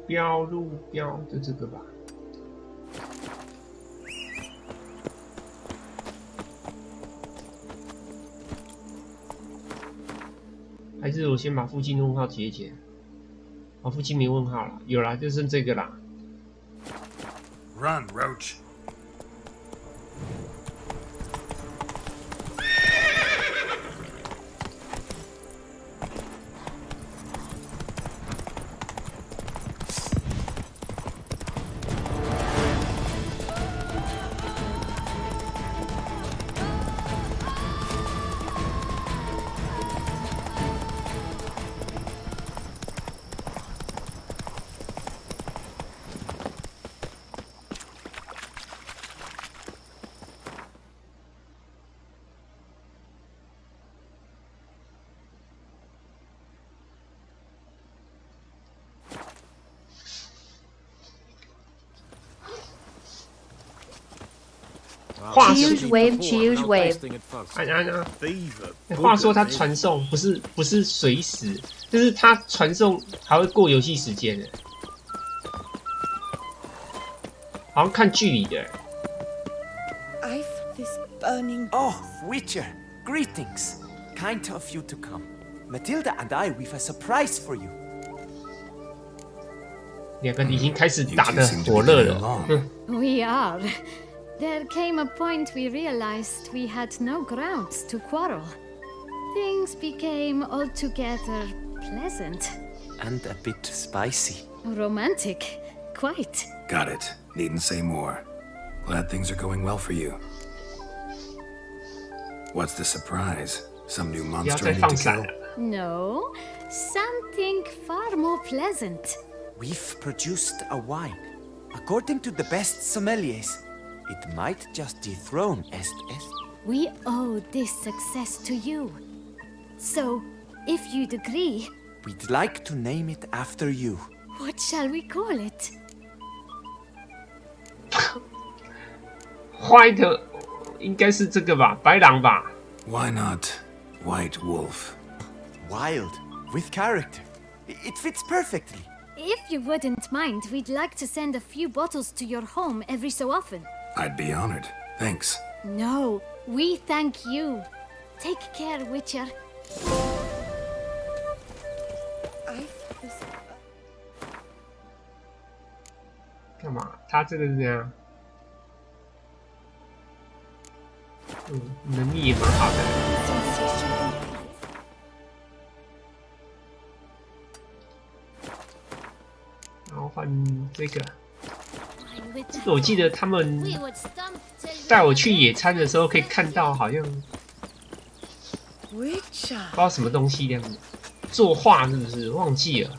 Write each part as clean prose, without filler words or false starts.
标路标就这个吧。还是我先把附近问号解一解。哦，附近没问号了，有啦，就剩这个啦。Run, Roach. ，Choose wave, choose wave。话说他传送不是随时，就是他传送还会过游戏时间的，好像看距离的。Oh, Witcher, greetings. Kind of you to come. Matilda and I, we've a surprise for you. 两个已经开始打得火热了。We are. There came a point we realized we had no grounds to quarrel. Things became altogether pleasant. And a bit spicy. Romantic, quite. Got it. Needn't say more. Glad things are going well for you. What's the surprise? Some new monster I need to kill? No, something far more pleasant. We've produced a wine. According to the best sommeliers, it might just dethrone Est. We owe this success to you. So, if you'd agree... We'd like to name it after you. What shall we call it? White 应该是这个吧，白狼吧 Why not White Wolf? Wild, with character. It fits perfectly. If you wouldn't mind, we'd like to send a few bottles to your home every so often. I'd be honored. Thanks. No, we thank you. Take care, Witcher. 干嘛？他这个是这样，能力也蛮好的。然后换这个。这个我记得他们带我去野餐的时候可以看到，好像不知道什么东西这样子，作画是不是？忘记了。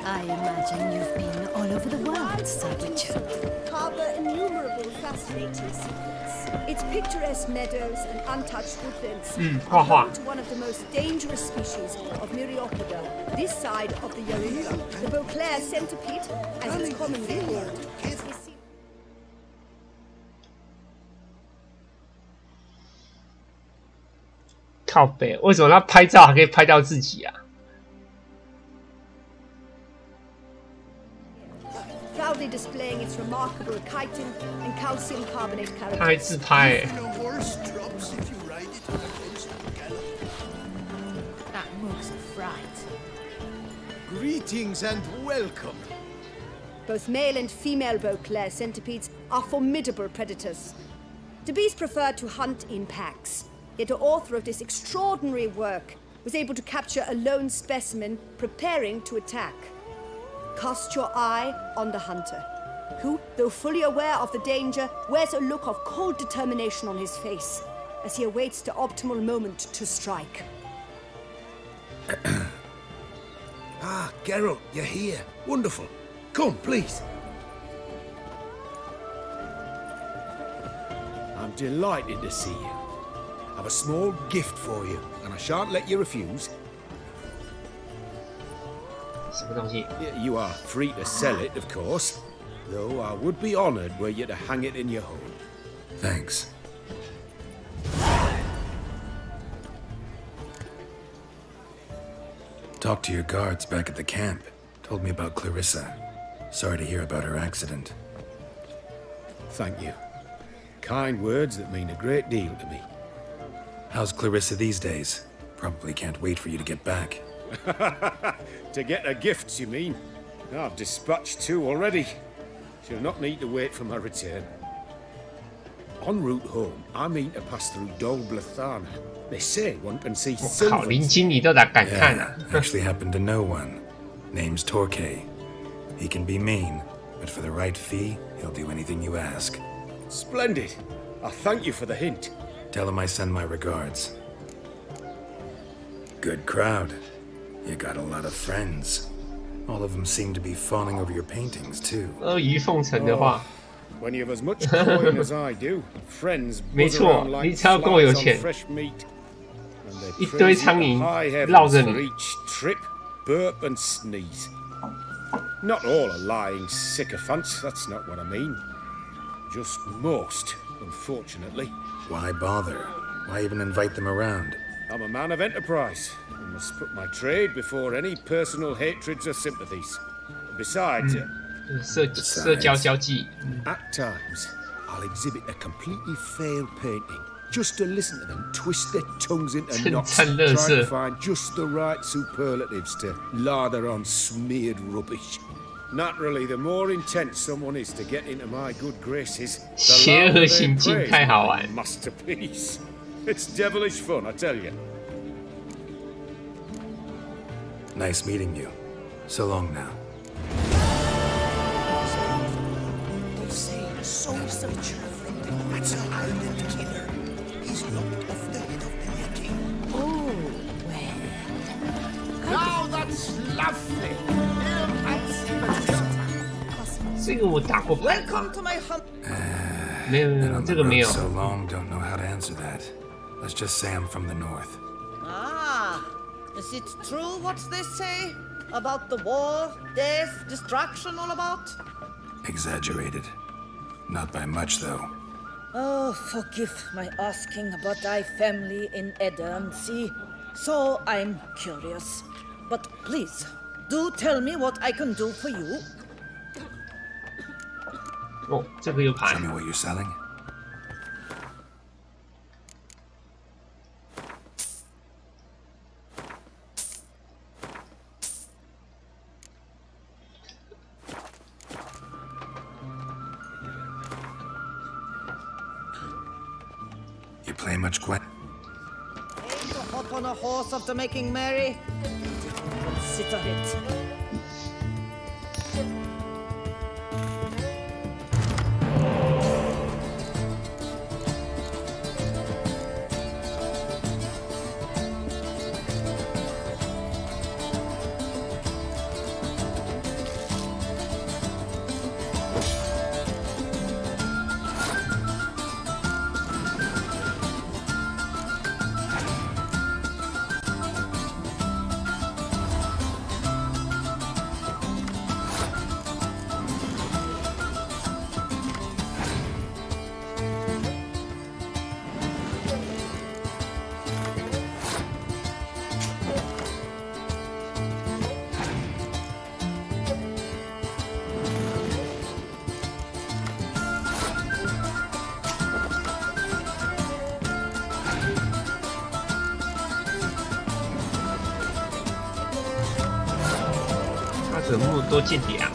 I imagine you've been all over the world, Sir Richard. Harbour innumerable fascinating secrets. Its picturesque meadows and untouched woodlands are home to one of the most dangerous species of Myriapoda, this side of the Yarura, the Beauclair centipede, as it's commonly called. 靠北，为什么他拍照还可以拍到自己啊？ Proudly displaying its remarkable chitin and calcium carbonate 他还自拍That moves a fright. Greetings and welcome. Both male and female Beauclair centipedes are formidable predators. The bees prefer to hunt in packs, yet the author of this extraordinary work was able to capture a lone specimen preparing to attack. Cast your eye on the hunter, who, though fully aware of the danger, wears a look of cold determination on his face as he awaits the optimal moment to strike. Ah, Geralt, you're here. Wonderful. Come, please. I'm delighted to see you. I've a small gift for you, and I shan't let you refuse. 什么东西？ You are free to sell it, of course, though I would be honoured were you to hang it in your home. Thanks. Talked to your guards back at the camp. Told me about Clarissa. Sorry to hear about her accident. Thank you. Kind words that mean a great deal to me. How's Clarissa these days? Probably can't wait for you to get back. To get her gifts, you mean? I've dispatched 2 already. She'll not need to wait for my return. En route home, I mean to pass through Dol Blathana. They say one can see 靠， silver. 林金你都咋敢看 Yeah, 啊？ actually happen to know one. Name's Torque. He can be mean, but for the right fee, he'll do anything you ask. Splendid. I thank you for the hint. Tell him I send my regards. Good crowd. You got a lot of friends. All of them seem to be fawning over your paintings, too. 阿谀奉承的话， When you have as much coin as I do, friends 没 buzz 错 around 你 like 只要够有 flies on 钱 fresh meat. And they 一堆 praise 苍 you 蝇 to high heavens 绕着 for 你。 each trip, burp and sneeze. Not all are lying sycophants, that's not what I mean. Just most, unfortunately. Why bother? Why even invite them around? I'm a man of enterprise. I must put my trade before any personal hatreds or sympathies. Besides, 社交交际， at times, I'll exhibit a completely failed painting just to listen to them twist their tongues into knots, 称赞垃圾。 trying to find just the right superlatives to lather on smeared rubbish. Naturally, the more intent someone is to get into my good graces, 邪 the 恶 louder 行 they 径 praise 太好 my 玩。 masterpiece. It's devilish fun, I tell you. Nice meeting you. So long now. They say a soul searcher from the Quetzal Island killer. He's lopped off the head of the king. Oh, well. Now that's lovely. Here at Matilda. 这个我打过牌， Welcome to my home. 没有没 Been 有， on 这 the 个没 road 有。 so long, don't know how to answer that. Let's just say I'm from the north. Ah, is it true what they say about the war, death, destruction all about? Exaggerated. Not by much, though. Oh, forgive my asking about thy family in Eddernsea. So I'm curious. But please, do tell me what I can do for you. 哦，这个有牌 Show。me what you're selling. You play much Gwen? Aim to hop on a horse after making merry? Consider it.怎么那么多间谍啊？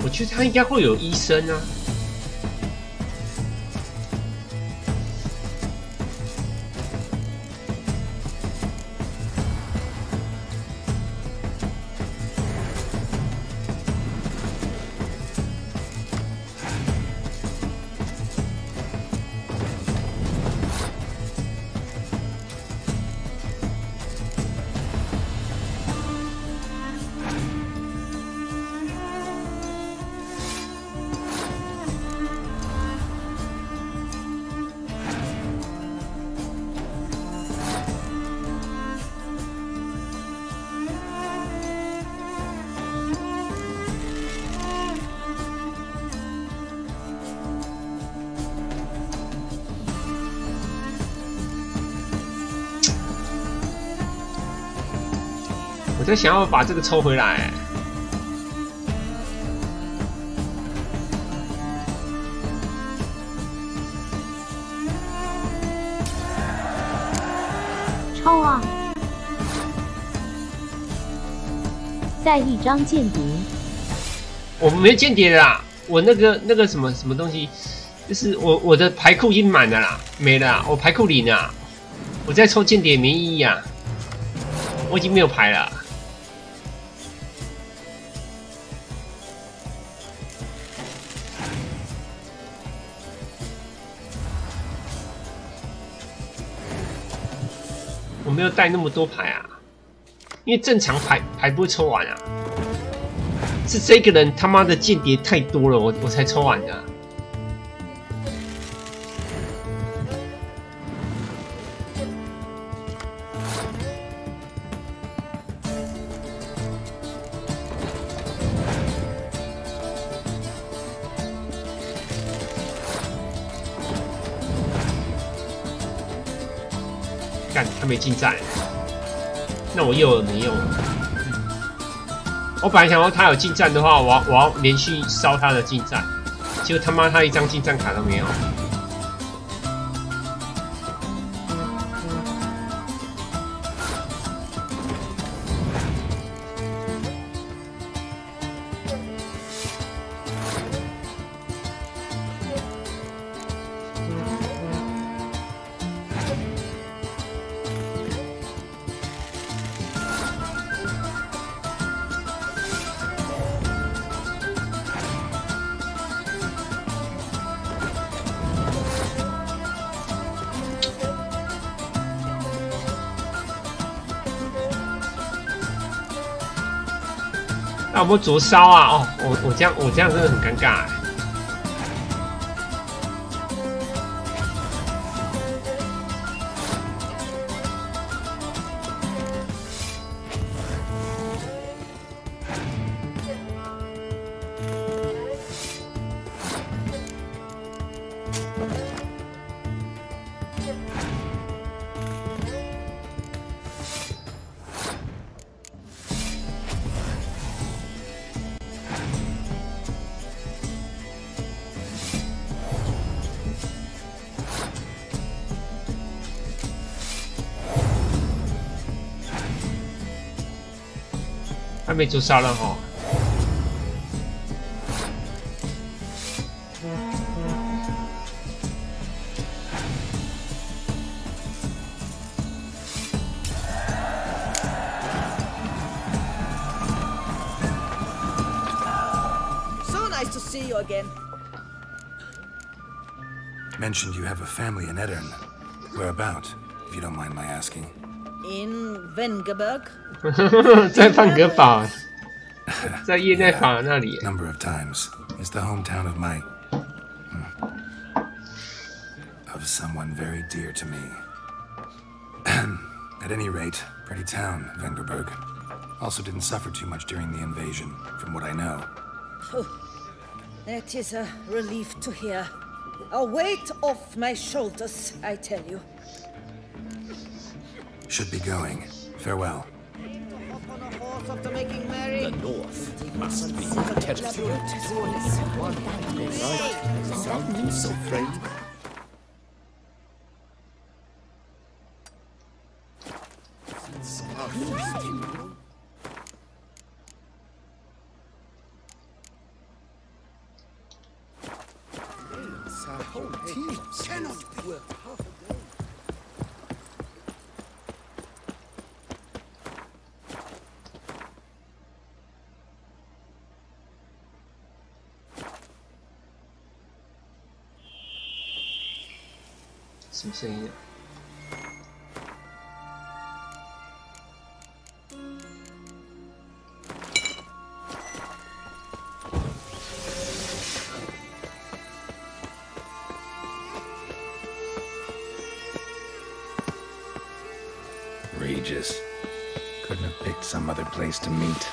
我觉得他应该会有医生啊。我在想要把这个抽回来。抽啊！再一张间谍。我没间谍的啦，我那个什么东西，就是我的牌库已经满了啦，没了啦，我牌库零了，我再抽间谍没意义啊，我已经没有牌了。我没有带那么多牌啊，因为正常牌不会抽完啊，是这个人他妈的间谍太多了，我才抽完的。干，他没进站，那我有了没用？我本来想说他有进站的话，我要连续烧他的进站，结果他妈他一张进站卡都没有。那有没有灼烧啊？哦，我这样真的很尴尬欸。还没灼烧了哈。So nice to see you again. Mentioned you have a family in Edirn. Whereabout, if you don't mind my asking? In Vengerberg. 在范格堡，在叶奈法那里。Number of times. It's the hometown of my of someone very dear to me. At any rate, pretty town, Vengerberg. Also didn't suffer too much during the invasion, from what I know. That is a relief to hear. A weight off my shoulders, I tell you. Should be going. Farewell. The north must be terrible. Right, sound so friend. 什么声音啊？ Regis. Couldn't have picked some other place to meet.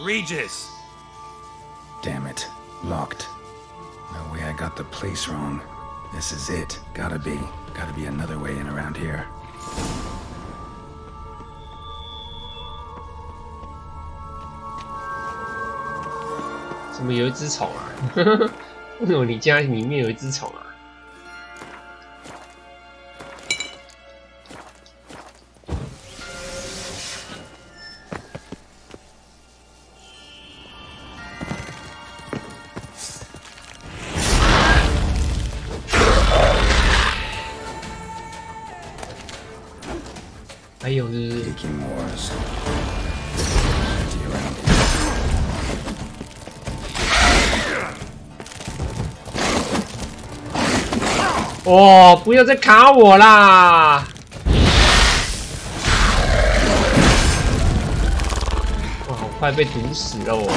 Regis! Damn it. Locked. No way I got the place wrong. This is it. Gotta be another way in around here. 怎么有一只虫啊？为什么你家里面有一只虫啊？ 还有就是，哦，不要再卡我啦！哇，好快被毒死了我。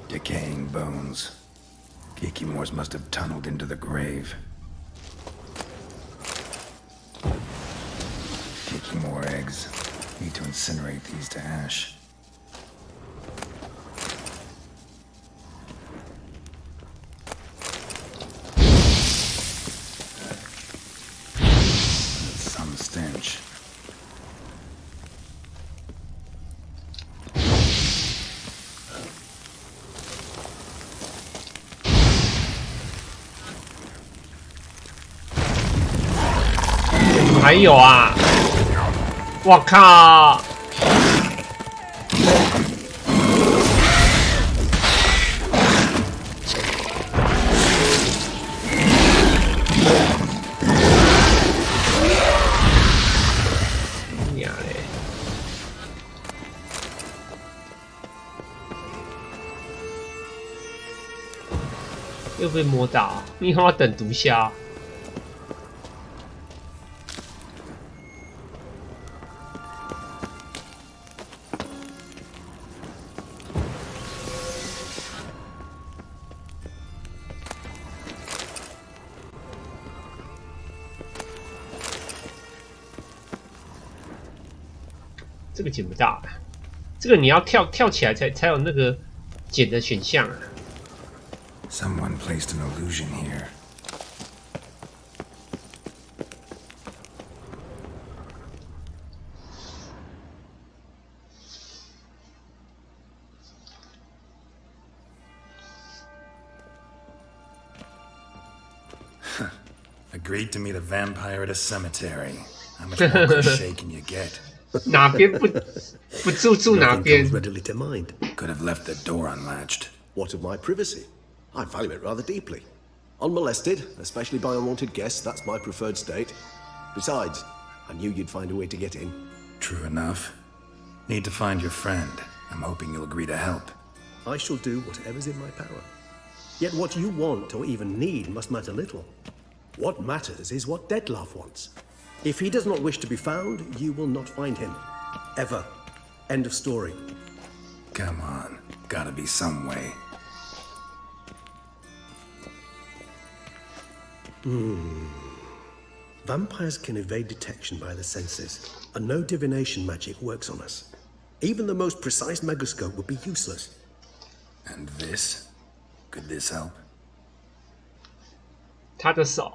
Decaying bones. Kikimores must have tunneled into the grave. Kikimore eggs. Need to incinerate these to ash. That's some stench. 还有啊！我靠！娘嘞！又被摸到，你他妈等毒枭！ 这个捡不到，这个你要跳起来才有那个捡的选项啊。Someone placed an illusion here. Agreed to meet a vampire at a cemetery. How much more cliche can you get? 哪边不住哪边 readily to mind. Could have left the door unlatched. What of my privacy? I value it rather deeply. Unmolested, especially by unwanted guests, that's my preferred state. Besides, I knew you'd find a way to get in. True enough. Need to find your friend. I'm hoping you'll agree to help. I shall do whatever's in my power. Yet what you want or even need must matter little. What matters is what Dettlaff wants. If he does not wish to be found, you will not find him. Ever. End of story. Come on. Gotta be some way. Vampires can evade detection by the senses, and no divination magic works on us. Even the most precise megascope would be useless. And this? Could this help? 他的手。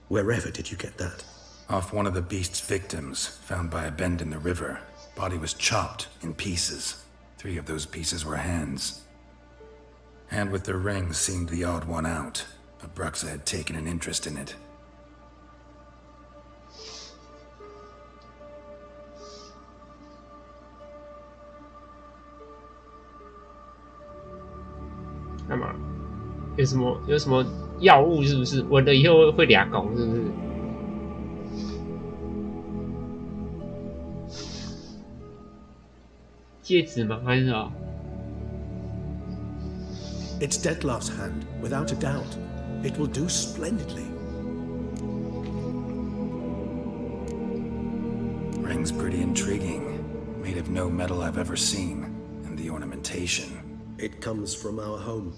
Wherever did you get that? Off one of the beast's victims, found by a bend in the river. Body was chopped in pieces. 3 of those pieces were hands. Hand with the ring seemed the odd one out. Abruxa had taken an interest in it.干嘛？有什么药物是不是？闻了以后会俩拱是不是？戒指吗？还是什么 It's Dettlaff's hand, without a doubt. It will do splendidly. Ring's pretty intriguing. Made of no metal I've ever seen. And the ornamentation. It comes from our home,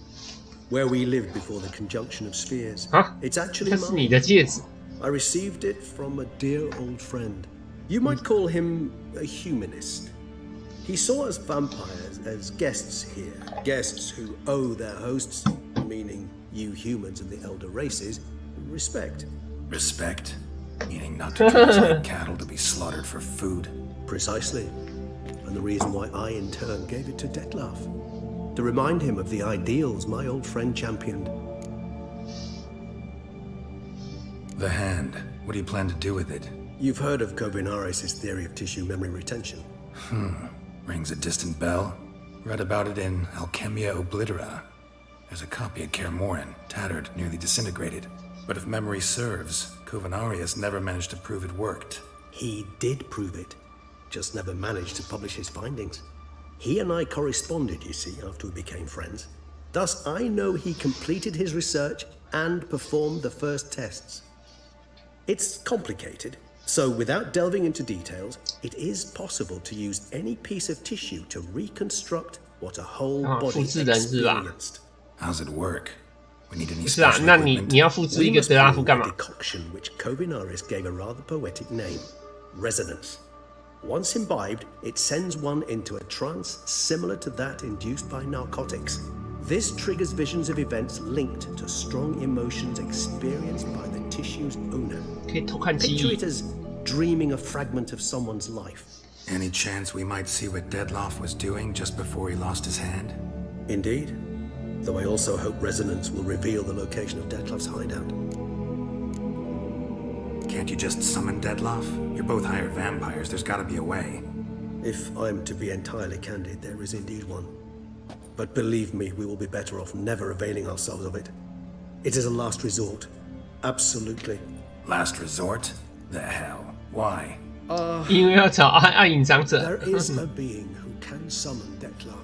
where we lived before the conjunction of spheres. Huh? It's actually 这是你的戒指。 I received it from a dear old friend. You might call him a humanist. He saw us vampires as guests here, guests who owe their hosts, meaning you humans and the elder races, respect. Respect? Meaning not to treat us like cattle to be slaughtered for food? Precisely. And the reason why I in turn gave it to Dettlaff. To remind him of the ideals my old friend championed. The hand. What do you plan to do with it? You've heard of Kovinaris' theory of tissue memory retention. Rings a distant bell. Read about it in Alchemia Oblitera. There's a copy at Kaer Morhen, tattered, nearly disintegrated. But if memory serves, Kovinaris never managed to prove it worked. He did prove it, just never managed to publish his findings. He and I corresponded, you see, after we became friends. Thus, I know he completed his research and performed the first tests. It's complicated, so without delving into details, it is possible to use any piece of tissue to reconstruct what a whole body experienced. How's it work? We need any 是啊，那你要复制一个德拉夫干嘛？ Decoction which Kovinaris gave a rather poetic name, resonance. Once imbibed, it sends one into a trance similar to that induced by narcotics. This triggers visions of events linked to strong emotions experienced by the tissue's owner. Picture it as dreaming a fragment of someone's life. Any chance we might see what Dettlaff was doing just before he lost his hand? Indeed. Though I also hope resonance will reveal the location of Dettlaff's hideout. Can't you just summon Dettlaff? You're both hired vampires. There's gotta be a way. If I'm to be entirely candid, there is indeed one. But believe me, we will be better off never availing ourselves of it. It is a last resort. Absolutely. Last resort? The hell? Why? 因为要找暗影长者。 There is a being who can summon Dettlaff.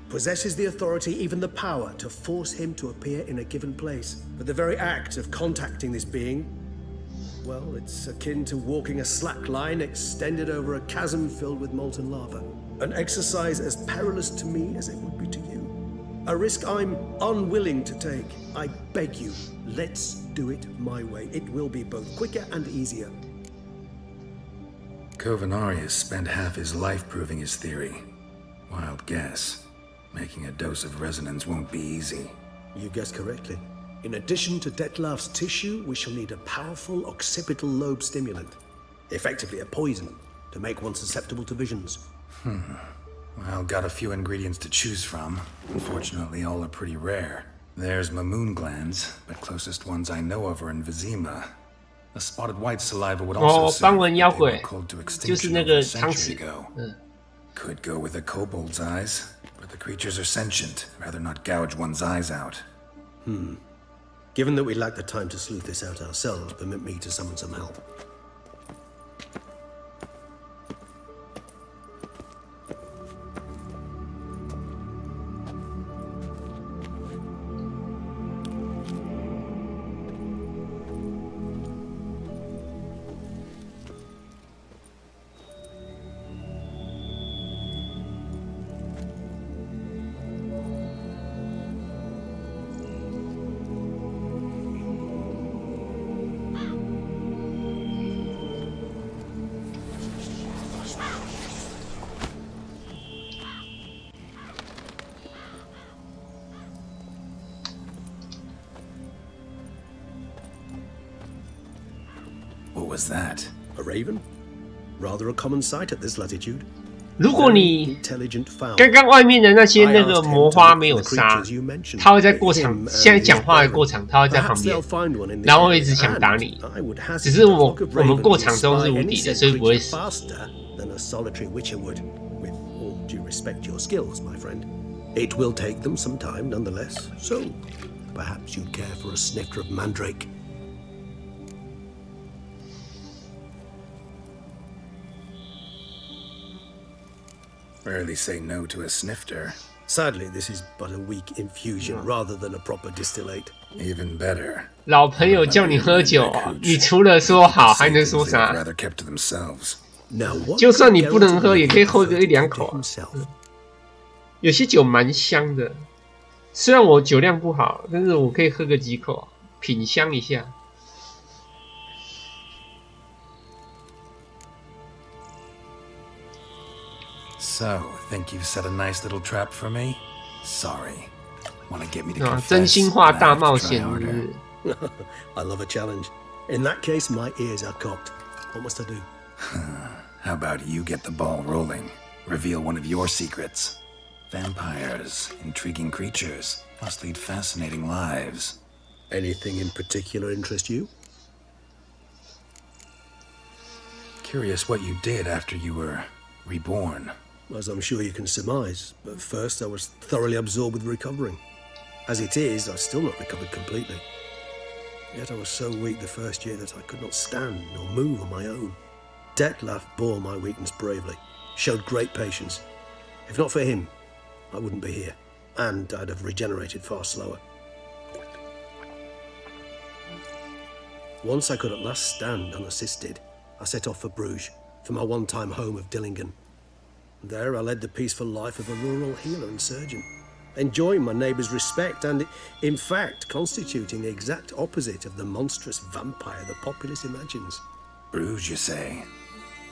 Possesses the authority, even the power, to force him to appear in a given place. But the very act of contacting this being, well, it's akin to walking a slack line extended over a chasm filled with molten lava. An exercise as perilous to me as it would be to you. A risk I'm unwilling to take. I beg you, let's do it my way. It will be both quicker and easier. Kovinaris spent half his life proving his theory. Wild guess. Making a dose of resonance won't be easy. You guessed correctly. In addition to Dettlaff's tissue, we shall need a powerful occipital lobe stimulant. Effectively a poison, to make one susceptible to visions. Well, got a few ingredients to choose from. Unfortunately, all are pretty rare. There's Mamoon glands, but closest ones I know of are in Vizima. The spotted white saliva would also serve, but they were cold to extinction over a century ago. Could go with a kobold's eyes, but the creatures are sentient. Rather not gouge one's eyes out. Given that we lack the time to sleuth this out ourselves, permit me to summon some help. What was that? A raven? Rather a common sight at this latitude. 如果你刚刚外面的那些那个魔花没有杀，他会在过场，现在讲话的过场，他会在旁边，然后会一直想打你。只是我们过场中是无敌的，所以不会死。It will take them some time, nonetheless. So, perhaps you'd care for a snifter of mandrake. Rarely say no to a snifter. Sadly, this is but a weak infusion rather than a proper distillate. Even better. 老朋友叫你喝酒，你除了说好还能说啥？就算你不能喝，也可以喝个1-2口啊。有些酒蛮香的，虽然我酒量不好，但是我可以喝个几口，品香一下。So, think you've set a nice little trap for me? Sorry. Want to get me to confess? 真心话大冒险。I love a challenge. In that case, my ears are cocked. What must I do? How about you get the ball rolling? Reveal one of your secrets. Vampires, intriguing creatures, must lead fascinating lives. Anything in particular interest you? Curious what you did after you were reborn. As I'm sure you can surmise, but first I was thoroughly absorbed with recovering. As it is, I've still not recovered completely. Yet I was so weak the first year that I could not stand nor move on my own. Detlef bore my weakness bravely, showed great patience. If not for him, I wouldn't be here, and I'd have regenerated far slower. Once I could at last stand unassisted, I set off for Bruges, for my one-time home of Dillingen. There I led the peaceful life of a rural healer and surgeon, enjoying my neighbours' respect and, in fact, constituting the exact opposite of the monstrous vampire the populace imagines. Bruges, you say?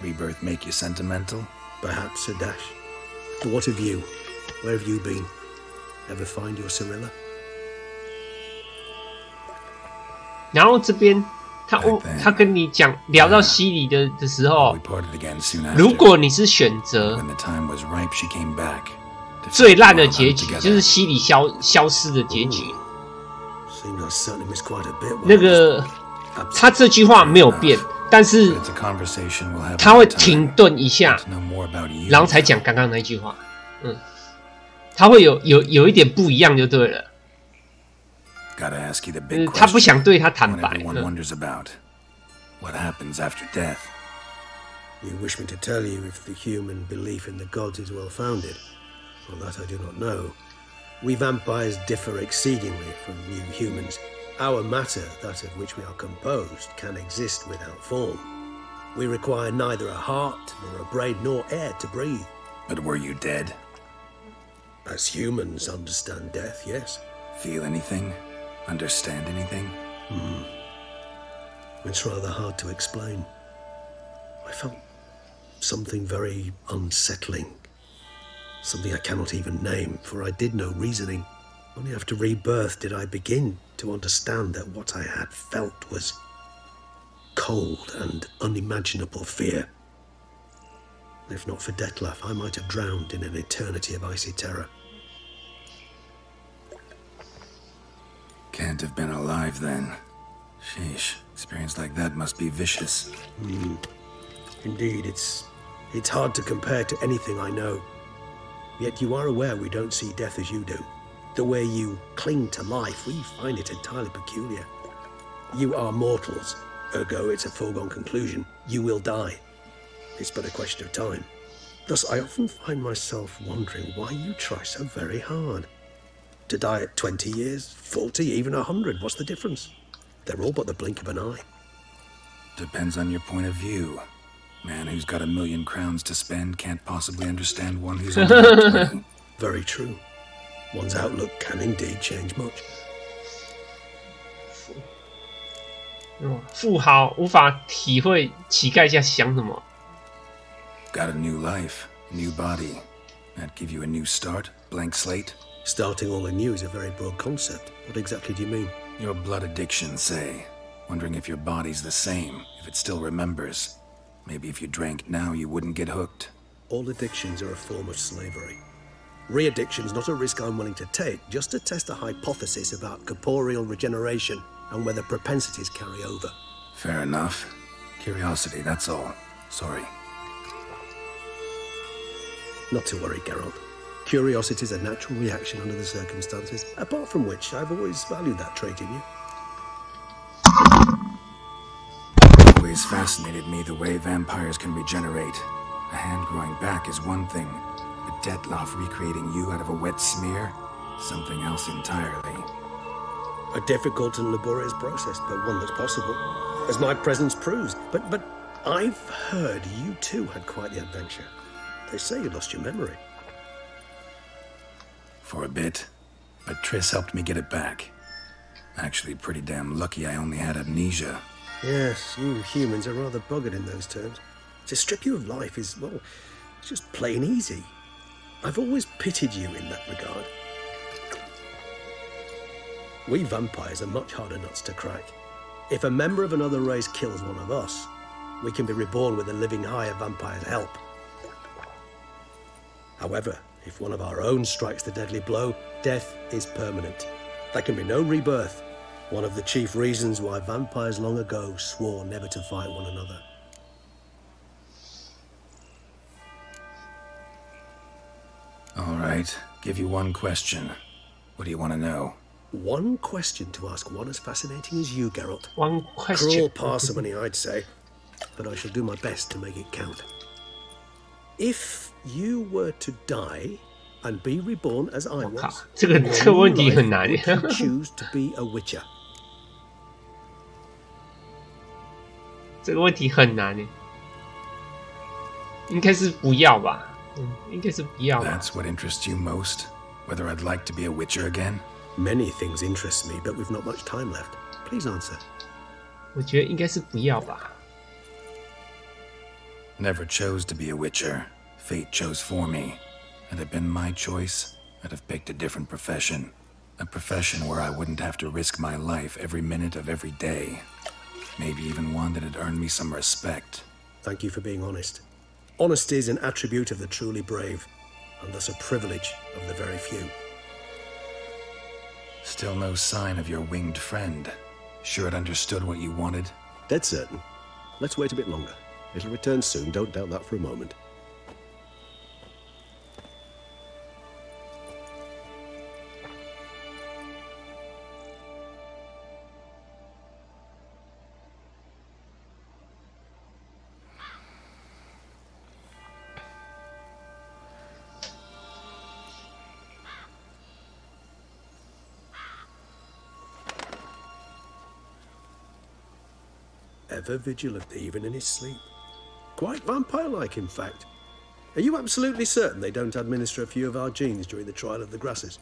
Rebirth make you sentimental? Perhaps a dash. But what of you? Where have you been? Ever find your Cyrilla? 然后这边他跟你讲聊到西里的时候，如果你是选择最烂的结局，就是西里消失的结局，那个他这句话没有变，但是他会停顿一下，然后才讲刚刚那句话。他会有一点不一样就对了。他不想对他坦白。What happens after death? You wish me to tell you if the human belief in the gods is well founded? Well, that I do not know. We vampires differ exceedingly from you humans. Our matter, that of which we are composed, can exist without form. We require neither a heart, nor a brain, nor air to breathe. But were you dead? As humans understand death, yes. Feel anything? Understand anything? It's rather hard to explain. I felt something very unsettling. Something I cannot even name, for I did no reasoning. Only after rebirth did I begin to understand that what I had felt was cold and unimaginable fear. If not for Detlef, I might have drowned in an eternity of icy terror. Can't have been alive then. Sheesh, experience like that must be vicious. Indeed, it's hard to compare to anything I know. Yet you are aware we don't see death as you do. The way you cling to life, we find it entirely peculiar. You are mortals, ergo it's a foregone conclusion. You will die. It's but a question of time. Thus, I often find myself wondering why you try so very hard. To die at 20 years, 40, even 100, what's the difference? They're all but the blink of an eye. Depends on your point of view. Man who's got 1,000,000 crowns to spend can't possibly understand one who's only 20. Very true. One's outlook can indeed change much. 富豪无法体会乞丐在想什么。Got a new life, new body. That give you a new start, blank slate. Starting all anew is a very broad concept. What exactly do you mean? Your blood addiction, say. wondering if your body's the same, if it still remembers. Maybe if you drank now, you wouldn't get hooked. All addictions are a form of slavery. Re-addiction's not a risk I'm willing to take, just to test a hypothesis about corporeal regeneration and whether propensities carry over. Fair enough. Curiosity, that's all. Sorry. Not to worry, Geralt. Curiosity's a natural reaction under the circumstances, apart from which I've always valued that trait in you. Always fascinated me the way vampires can regenerate. A hand growing back is one thing, but Detloff recreating you out of a wet smear? Something else entirely. A difficult and laborious process, but one that's possible, as my presence proves. But I've heard you too had quite the adventure. They say you lost your memory. For a bit, but Triss helped me get it back. Actually, pretty damn lucky I only had amnesia. Yes, you humans are rather buggered in those terms. To strip you of life is, well, it's just plain easy. I've always pitied you in that regard. We vampires are much harder nuts to crack. If a member of another race kills one of us, we can be reborn with a living higher vampire's help. However, if one of our own strikes the deadly blow, death is permanent. There can be no rebirth. One of the chief reasons why vampires long ago swore never to fight one another. All right, give you one question. What do you want to know? One question to ask one as fascinating as you, Geralt. One question. Cruel parsimony, I'd say, but I shall do my best to make it count. If you were to die and be reborn as I was, 这个问题很难。 would you choose to be a witcher? 这个问题很难耶，应该是不要吧？应该是不要吧。 That's what interests you most? Whether I'd like to be a witcher again? Many things interest me, but we've not much time left. Please answer. 我觉得应该是不要吧。 Never chose to be a witcher. Fate chose for me. Had it been my choice, I'd have picked a different profession. A profession where I wouldn't have to risk my life every minute of every day. Maybe even one that had earned me some respect. Thank you for being honest. Honesty is an attribute of the truly brave, and thus a privilege of the very few. Still no sign of your winged friend. Sure it understood what you wanted? Dead certain. Let's wait a bit longer. It'll return soon, don't doubt that for a moment. Ever vigilant, even in his sleep. Quite vampire-like, in fact. Are you absolutely certain they don't administer a few of our genes during the trial of the grasses?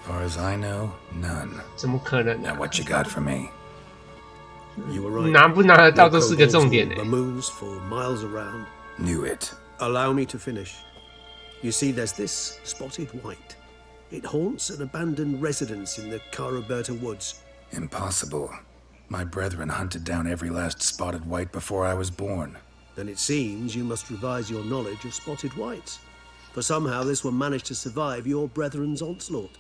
Far as I know, none. 怎么可能 Now what you got for me? You were right. 拿不拿得到都是个重点 Moons for miles around. Knew it. Allow me to finish. You see, there's this spotted white. It haunts an abandoned residence in the Caraberta woods. Impossible. My brethren hunted down every last spotted white before I was born. Then it seems you must revise your knowledge of spotted whites. For somehow this one managed to survive your brethren's onslaught.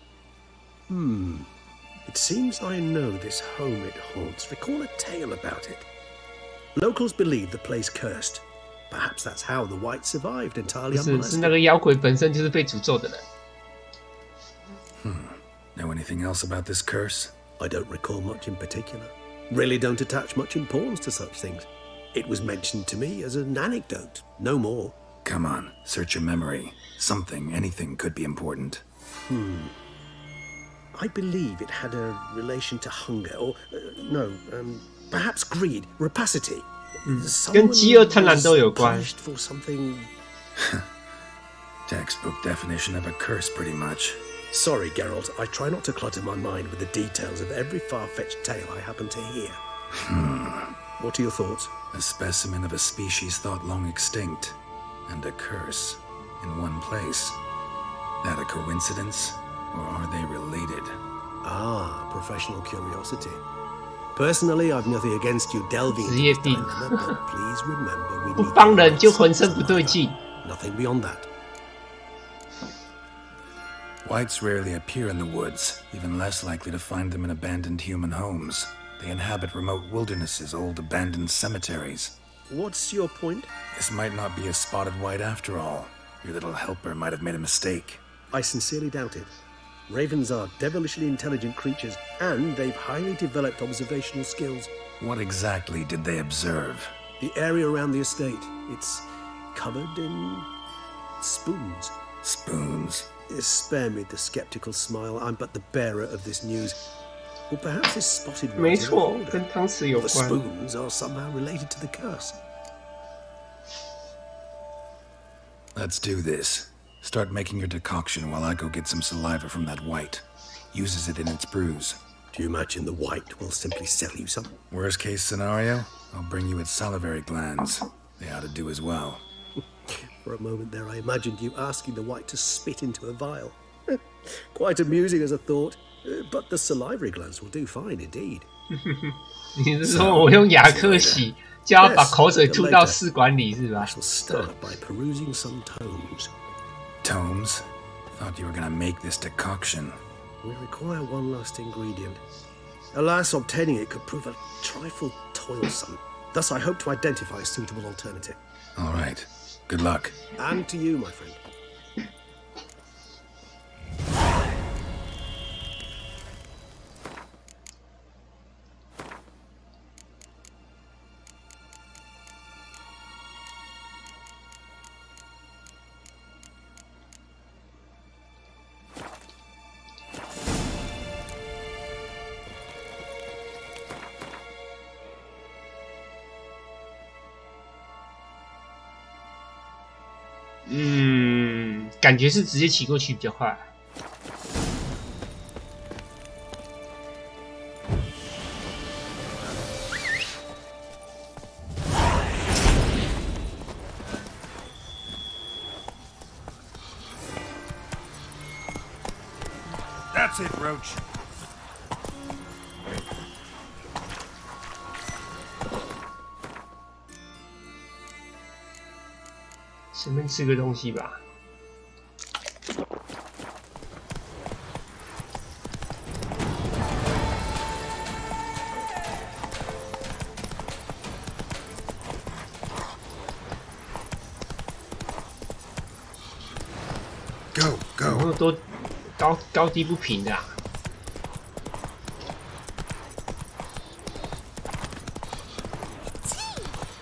It seems I know this home it haunts. Recall a tale about it. Locals believe the place cursed. Perhaps that's how the whites survived entirely 是那个妖鬼本身就是被诅咒的人。 Know anything else about this curse? I don't recall much in particular. Really don't attach much importance to such things. It was mentioned to me as an anecdote, no more. Come on, search your memory. Something, anything could be important. I believe it had a relation to hunger, or perhaps greed, rapacity. 跟饥饿贪婪都有关。 For something. Textbook definition of a curse, pretty much. Sorry, Geralt. I try not to clutter my mind with the details of every far-fetched tale I happen to hear. What are your thoughts? A specimen of a species thought long extinct. and a curse in one place. That a coincidence, or are they related? Ah, professional curiosity. Personally, I've nothing against you delving into this dilemma, but please remember we need 不帮人就浑身不对劲。 Nothing beyond that. Whites rarely appear in the woods, even less likely to find them in abandoned human homes. They inhabit remote wildernesses, old abandoned cemeteries. What's your point? This might not be a spotted white after all. Your little helper might have made a mistake. I sincerely doubt it. Ravens are devilishly intelligent creatures, and they've highly developed observational skills. What exactly did they observe? The area around the estate. It's covered in spoons. Spoons? Spare me the skeptical smile. I'm but the bearer of this news. Or perhaps this spotted white 没错，跟汤匙有 the 关。 spoons are somehow related to the curse. Let's do this. Start making your decoction while I go get some saliva from that white. Uses it in its brews. Do you imagine the white will simply sell you some? Worst case scenario, I'll bring you its salivary glands. They ought to do as well. For a moment there, I imagined you asking the white to spit into a vial. Quite amusing as a thought, but the salivary glands will do fine indeed. 你是说我用牙科洗，叫他把口水吐到试管里是吧 I shall start by perusing some tomes. Tomes? Thought you were gonna make this decoction. We require one last ingredient. Alas, obtaining it could prove a trifle toilsome. Thus, I hope to identify a suitable alternative. All right. Good luck. And to you, my friend. Mm. 感觉是直接骑过去比较快。That's it, Roach. 随便吃个东西吧。Go, go. 然后都高低不平的啊。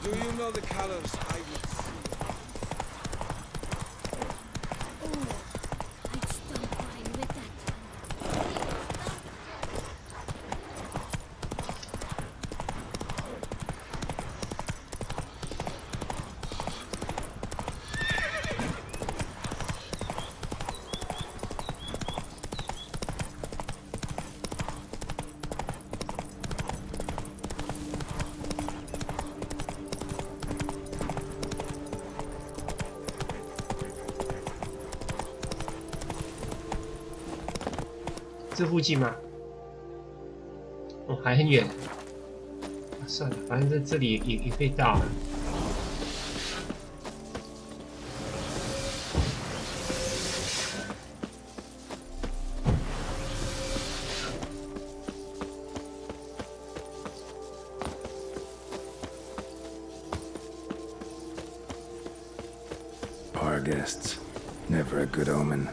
Do you know the colors I would see? I'd stop fine with that.这附近吗？哦，还很远。算了，反正在这里也可以到。Bar guests. Never a good omen.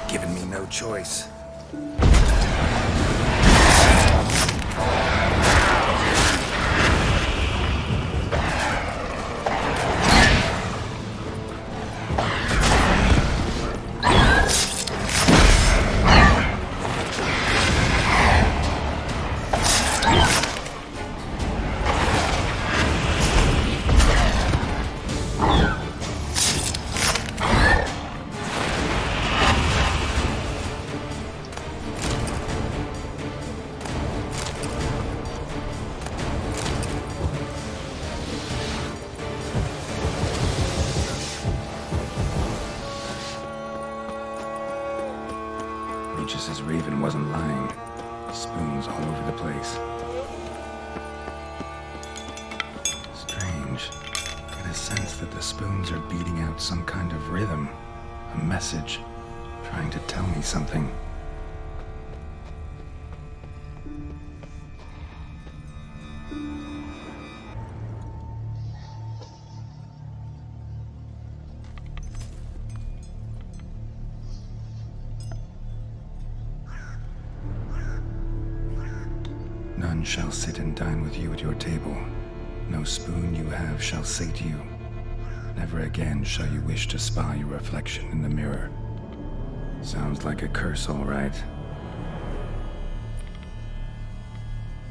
Giving me no choice. Regis' raven wasn't lying. Spoons all over the place. Strange. Get a sense that the spoons are beating out some kind of rhythm. A message. Trying to tell me something. None shall sit and dine with you at your table. No spoon you have shall sate you. Never again shall you wish to spy your reflection in the mirror. Sounds like a curse, all right.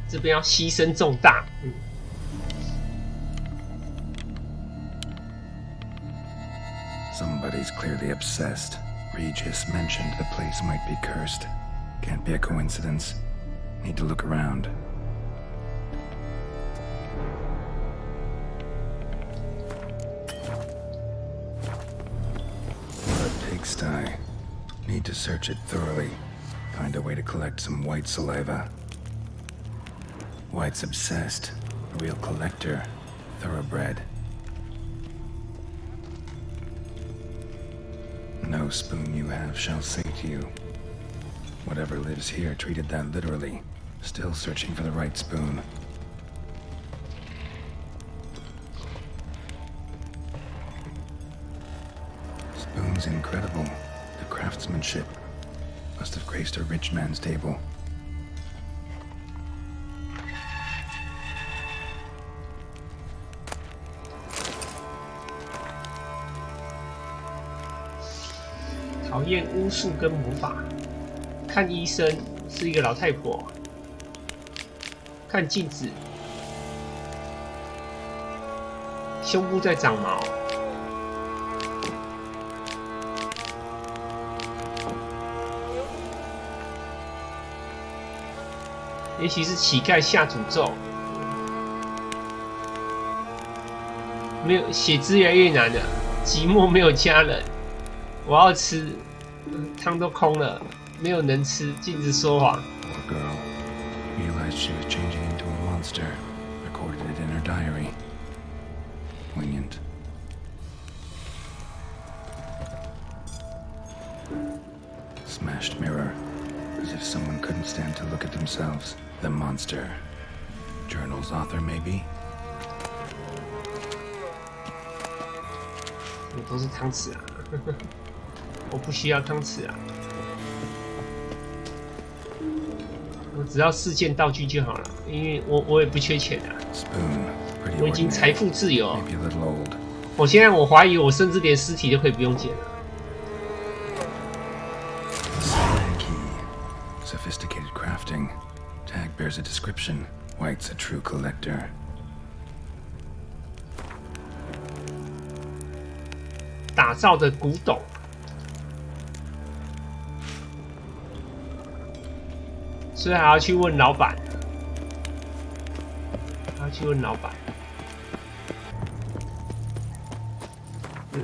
这边要牺牲重大。Somebody's clearly obsessed. Regis mentioned the place might be cursed. Can't be a coincidence. Need to look around. What a pigsty. Need to search it thoroughly. Find a way to collect some white saliva. White's obsessed. A real collector. Thoroughbred. No spoon you have shall sate you. Whatever lives here treated that literally. Still searching for the right spoon. Spoon's incredible. The craftsmanship. Must have graced a rich man's table.讨厌巫术跟魔法。看医生是一个老太婆。看镜子，胸部在长毛。也许是乞丐下诅咒。没有，写字越来越难了。寂寞没有家人，我要吃，汤都空了，没有能吃。镜子说谎。Realized she was changing into a monster. Recorded it in her diary. Poignant. Smashed mirror. As if someone couldn't stand to look at themselves. The monster. Journal's author, maybe? 都是汤匙啊！我不需要汤匙啊！我只要4件道具就好了，因为我也不缺钱啊。我已经财富自由。我现在我怀疑我甚至连尸体都可以不用捡了。Sophisticated crafting. Tag bears a description. White's a true collector. 打造的古董。所以还要去问老板，还要去问老板，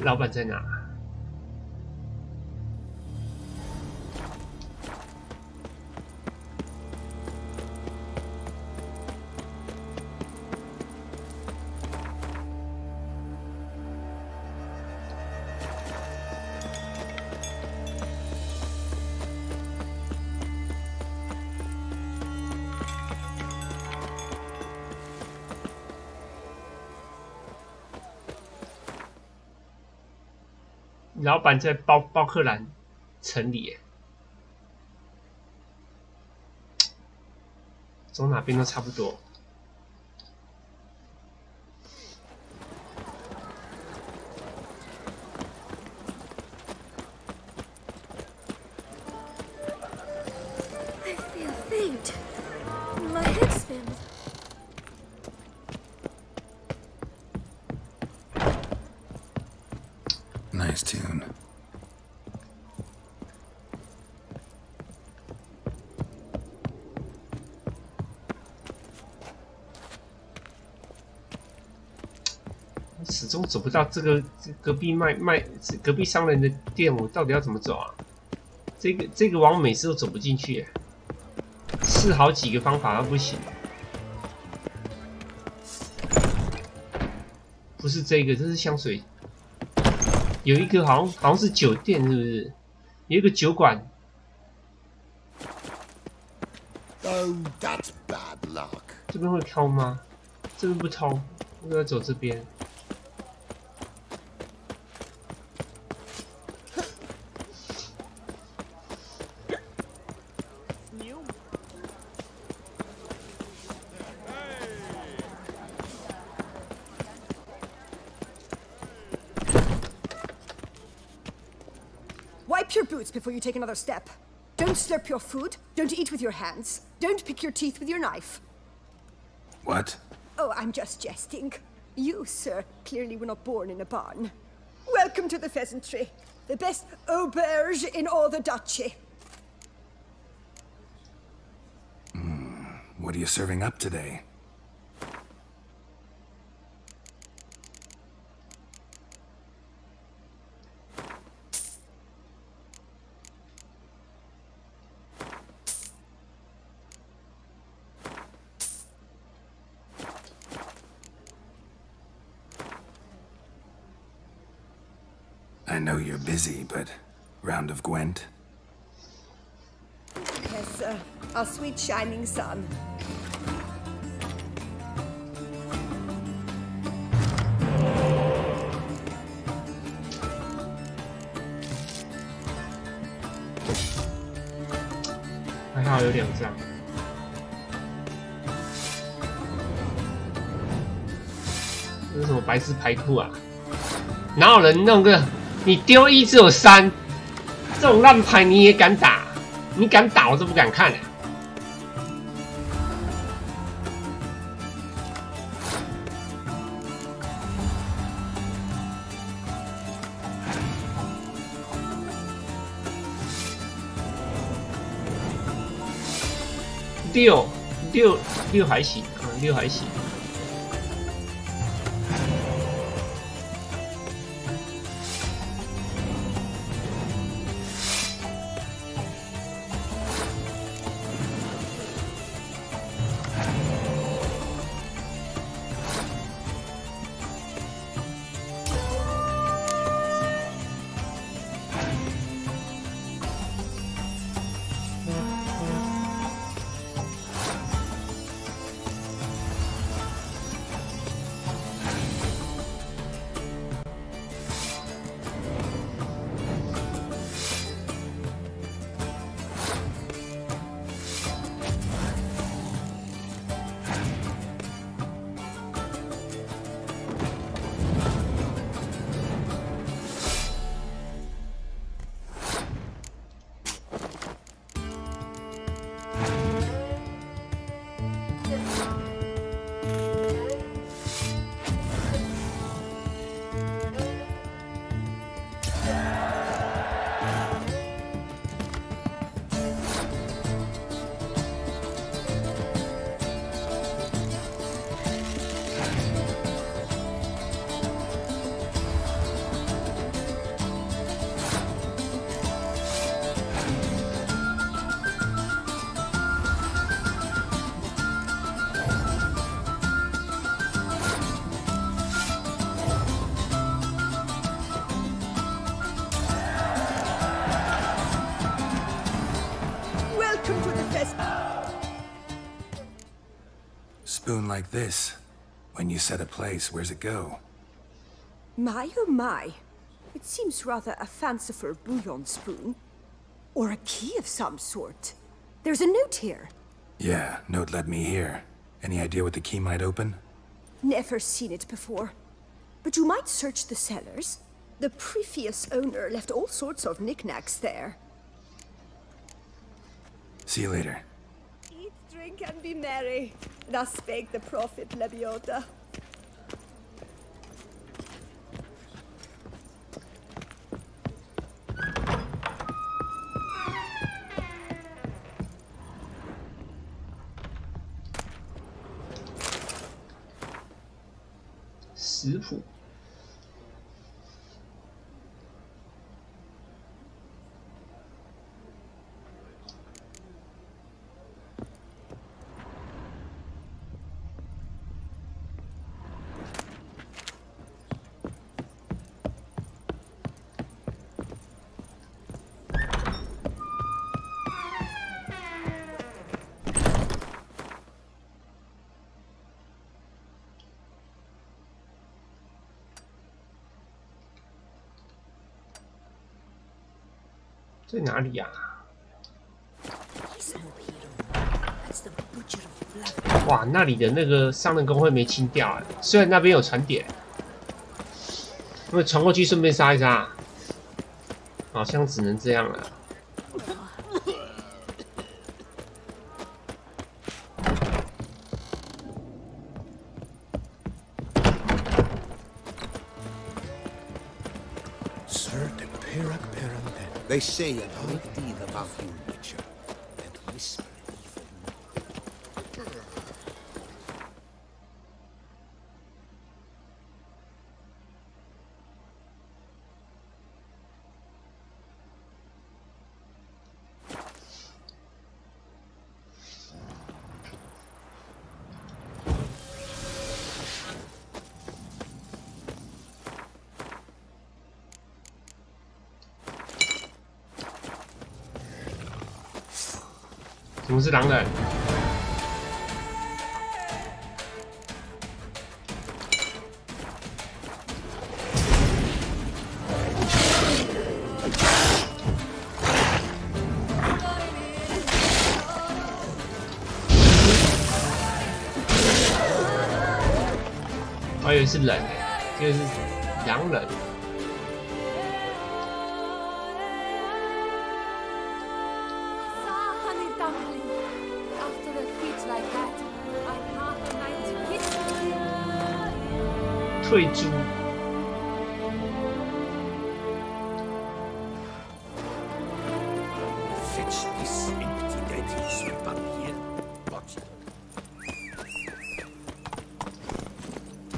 老板在哪？老板在包克兰城里，走哪边都差不多。I feel faint. My head spins. Nice tune.始终走不到这个隔壁隔壁商人的店，我到底要怎么走啊？这个网每次都走不进去，试好几个方法都不行。不是这个，这是香水。有一个好像是酒店，是不是？有一个酒馆。Oh, that's bad luck. 这边会通吗？这边不通，我要走这边。Wipe your boots before you take another step. Don't slurp your food. Don't eat with your hands. Don't pick your teeth with your knife. What? Oh, I'm just jesting. You, sir, clearly were not born in a barn. Welcome to the pheasantry. The best auberge in all the duchy. What are you serving up today? I know you're busy, but round of Gwent? Yes, sir. Our sweet shining sun. I 还好有2张。这是什么白痴牌库啊？哪有人弄个？你丢1只有3，这种烂牌你也敢打？你敢打我都不敢看。6还行，6还行。Spoon like this. When you set a place, where's it go? My oh my. It seems rather a fanciful bouillon spoon. Or a key of some sort. There's a note here. Yeah, note led me here. Any idea what the key might open? Never seen it before. But you might search the cellars. The previous owner left all sorts of knickknacks there. See you later. Eat, drink, and be merry. Thus spake the prophet Lebiota.食谱。在哪里呀？哇，那里的那个商人工会没清掉哎，虽然那边有船点，因为传过去顺便杀一杀，好像只能这样了。They say a great deal about you, Witcher, and whisper even. 什么是狼人？我以为是人，这个是狼人。 退租。Fetch this empty dead sweep up here. Watch it.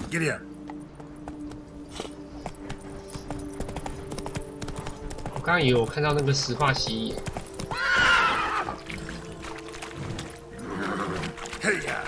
Giddy up. 我刚刚以为我看到那个石化蜥蜴。嘿呀！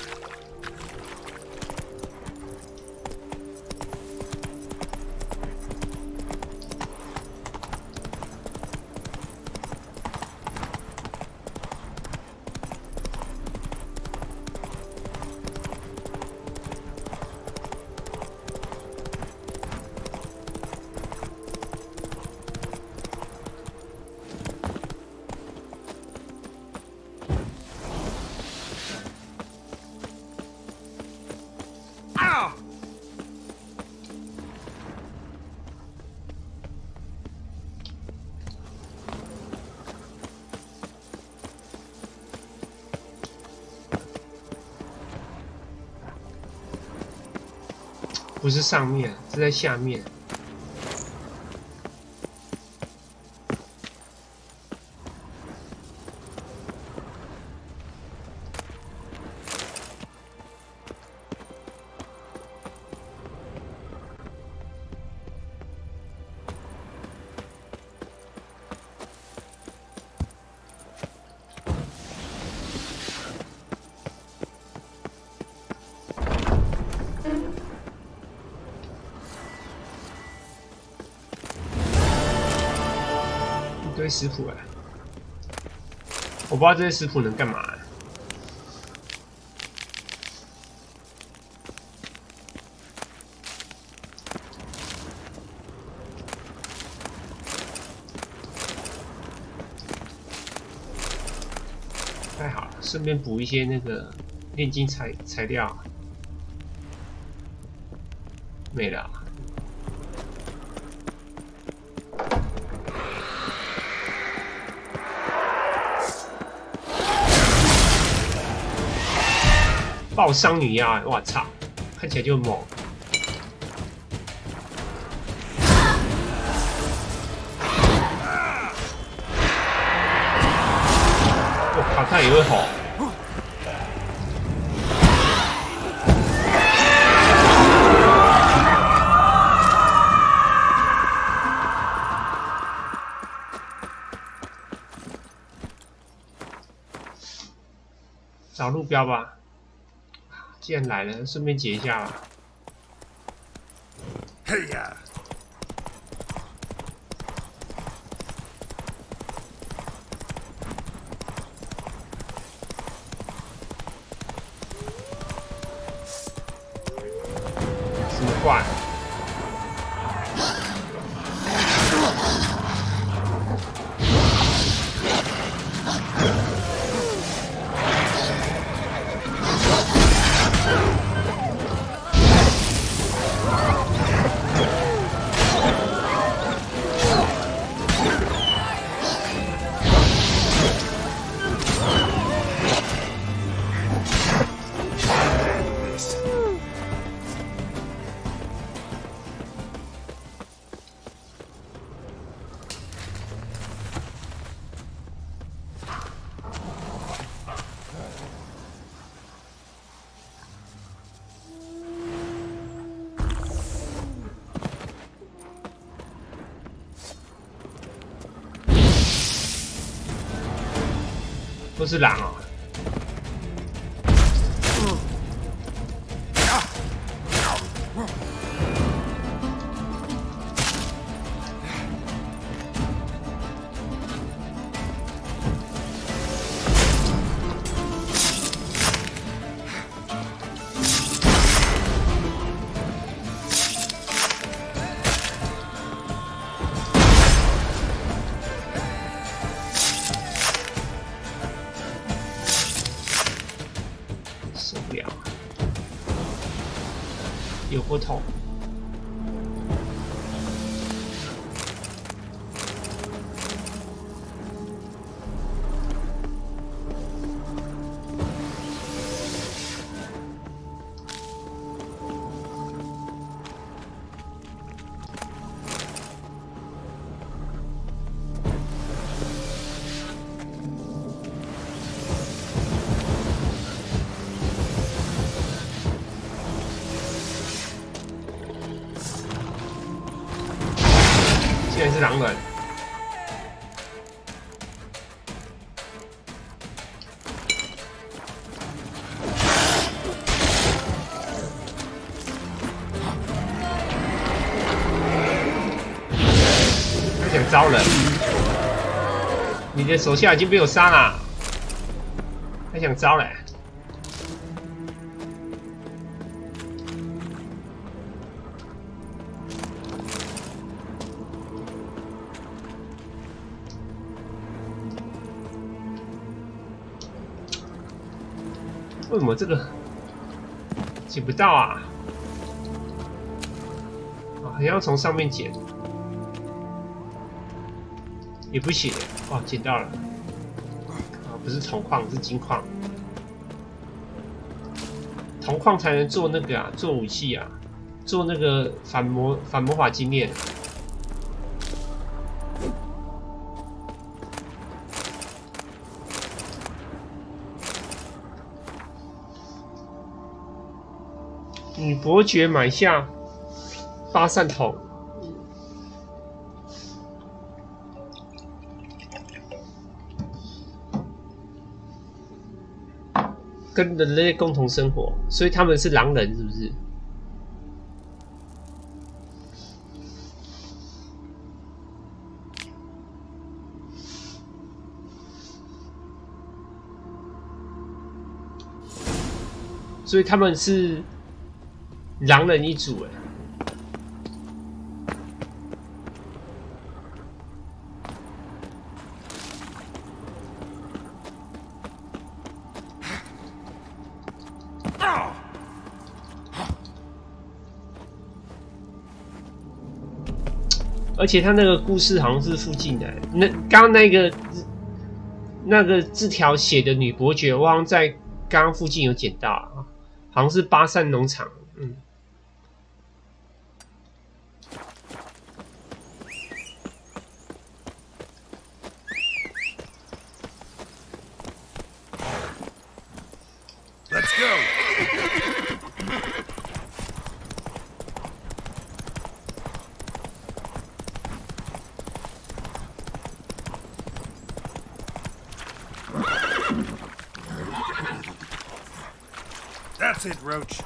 不是上面，是在下面。一堆食谱哎，我不知道这些食谱能干嘛。太好了，顺便补一些那个炼金材料，没了。 爆伤女妖，我操，看起来就猛。我靠，他也会吼。找路标吧。 既然来了，顺便解一下吧。嘿呀！什么怪？都是狼啊！受不了，有不同。竟然是狼人！他想招人，你的手下已经被我杀了，还想招嘞？为什么这个捡不到啊？啊，好像要从上面捡，也不行。哇，捡到了！啊，不是铜矿，是金矿。铜矿才能做那个啊，做武器啊，做那个反魔法精炼。女伯爵买下8扇铜，跟人类共同生活，所以他们是狼人，是不是？所以他们是狼人一组哎。而且他那个故事好像是附近的，那刚刚那个字条写的女伯爵，我好像在刚刚附近有捡到啊，好像是8扇农场，嗯。Let's go. That's it, Roach.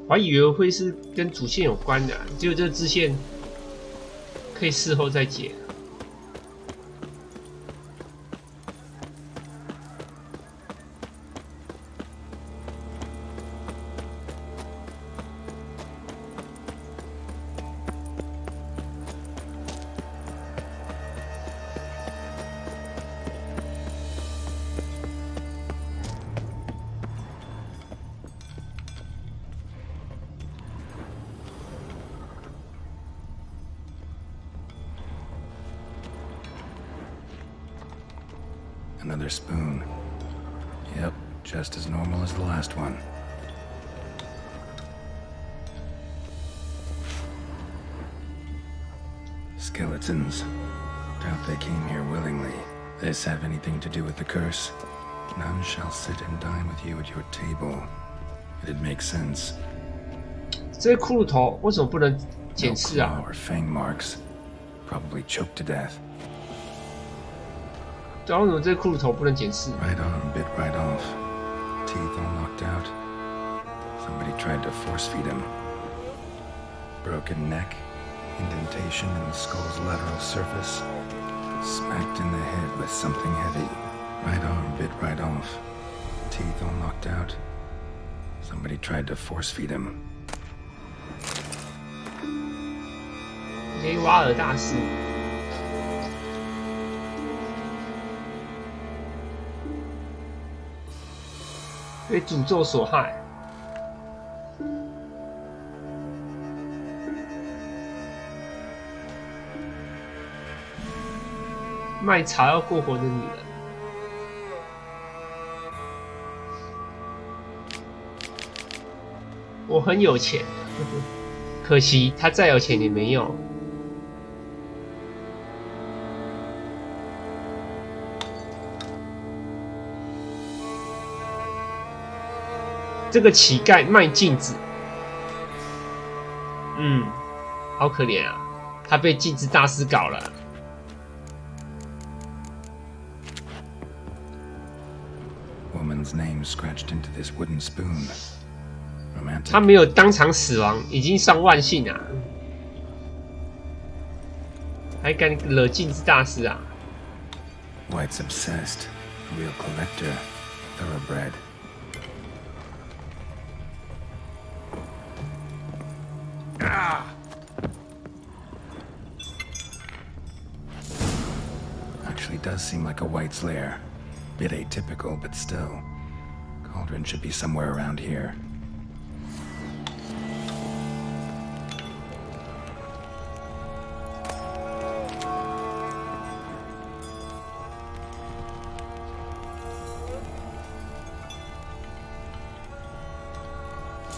我还以为会是跟主线有关的，结果这个支线可以事后再解。Another spoon. Yep, just as normal as the last one. Skeletons. Doubt they came here willingly. This have anything to do with the curse? None shall sit and dine with you at your table. It'd make sense. 这些骷髅头为什么不能检视啊 No claw or fang marks. Probably choked to death. 对啊，为什么这些骷髅头不能检视 Right arm bit right off. Teeth all knocked out. Somebody tried to force feed him. Broken neck. Indentation in the skull's lateral surface. Smacked in the head with something heavy. Right arm bit right off. Teeth all knocked out. Somebody tried to force feed him. 雷瓦尔大师。被诅咒所害。卖茶要过活的女人。我很有钱，可惜他再有钱也没用。这个乞丐卖镜子，好可怜啊！他被镜子大师搞了。Woman's name scratched into this wooden spoon. Romantic. 他没有当场死亡，已经上万幸啊！还敢惹镜子大师啊 White's obsessed. A real collector. Thoroughbred. Actually does seem like a White's lair. Bit atypical, but still. Cauldron should be somewhere around here.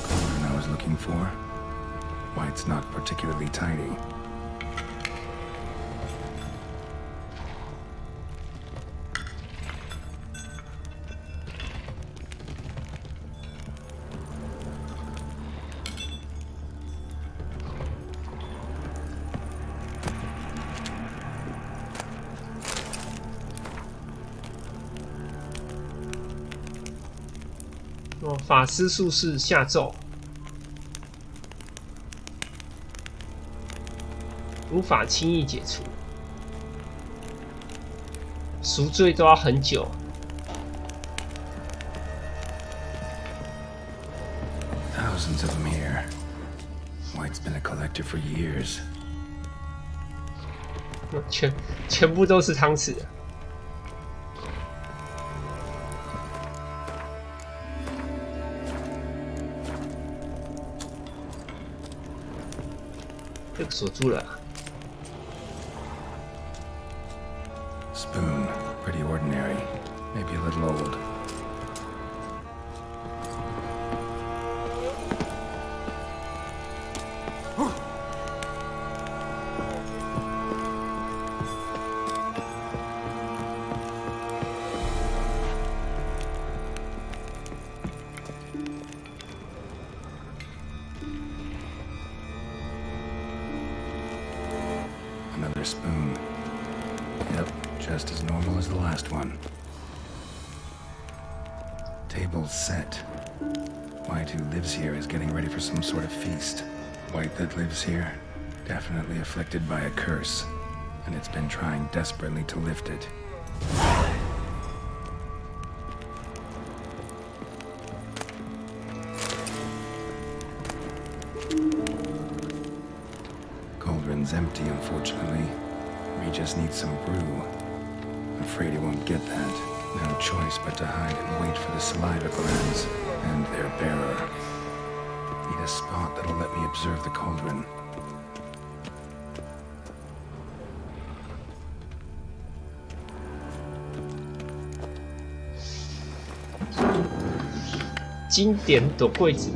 Cauldron I was looking for. White's not particularly tidy. 法师术士下咒，无法轻易解除，赎罪都要很久。Thousands of them here. White's been a collector for years. 全部都是汤匙。 这个锁住了。Spoon, pretty ordinary, maybe a little old. Another spoon. Yep, just as normal as the last one. Table's set. White who lives here is getting ready for some sort of feast. White that lives here, definitely afflicted by a curse, and it's been trying desperately to lift it. Cauldron's empty, unfortunately. We just need some brew. I'm afraid he won't get that. No choice but to hide and wait for the saliva glands and their bearer. Need a spot that'll let me observe the cauldron. 经典躲柜子。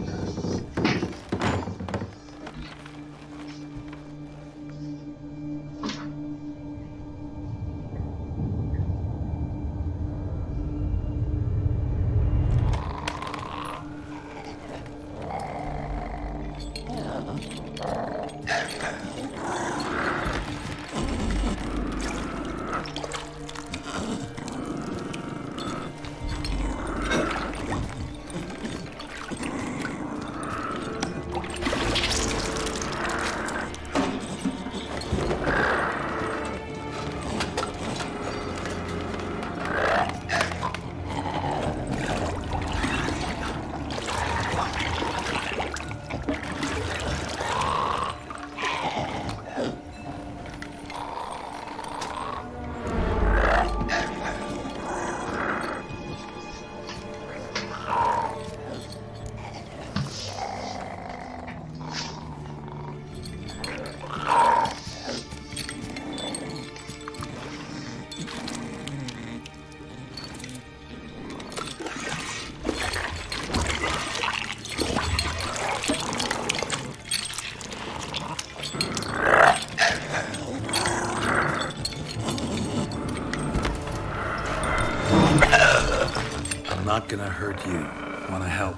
Not gonna hurt you. Wanna help?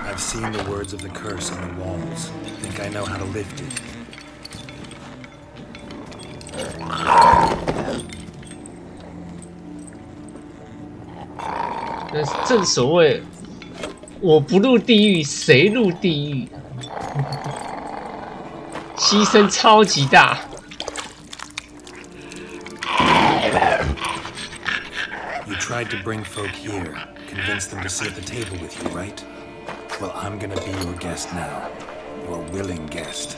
I've seen the words of the curse on the walls. Think I know how to lift it. 正所谓，我不入地狱，谁入地狱？牺牲超级大。 You tried to bring folk here, convince them to sit at the table with you, right? Well, I'm gonna be your guest now. Your willing guest.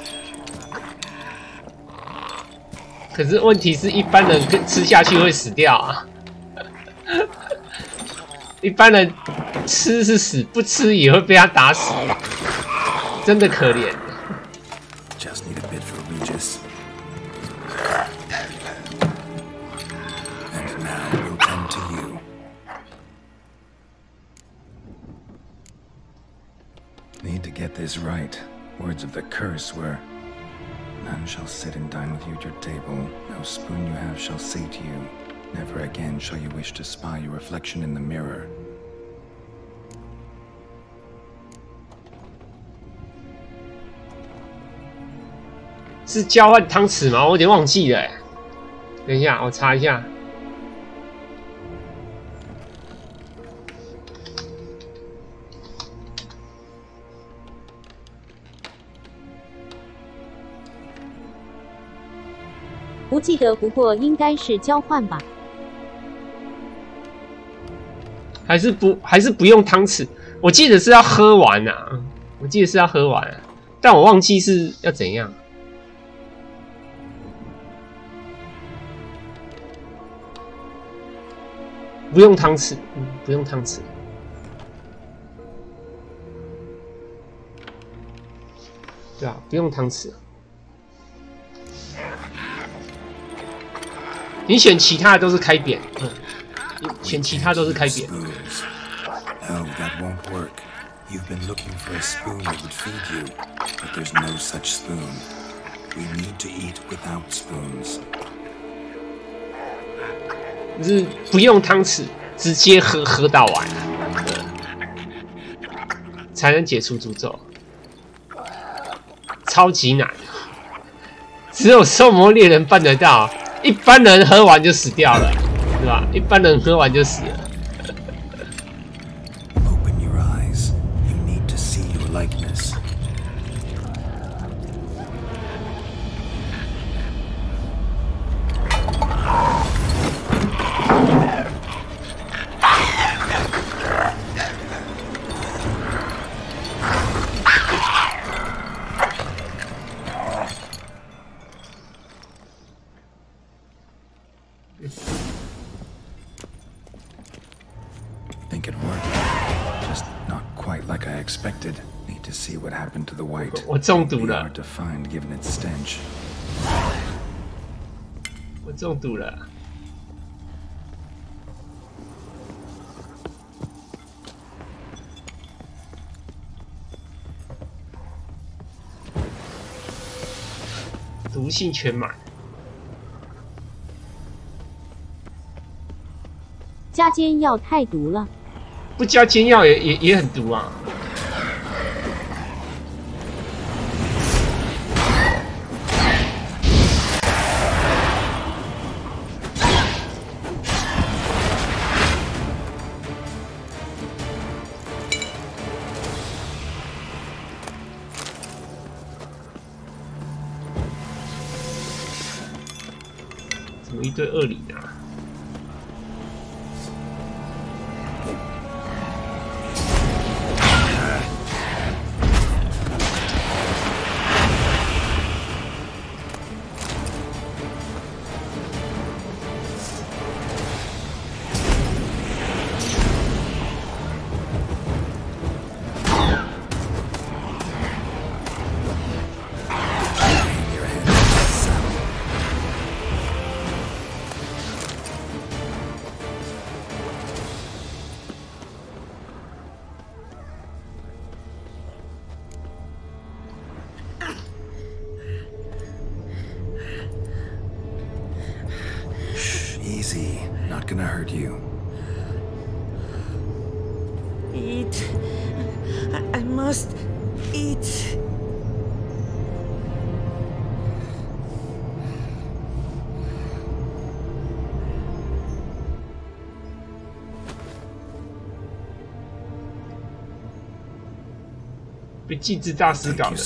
可是问题是一般人吃下去会死掉啊！一般人吃是死，不吃也会被他打死，真的可怜。Just need a bit for Regis. And now we'll come to you. Need to get this right. Words of the curse were, none shall sit and dine with you at your table. No spoon you have shall say to you, never again shall you wish to spy your reflection in the mirror. 是交换汤匙吗？我有点忘记了。等一下，我查一下。不记得，不过应该是交换吧。还是不用汤匙？我记得是要喝完啊，我记得是要喝完啊，但我忘记是要怎样。 不用汤匙，不用汤匙。对啊，不用汤匙。你选其他的都是开扁，你选其他都是开扁。No, that won't work. You've been looking for a spoon that would feed you, but there's no such spoon. We need to eat without spoons. 就是不用汤匙，直接喝到完，才能解除诅咒。超级难，只有兽魔猎人办得到，一般人喝完就死掉了，对吧？一般人喝完就死了。Open your eyes. You need to see your likeness. Think it worked. Just not quite like I expected. Need to see what happened to the white. 我中毒了。 Hard to find given its stench. 我中毒了。毒性全满。 加煎药太毒了，不加煎药也很毒啊。有一堆恶灵啊。Easy, not gonna hurt you. Eat. I must eat. Be 禁制大师搞的。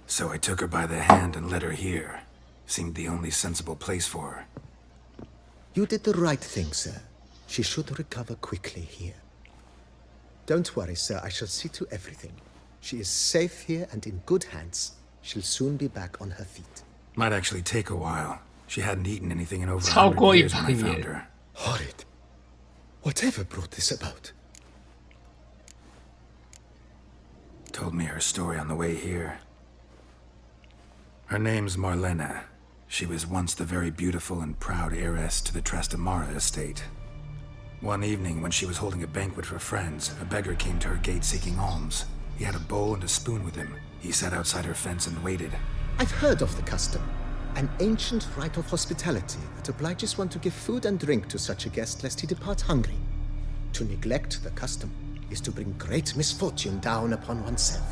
So I took her by the hand and led her here. Seemed the only sensible place for her. You did the right thing, sir. She should recover quickly here. Don't worry, sir. I shall see to everything. She is safe here and in good hands. She'll soon be back on her feet. Might actually take a while. She hadn't eaten anything in over 100 years when I found her. Horrid. Whatever brought this about? Told me her story on the way here. Her name's Marlena. She was once the very beautiful and proud heiress to the Trastamara estate. One evening, when she was holding a banquet for friends, a beggar came to her gate seeking alms. He had a bowl and a spoon with him. He sat outside her fence and waited. I've heard of the custom. An ancient rite of hospitality that obliges one to give food and drink to such a guest lest he depart hungry. To neglect the custom is to bring great misfortune down upon oneself.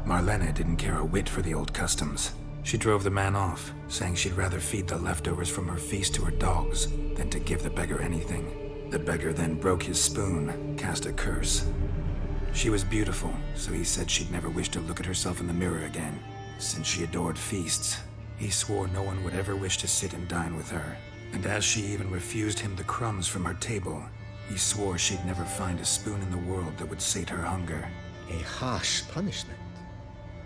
Marlena didn't care a whit for the old customs. She drove the man off, saying she'd rather feed the leftovers from her feast to her dogs than to give the beggar anything. The beggar then broke his spoon, cast a curse. She was beautiful, so he said she'd never wish to look at herself in the mirror again. Since she adored feasts, he swore no one would ever wish to sit and dine with her. And as she even refused him the crumbs from her table, he swore she'd never find a spoon in the world that would sate her hunger. A harsh punishment.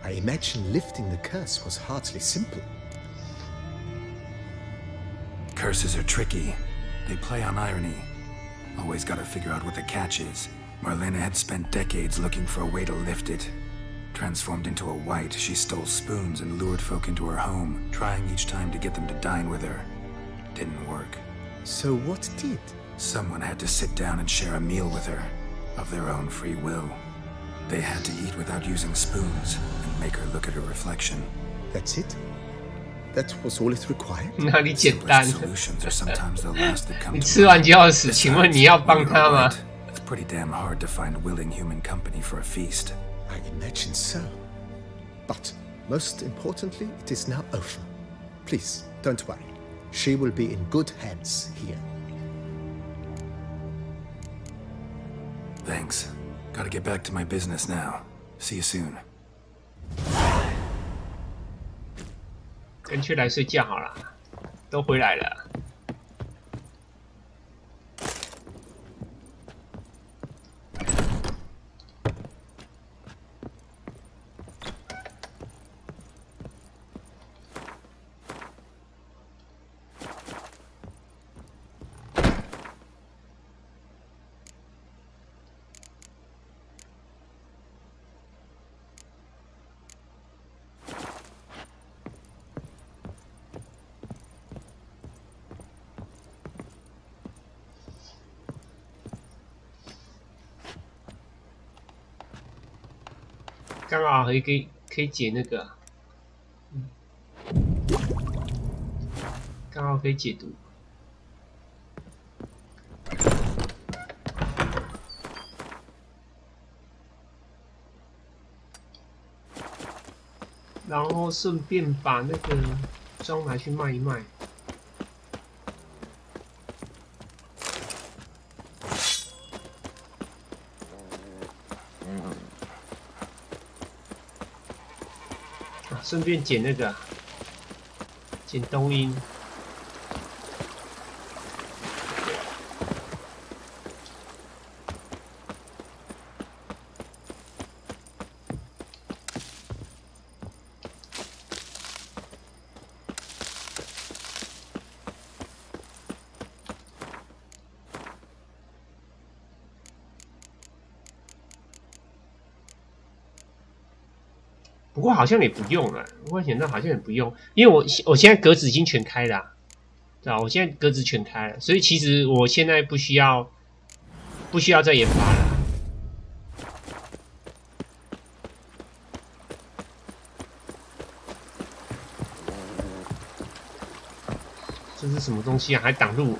I imagine lifting the curse was hardly simple. Curses are tricky. They play on irony. Always gotta figure out what the catch is. Marlena had spent decades looking for a way to lift it. Transformed into a wight, she stole spoons and lured folk into her home, trying each time to get them to dine with her. Didn't work. So what did? Someone had to sit down and share a meal with her, of their own free will. They had to eat without using spoons, and make her look at her reflection. That's it? That was all it required? 哪里简单？ Solutions are sometimes the last that come 你 to 吃完就要死，请问你要帮他吗？ It's pretty damn hard to find willing human company for a feast. I imagine so. But most importantly, it is now over. Please, don't worry. She will be in good hands here. Thanks. Gotta get back to my business now. See you soon. 干脆来睡觉好了，都回来了。刚好可以解那个，刚好可以解毒。然后顺便把那个装拿去卖一卖。顺便捡那个，捡冬阴。不过好像也不用了，我想到好像也不用，因为我现在格子已经全开了、对吧？我现在格子全开了，所以其实我现在不需要再研发了。这是什么东西啊？还挡路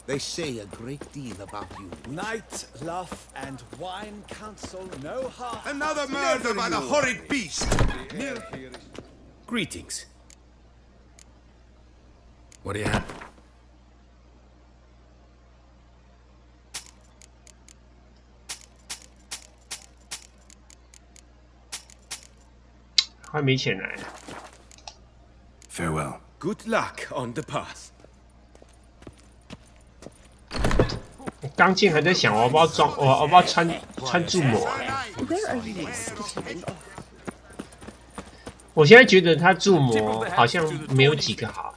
！They say a great deal about you. Night, love, and wine counsel no harm. Another murder by the horrid beast! Greetings. What do you have? 还没钱来。Farewell. Good luck on the path. 我刚进还在想，我要不要装，我要不要穿铸模、啊？我现在觉得它铸模好像没有几个好。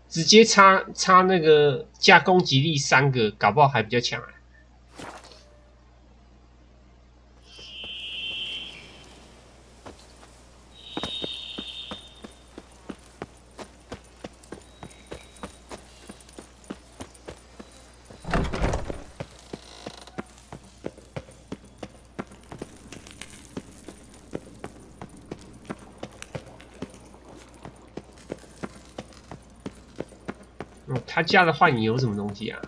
直接插那个加攻击力3个，搞不好还比较强啊。他家的幻影有什么东西啊？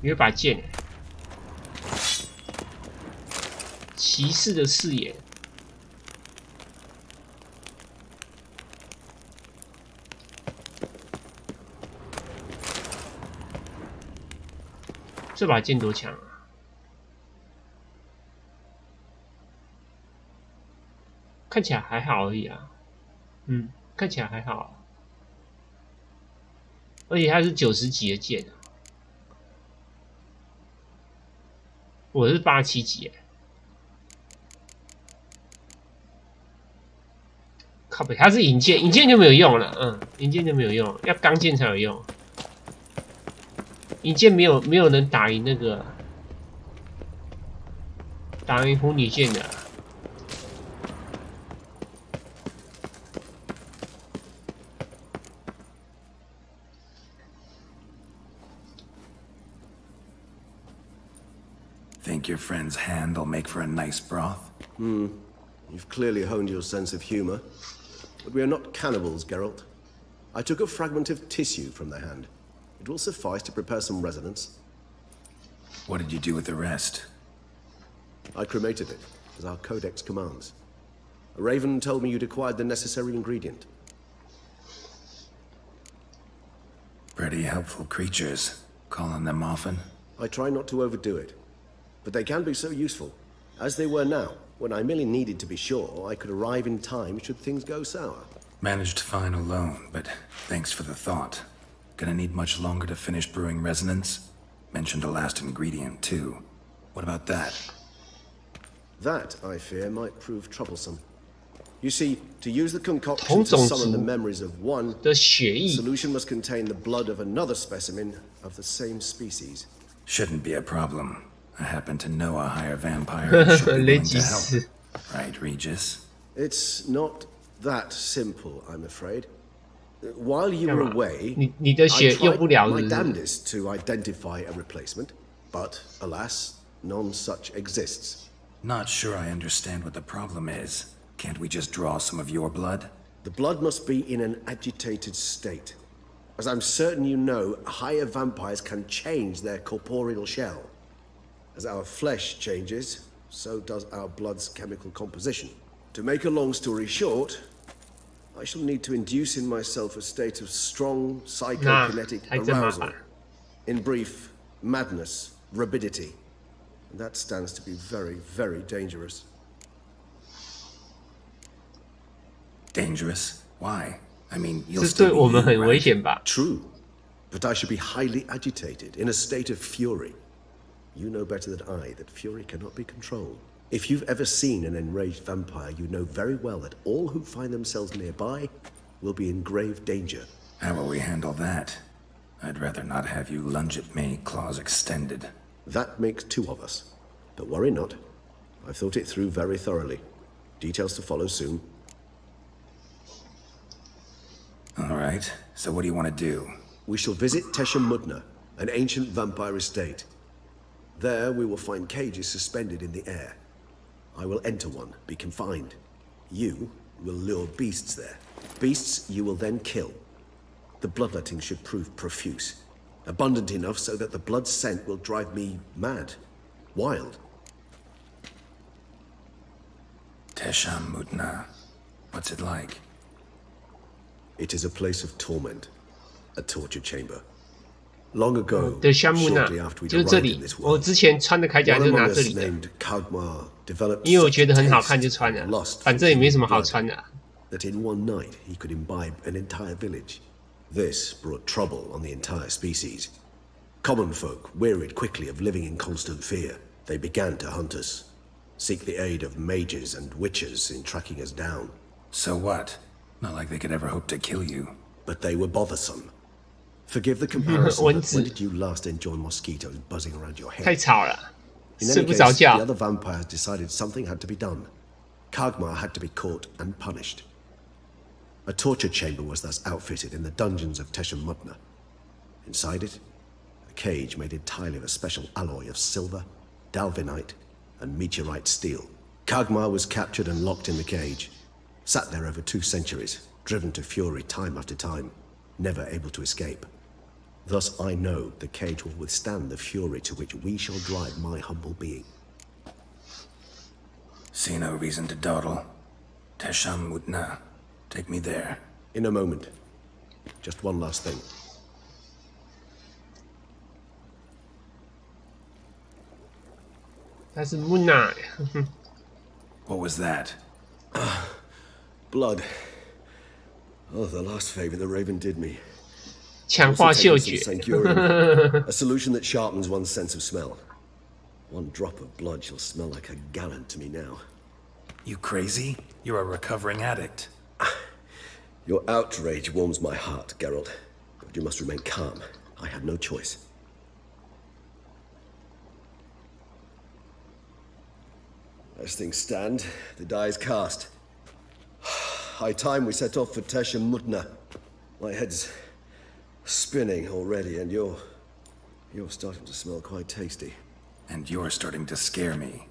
有一把剑，骑士的视野。这把剑多强啊！看起来还好而已啊，看起来还好、啊，而且它是90级的剑啊，我是87级，靠北，它是银剑，银剑就没有用了，银剑就没有用，要钢剑才有用，银剑没有能打赢那个狐女剑的。Think your friend's hand will make for a nice broth? You've clearly honed your sense of humor. But we are not cannibals, Geralt. I took a fragment of tissue from the hand. It will suffice to prepare some resonance. What did you do with the rest? I cremated it, as our codex commands. A raven told me you'd acquired the necessary ingredient. Pretty helpful creatures. Calling them often? I try not to overdo it. But they can be so useful, as they were now, when I merely needed to be sure I could arrive in time should things go sour. Managed fine alone, but thanks for the thought. Gonna need much longer to finish brewing resonance? Mentioned a last ingredient, too. What about that? That, I fear, might prove troublesome. You see, to use the concoction to summon the memories of one, the solution must contain the blood of another specimen of the same species. Shouldn't be a problem. I happen to know a higher vampire who should be willing to help. Right, Regis? It's not that simple, I'm afraid. While you were away, 你的血用不了 my damnedest to identify a replacement, but alas, none such exists. Not sure I understand what the problem is. Can't we just draw some of your blood? The blood must be in an agitated state. As I'm certain you know, higher vampires can change their corporeal shell. As our flesh changes, so does our blood's chemical composition. To make a long story short, I shall need to induce in myself a state of strong psychokinetic arousal. In brief, madness, rabidity. And that stands to be very, very dangerous. Dangerous? Why? I mean, you'll 这对 still 我们 be 很 you, 危 right? 险吧 True. But I should be highly agitated, in a state of fury. You know better than I that fury cannot be controlled. If you've ever seen an enraged vampire, you know very well that all who find themselves nearby will be in grave danger. How will we handle that? I'd rather not have you lunge at me, claws extended. That makes two of us. But worry not. I've thought it through very thoroughly. Details to follow soon. All right, so what do you want to do? We shall visit Teshamudna, an ancient vampire estate. There we will find cages suspended in the air. I will enter one, be confined. You will lure beasts there. Beasts you will then kill. The bloodletting should prove profuse. Abundant enough so that the blood scent will drive me mad. Wild. Teshamudna. What's it like? It is a place of torment. A torture chamber. Long ago, 的项目呢 shortly after we 就是这 arrived 里 in this 我 world, 之前穿的铠甲 one 就拿 among 这 us 里的 named Kagmar developed 因为我 such 觉得 a 很好看 taste 就穿 for 了 lust 反正也没什么好 for 穿的 blood that in one night he could imbibe an entire village. This brought trouble on the entire species. Common folk wearied quickly of living in constant fear. They began to hunt us, seek the aid of mages and witches in tracking us down. So what? Not like they could ever hope to kill you. But they were bothersome. Forgive the comparison, but 蚊子 when did you last enjoy mosquitoes buzzing around your 太 head? 吵了 In 睡 any 不着 case, 觉 the other vampires decided something had to be done. Kagmar had to be caught and punished. A torture chamber was thus outfitted in the dungeons of Teshamudna. Inside it, a cage made entirely of a special alloy of silver, dalvinite, and meteorite steel. Kagmar was captured and locked in the cage. Sat there over 2 centuries, driven to fury time after time, never able to escape. Thus I know the cage will withstand the fury to which we shall drive my humble being. See no reason to dawdle. Teshamudna. Take me there. In a moment. Just one last thing. That's Muna. What was that? Blood. Oh, the last favor the Raven did me. 强化嗅 Also 觉 taking some Sancurium, a solution that sharpens one's sense of smell. One drop of blood shall smell like a gallon to me now. You crazy? You're a recovering addict. Your outrage warms my heart, Geralt. But you must remain calm. I had no choice. As things stand, the die is cast. High time we set off for Teshamudna. My head's spinning already, and you're starting to smell quite tasty. And you're starting to scare me.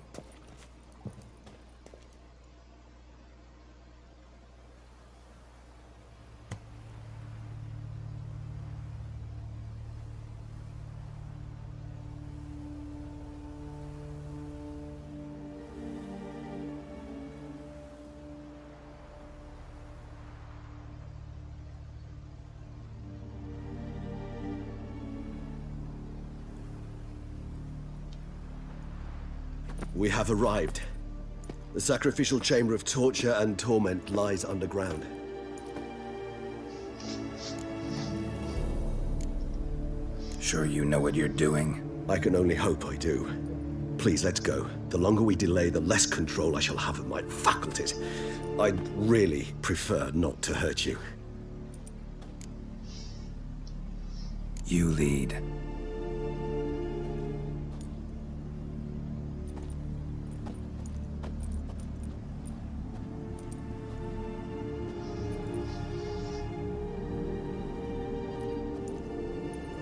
We have arrived. The sacrificial chamber of torture and torment lies underground. Sure you know what you're doing? I can only hope I do. Please, let's go. The longer we delay, the less control I shall have of my faculties. I'd really prefer not to hurt you. You lead.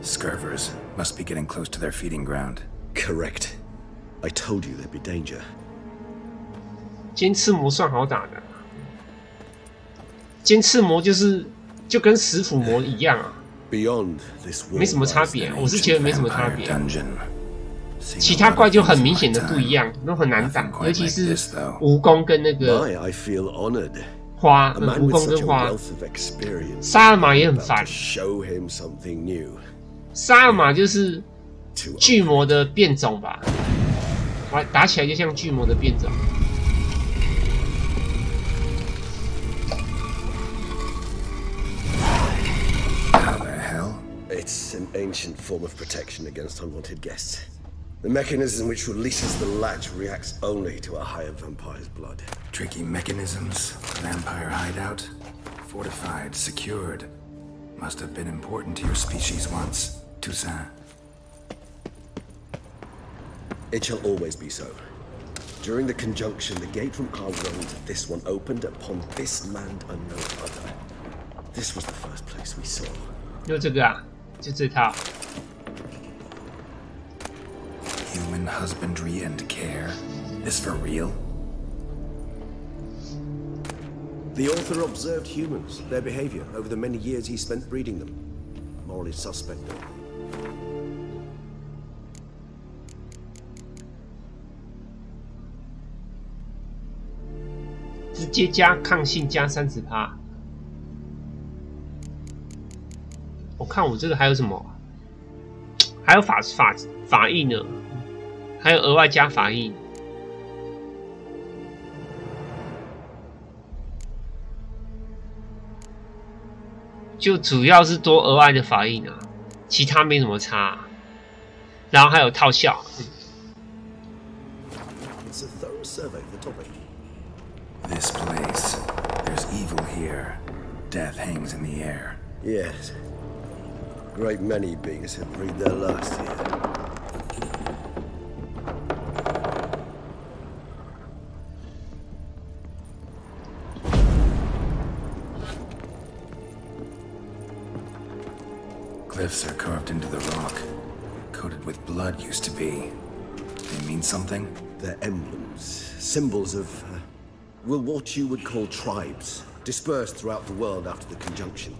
Scurvers must be getting close to their feeding ground. Correct. I told you there'd be danger. 尖刺魔算好打的，尖刺魔就跟食腐魔一样啊，没什么差别、啊，我是觉得没什么差别。其他怪就很明显的不一样，都很难打，尤其是蜈蚣跟那个花，蜈蚣跟花，沙尔玛也很烦。沙尔玛就是巨魔的变种吧，打起来就像巨魔的变种。It's an ancient form of protection against unwanted guests. The mechanism which releases the latch reacts only to a higher vampire's blood. Tricky mechanisms, vampire hideout, fortified, secured. Must have been important to your species once, Toussaint. It shall always be so. During the conjunction, the gate from our world to this one opened upon this land and no other. This was the first place we saw. 就这个啊，就这套。Human husbandry and care. This for real? The author observed humans, their behavior, over the many years he spent breeding them. Morally suspect though. 直接加抗性加30%。我看我这个还有什么？还有法印呢，还有额外加法印。就主要是多额外的法印啊，其他没什么差、啊。然后还有套效。It's a thorough survey of the topic. This place. There's evil here. Death hangs in the air. Yes. Great many beings have breathed their last here. Glyphs are carved into the rock. Coated with blood used to be. They mean something? They're emblems. Symbols of, well, what you would call tribes. Dispersed throughout the world after the conjunction.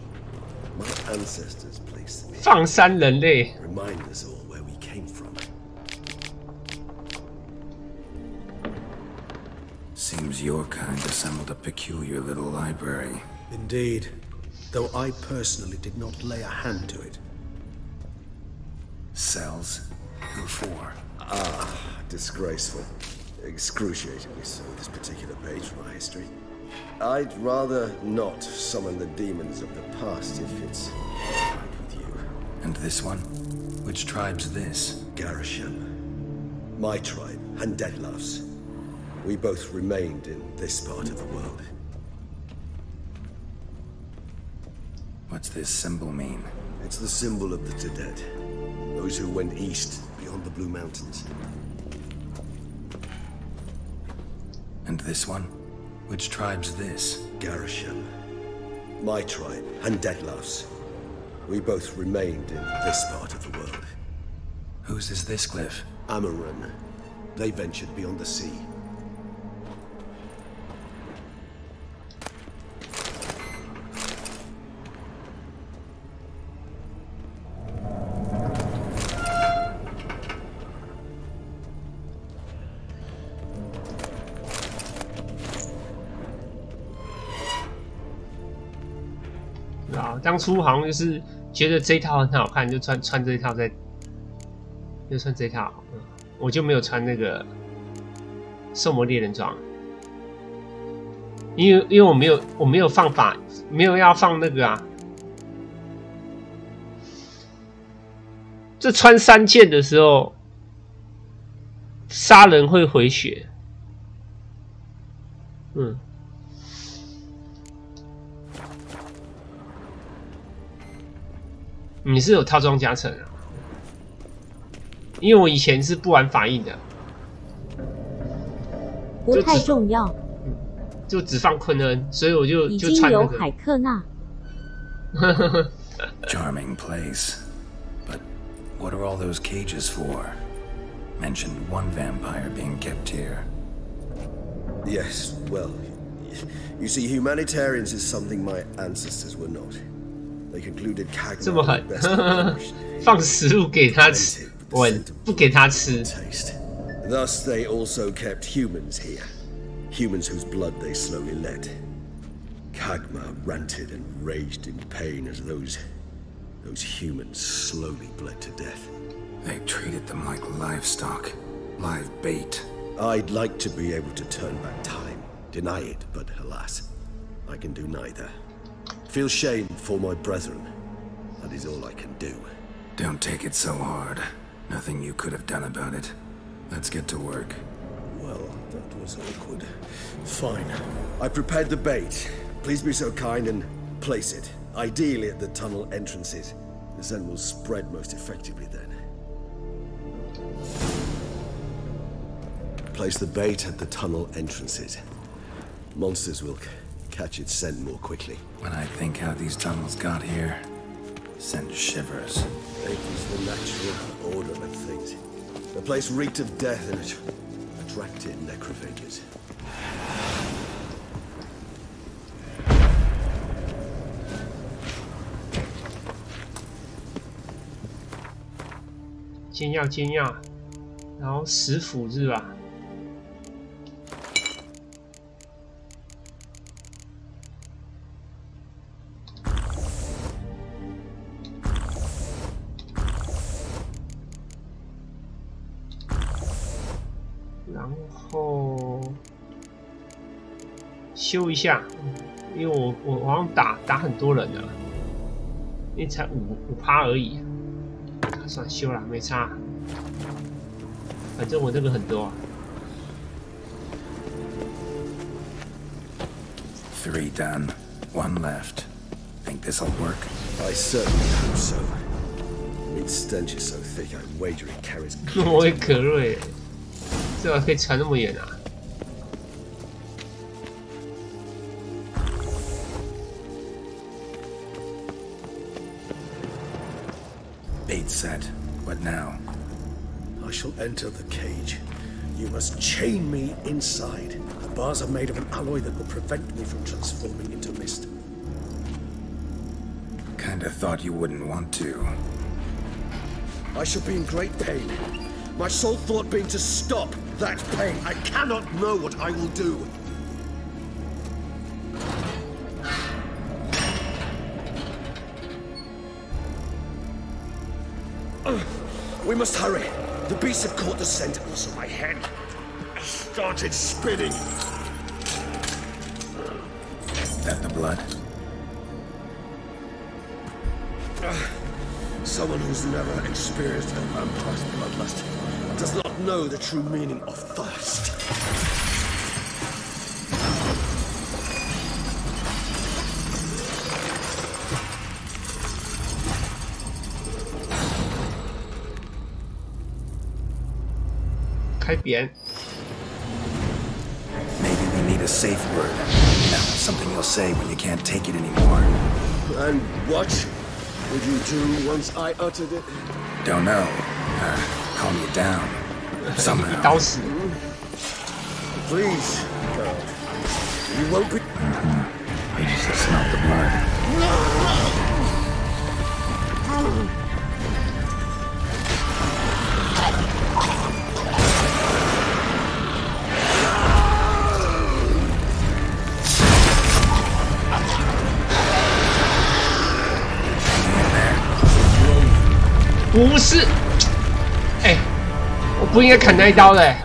My ancestors placed them here. 放山人类 Remind us all where we came from. Seems your kind assembled a peculiar little library. Indeed. Though I personally did not lay a hand to it. Cells? Who for? Ah, disgraceful. Excruciatingly so, this particular page from our history. I'd rather not summon the demons of the past if it's all right with you. And this one? Which tribe's this? Garisham. My tribe, and Deadlove's. We both remained in this part of the world. What's this symbol mean? It's the symbol of the Dead. Those who went east, beyond the Blue Mountains. And this one? Which tribe's this? Garisham. My tribe, and Deadlove's. We both remained in this part of the world. Whose is this glyph? Amaran. They ventured beyond the sea.当初好像就是觉得这一套很好看，就穿这一套就穿这一套，我就没有穿那个兽魔猎人装，因为我没有放没有要放那个啊。这穿3件的时候，杀人会回血，你是有套装加成啊？因为我以前是不玩法印的，不太重要，就只放昆恩，所以我就已经有海克纳。Charming place, but What are all those cages for? Mentioned one vampire being kept here. Yes, well, you see, humanitarians is something my ancestors were not. They concluded Kagma 这么狠，放食物给他吃，我不给他吃。 Thus, they also kept humans here. Humans whose blood they slowly let. Kagma ranted and raged in pain as those humans slowly bled to death. They treated them like livestock, live bait. I'd like to be able to turn back time, deny it, but alas, I can do neither. Feel shame for my brethren. That is all I can do. Don't take it so hard. Nothing you could have done about it. Let's get to work. Well, that was awkward. Fine. I prepared the bait. Please be so kind and place it. Ideally at the tunnel entrances. The scent will spread most effectively then. Place the bait at the tunnel entrances. Monsters will catch its scent more quickly. When I think how these tunnels got here, send shivers. It was the natural order of things. The place reeked of death and it attracted necrophages. 煎药，然后食腐是吧？然后修一下，因为我好像打很多人了，因为才5%而已。 算修了，没差。反正我这个很多。3 done, 1 left. Think this'll work? I certainly hope so. Its stench is so thick, I wager it carries. 我也可瑞，这个可以传那么远啊！ Bait set. What now? I shall enter the cage. You must chain me inside. The bars are made of an alloy that will prevent me from transforming into mist. Kinda thought you wouldn't want to. I shall be in great pain. My sole thought being to stop that pain. I cannot know what I will do. We must hurry. The beasts have caught the scent. Also, my head started spinning. That the blood? Someone who's never experienced a vampire's bloodlust does not know the true meaning of thirst. Maybe we need a safe word. Now, something you'll say when you can't take it anymore. And what would you do once I uttered it? Don't know. Calm you down. Somehow. Please, God. You won't be... You just smelled the blood.不是，哎，我不应该砍那一刀的，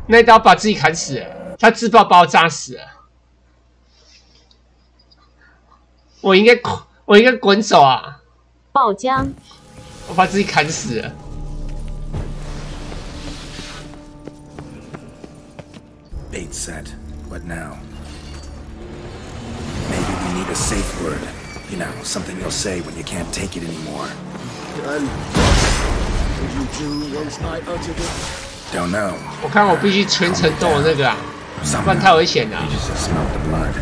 那一刀把自己砍死了，他自爆把我炸死了。我应该滚走啊！爆浆，我把自己砍死了。Bait set. What now? Maybe we need a safe word. You know, something you'll say when you can't take it anymore. And what would you do once I uttered it? Don't know. 我看我必须全程动我那个啊，不然太危险了。 You just smelled the blood.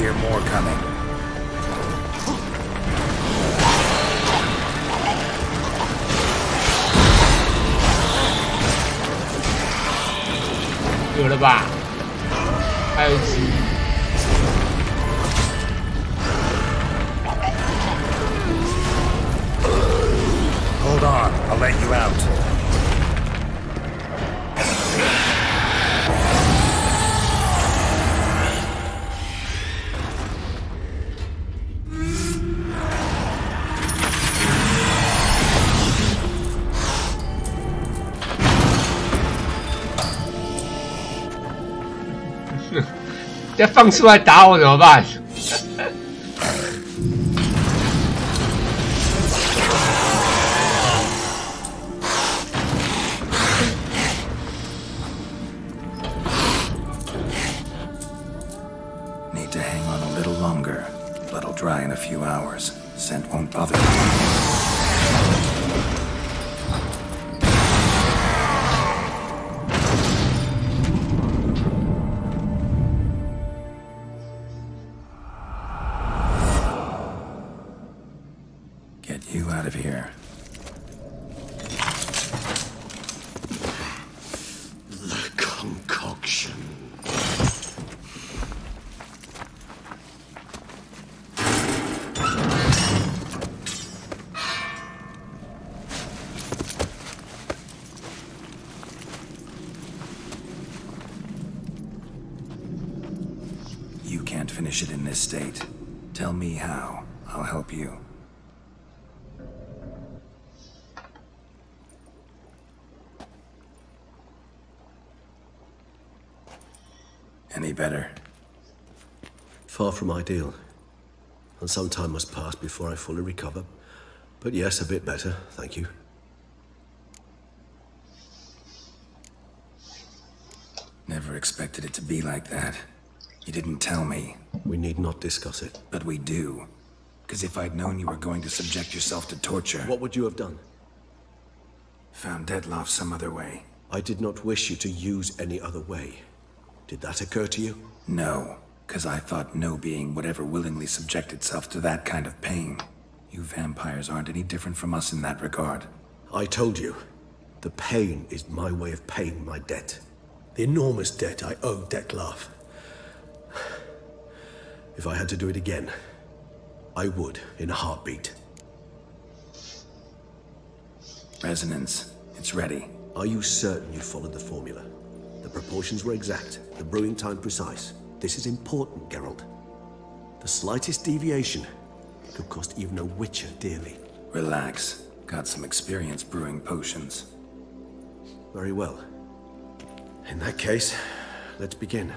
hear more coming. 有了吧？还有一只。Hold on, I'll let you out. "再放出来打我怎么办？" Need to hang on a little longer. Blood'll dry in a few hours. Scent won't bother you. Get you out of here. The concoction. You can't finish it in this state. Tell me how. I'll help you. Any better? Far from ideal. And some time must pass before I fully recover. But yes, a bit better, thank you. Never expected it to be like that. You didn't tell me. We need not discuss it. But we do. Because if I'd known you were going to subject yourself to torture... What would you have done? Found Dettlaff some other way. I did not wish you to use any other way. Did that occur to you? No, because I thought no being would ever willingly subject itself to that kind of pain. You vampires aren't any different from us in that regard. I told you, the pain is my way of paying my debt. The enormous debt I owe Dettlaff. If I had to do it again, I would in a heartbeat. Resonance, it's ready. Are you certain you followed the formula? The proportions were exact, the brewing time precise. This is important, Geralt. The slightest deviation could cost even a witcher dearly. Relax. Got some experience brewing potions. Very well. In that case, let's begin.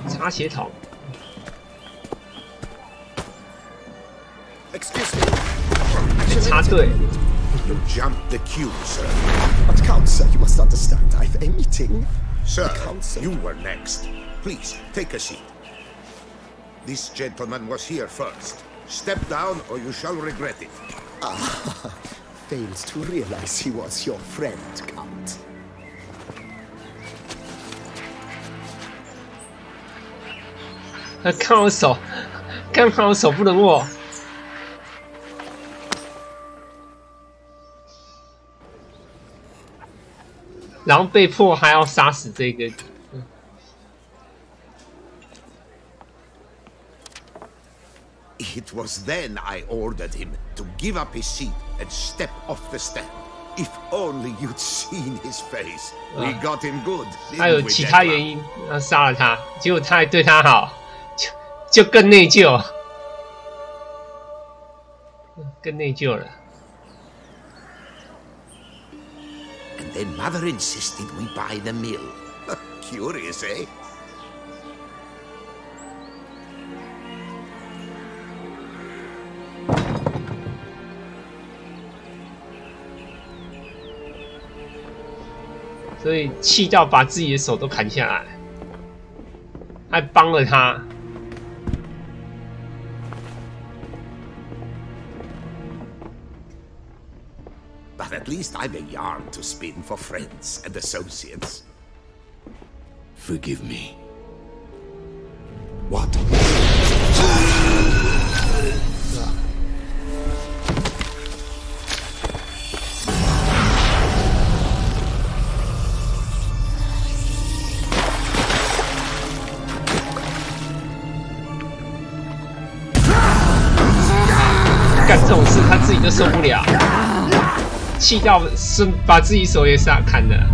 擦血桶。Excuse me. 插队。You jumped the queue, sir. But Count, sir, you must understand. I've a meeting. Sir, you were next. Please, take a seat. This gentleman was here first. Step down or you shall regret it. Ah, failed to realize he was your friend, Count. 他看我手，看我手不能握。然后被迫还要杀死这个。It was then I ordered him to give up his seat and step off the step. If only you'd seen his face. We got him good. 他有其他原因要杀了他，结果他还对他好，就更内疚。更内疚了。And then Mother insisted we buy the mill. Curious, eh? 所以气到把自己的手都砍下来，还帮了他。But at least I've a yarn to spin for friends and associates. Forgive me. What? 干这种事他自己都受不了，气到把自己手也砍了。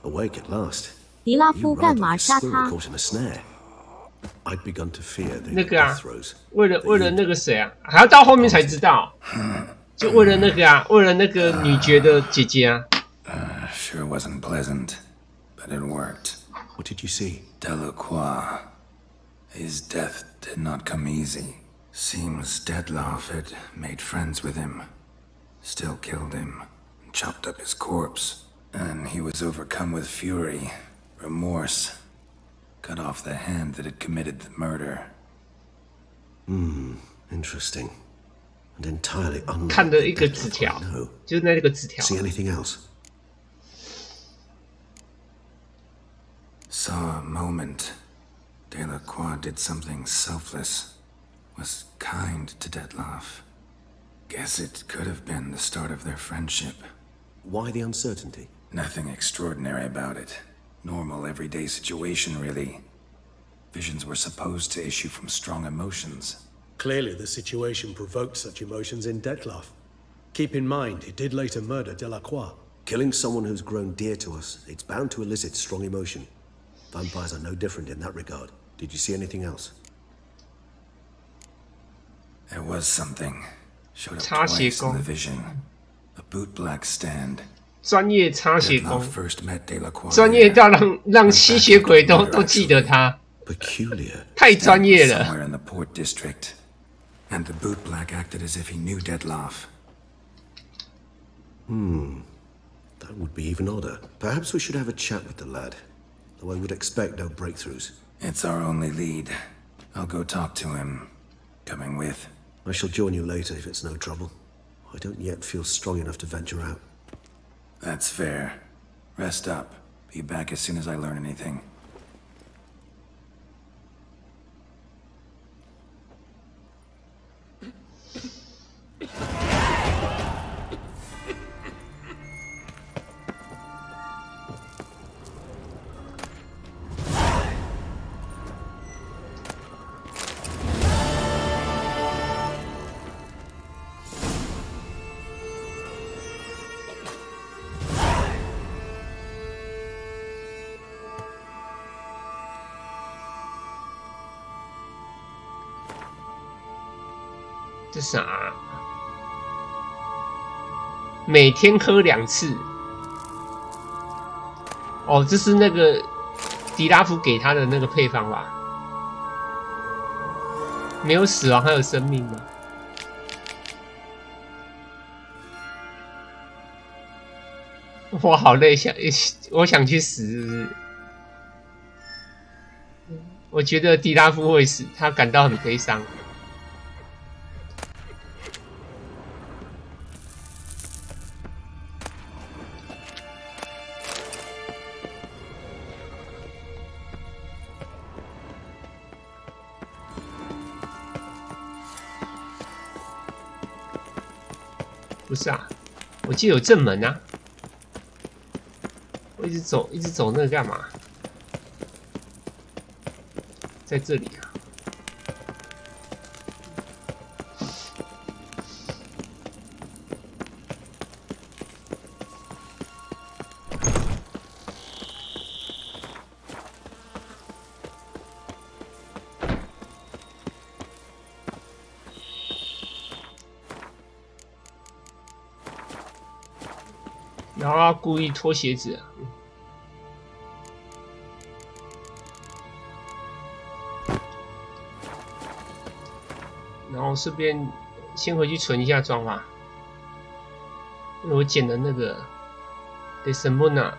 Awake at last. 迪拉夫干嘛杀他？ I'd begun to fear the 那个啊 death throes. 为了那个谁啊，还要到后面才知道，就为了那个啊，为了那个女爵的姐姐啊。Sure wasn't pleasant, but it worked. What did you see? Delacroix. His death did not come easy. Seems Detloff had made friends with him, still killed him, and chopped up his corpse. And he was overcome with fury, remorse, cut off the hand that had committed the murder. Interesting. And entirely unlike 看的一个纸条，就是那个纸条。 See anything else? Saw a moment. Delacroix did something selfless. Was kind to Detloff. Guess it could have been the start of their friendship. Why the uncertainty? Nothing extraordinary about it. Normal, everyday situation, really. Visions were supposed to issue from strong emotions. Clearly, the situation provoked such emotions in Detloff. Keep in mind, he did later murder Delacroix. Killing someone who's grown dear to us, it's bound to elicit strong emotion. Vampires are no different in that regard. Did you see anything else? There was something. Showed up twice in the vision. A bootblack stand. 专业擦血工， First met Delacroix 专业到让吸血鬼都记得他， Peculiar. 太专业了。 Somewhere in the port district, and the bootblack acted as if he knew Detloff. That would be even odder. Perhaps we should have a chat with the lad. Though I would expect no breakthroughs. It's our only lead. I'll go talk to him. Coming with. I shall join you later if it's no trouble. I don't yet feel strong enough to venture out. That's fair. Rest up. Be back as soon as I learn anything. 这啥？每天喝2次。哦，这是那个迪拉夫给他的那个配方吧？没有死亡，还有生命吗？我好累，我想去死，是不是？我觉得迪拉夫会死，他感到很悲伤。是啊，我记得有正门啊。我一直走那个干嘛？在这里啊。然后故意脱鞋子啊。然后顺便先回去存一下装吧，因为我捡的那个 Desamuna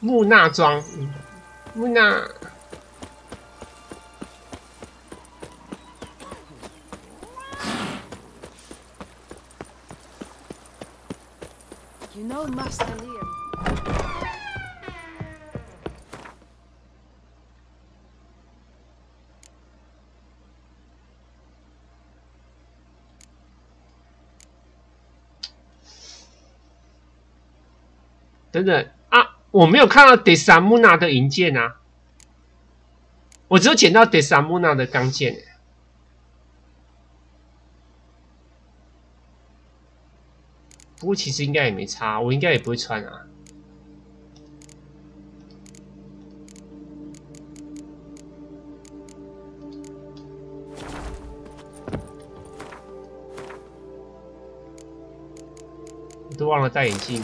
木纳装，木纳。You know, Master Liam. 等等啊，我没有看到 Desamuna 的银剑啊，我只有捡到 Desamuna 的钢剑。不过其实应该也没差，我应该也不会穿啊。我都忘了戴眼镜。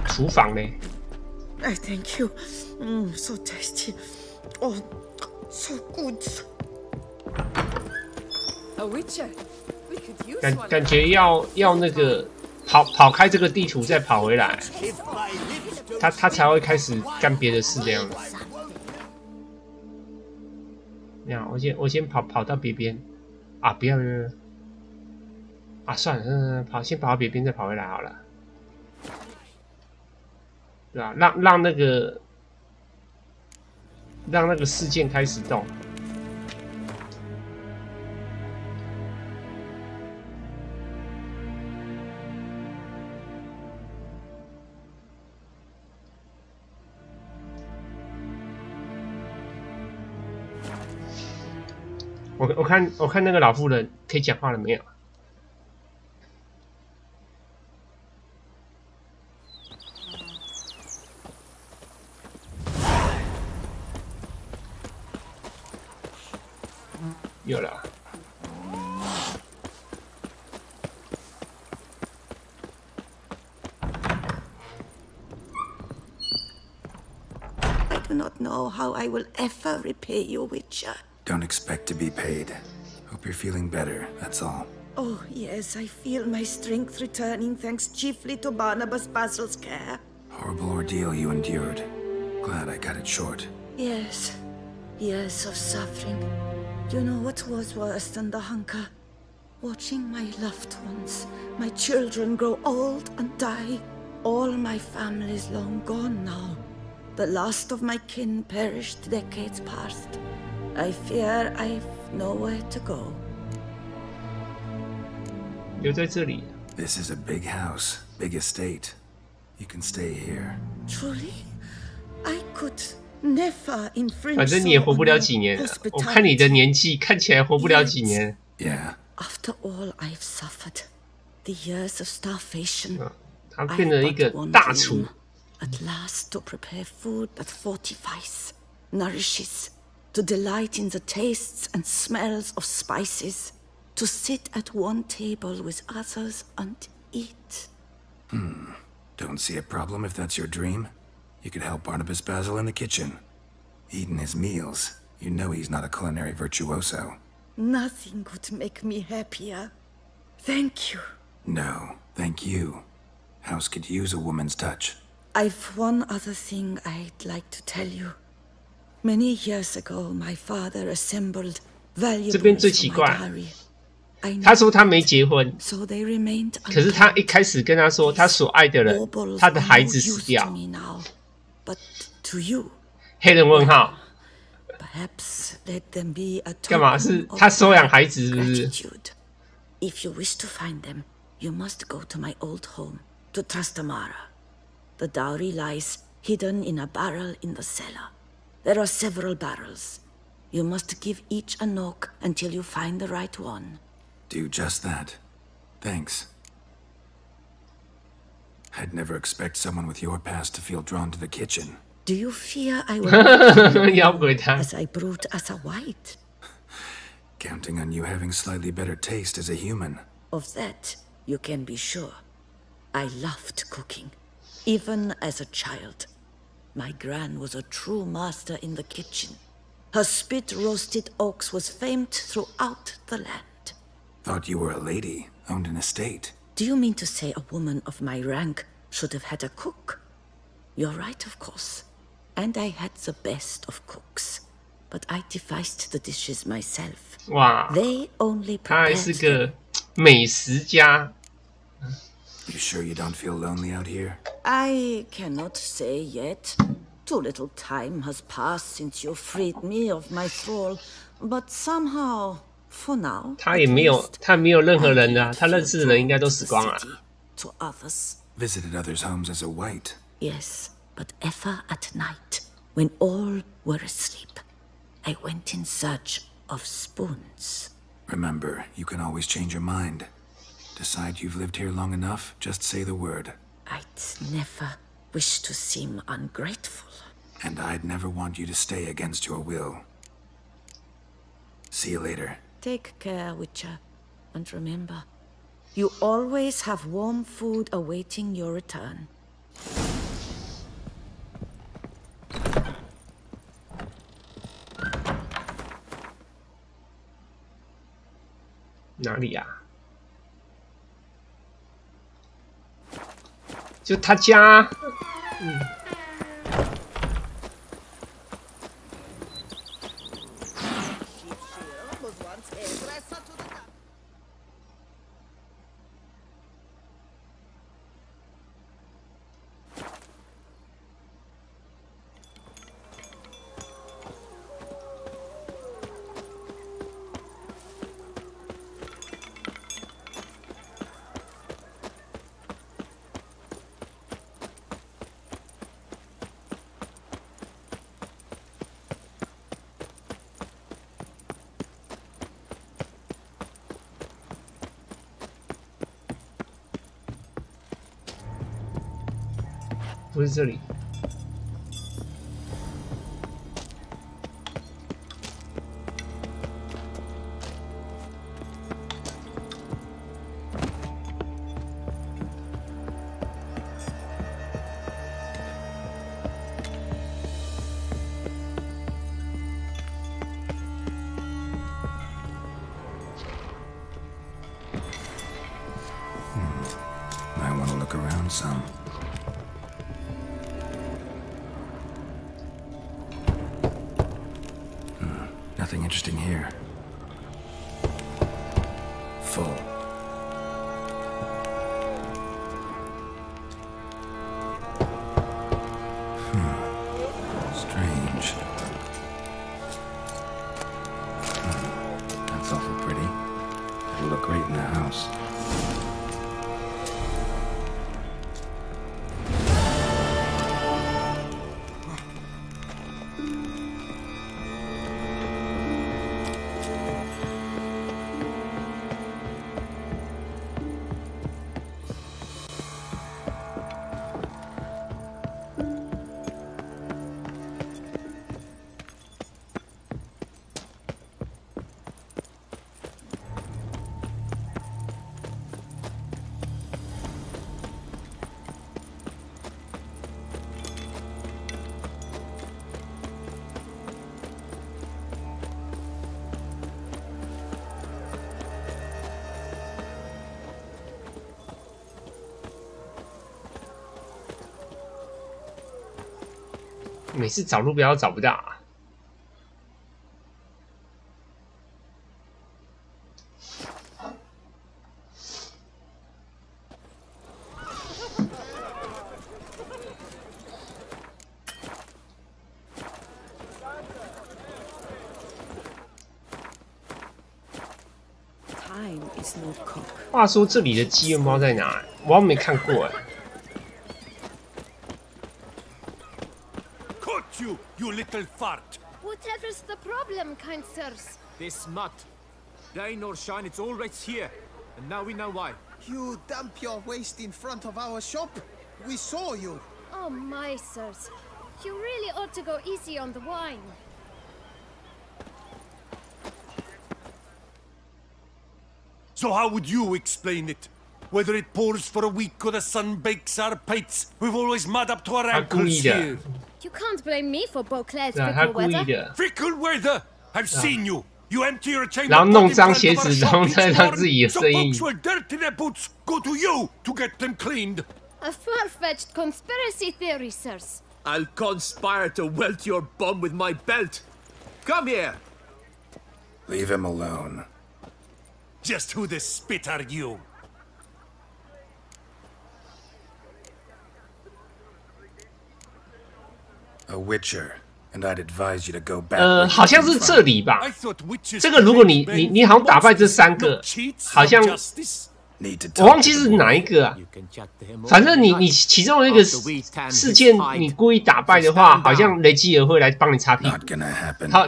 厨房呢 I thank you. So tasty. Oh, so good. A witcher. We could use one. 感觉要那个跑开这个地图再跑回来，他才会开始干别的事这样子。那样，我先跑到别边啊！不要啊！算了，先跑到别边再跑回来好了。对吧？让那个事件开始动。我看那个老妇人可以讲话了没有？有了。I do not know how I will ever repay you, Witcher. Don't expect to be paid. Hope you're feeling better, that's all. Oh, yes, I feel my strength returning thanks chiefly to Barnabas Basil's care. Horrible ordeal you endured. Glad I cut it short. Yes, years of suffering. You know what was worse than the hunger? Watching my loved ones, my children grow old and die. All my family is long gone now. The last of my kin perished decades past. I fear I've nowhere to go. 留在这里。This is a big house, big estate. You can stay here. Truly? I could never infringe. 反正你也活不了几年了。我看你的年纪，看起来活不了几年。Yeah. After all I've suffered, the years of starvation. 他变成一个大厨。At last to prepare food that fortifies, nourishes, to delight in the tastes and smells of spices, to sit at one table with others and eat. Don't see a problem if that's your dream. You could help Barnabas Basil in the kitchen. Eating his meals, you know he's not a culinary virtuoso. Nothing could make me happier. Thank you. No, thank you. House could use a woman's touch. I've one other thing I'd like to tell you. Many years ago, my father assembled valuables from my diary. 他说他没结婚，可是他一开始跟他说他所爱的人，他的孩子死掉。黑人问号。干嘛？是他收养孩子是不是？ If you wish to find them, you must go to my old home, to Trastamara. The dowry lies hidden in a barrel in the cellar. There are several barrels. You must give each a knock until you find the right one. Do just that. Thanks. I'd never expect someone with your past to feel drawn to the kitchen. Do you fear I will as I brute as a white? Counting on you having slightly better taste as a human. Of that, you can be sure. I loved cooking, even as a child. My gran was a true master in the kitchen. Her spit-roasted ox was famed throughout the land. Thought you were a lady, owned an estate. Do you mean to say a woman of my rank should have had a cook? You're right, of course. And I had the best of cooks. But I devised the dishes myself. Wow. They only 他还是个美食家。 You sure you don't feel lonely out here? I cannot say yet. Too little time has passed since you freed me of my thrall. But somehow, for now, 他没有任何人啊，他认识的人应该都死光了。 To others. Visited others' homes as a white. Yes, but ever at night, when all were asleep, I went in search of spoons. Remember, you can always change your mind. Decide you've lived here long enough, just say the word. I'd never wish to seem ungrateful. And I'd never want you to stay against your will. See you later. Take care, Witcher. And remember, you always have warm food awaiting your return. 哪里啊？就他家，不是这里。I want to look around some. Nothing interesting here. Full. Strange. That's awful pretty. It'll look great in the house.每次找路标找不到啊。话说这里的鸡面包在哪？我好像没看过哎。Caught you, you little fart! Whatever's the problem, kind sirs? This mud. Rain or shine, it's all right here. And now we know why. You dump your waste in front of our shop? We saw you. Oh my, sirs. You really ought to go easy on the wine. So how would you explain it? Whether it pours for a week or the sun bakes our pipes, we've always mud up to our ankles here. You can't blame me for Beauclair's fickle weather. Fickle weather? I've seen you. You empty your chamber 然后弄脏鞋子，然后再让自己的声音。 So folks will dirty their boots, go to you to get them cleaned. A far-fetched conspiracy theory, sirs. I'll conspire to welt your bum with my belt. Come here. Leave him alone. Just who the spit are you? A witcher, and I'd advise you to go back. 好像是这里吧。这个如果你好像打败这3个，好像我忘记是哪一个啊。反正你其中一个事件你故意打败的话，好像雷基尔会来帮你擦屁股，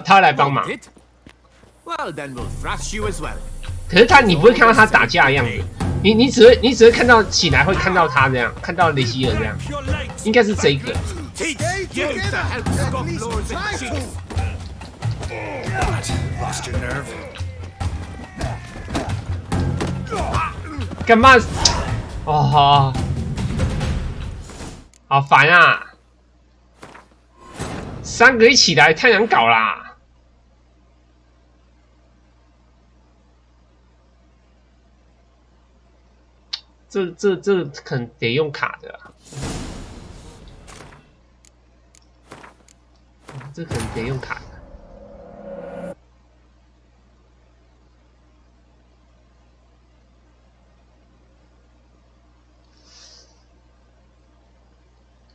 他来帮忙。可是你不会看到他打架的样子，你只会看到起来会看到他这样，看到雷基尔这样，应该是这个。 Lost your nerve? 干嘛？哦，好烦啊！3个一起来太难搞啦。这可能得用卡的啊。 这可能得用卡的。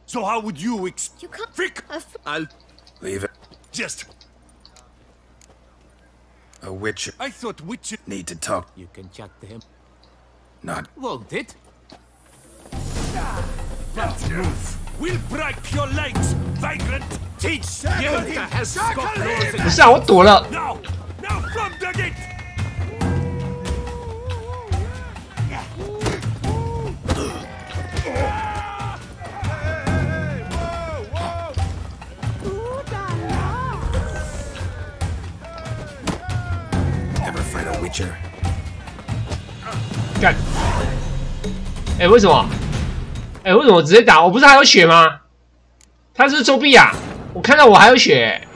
So how would you You can't. Frick! I'll leave it. Just. A witcher. I thought witches need to talk. You can chat to him. Not. Won't it? Let's move. We'll break your legs, vagrant. Teach you to have Scott Lords. 不是啊，我躲了。 Now from the gate. Ever fight a witcher? 干！哎，为什么？哎，为什么我直接打？我不是还有血吗？他是作弊啊！我看到我还有血，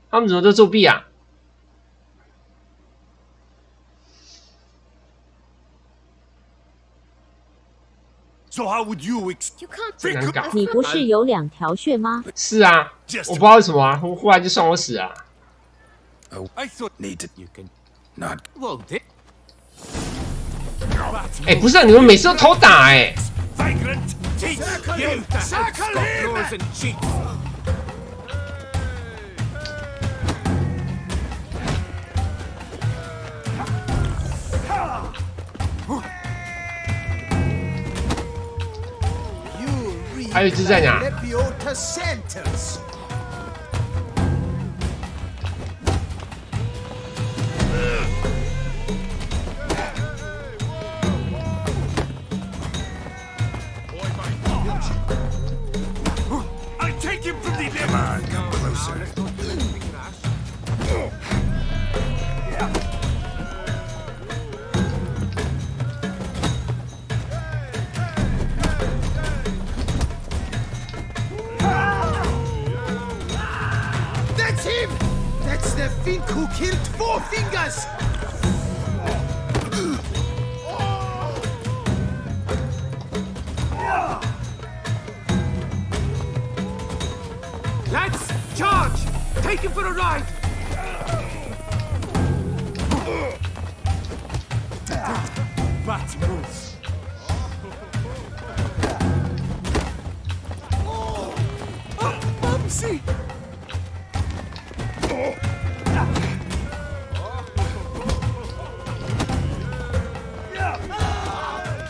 他们怎么都作弊啊？ So how would you 难搞。你不是有2条血吗？是啊，我不知道为什么啊，忽然就算我死啊。 I thought need to. You can not. Won't it? 哎，不是啊，你们每次都偷打哎。 Vagrant, teach you to have Scott Lords and cheats. You 还有一只在哪？ I'll take him from the Come on, come closer. That's him! That's the Fink who killed 4 Fingers! Let's charge! Take him for a ride! Bat moves. Bumsy!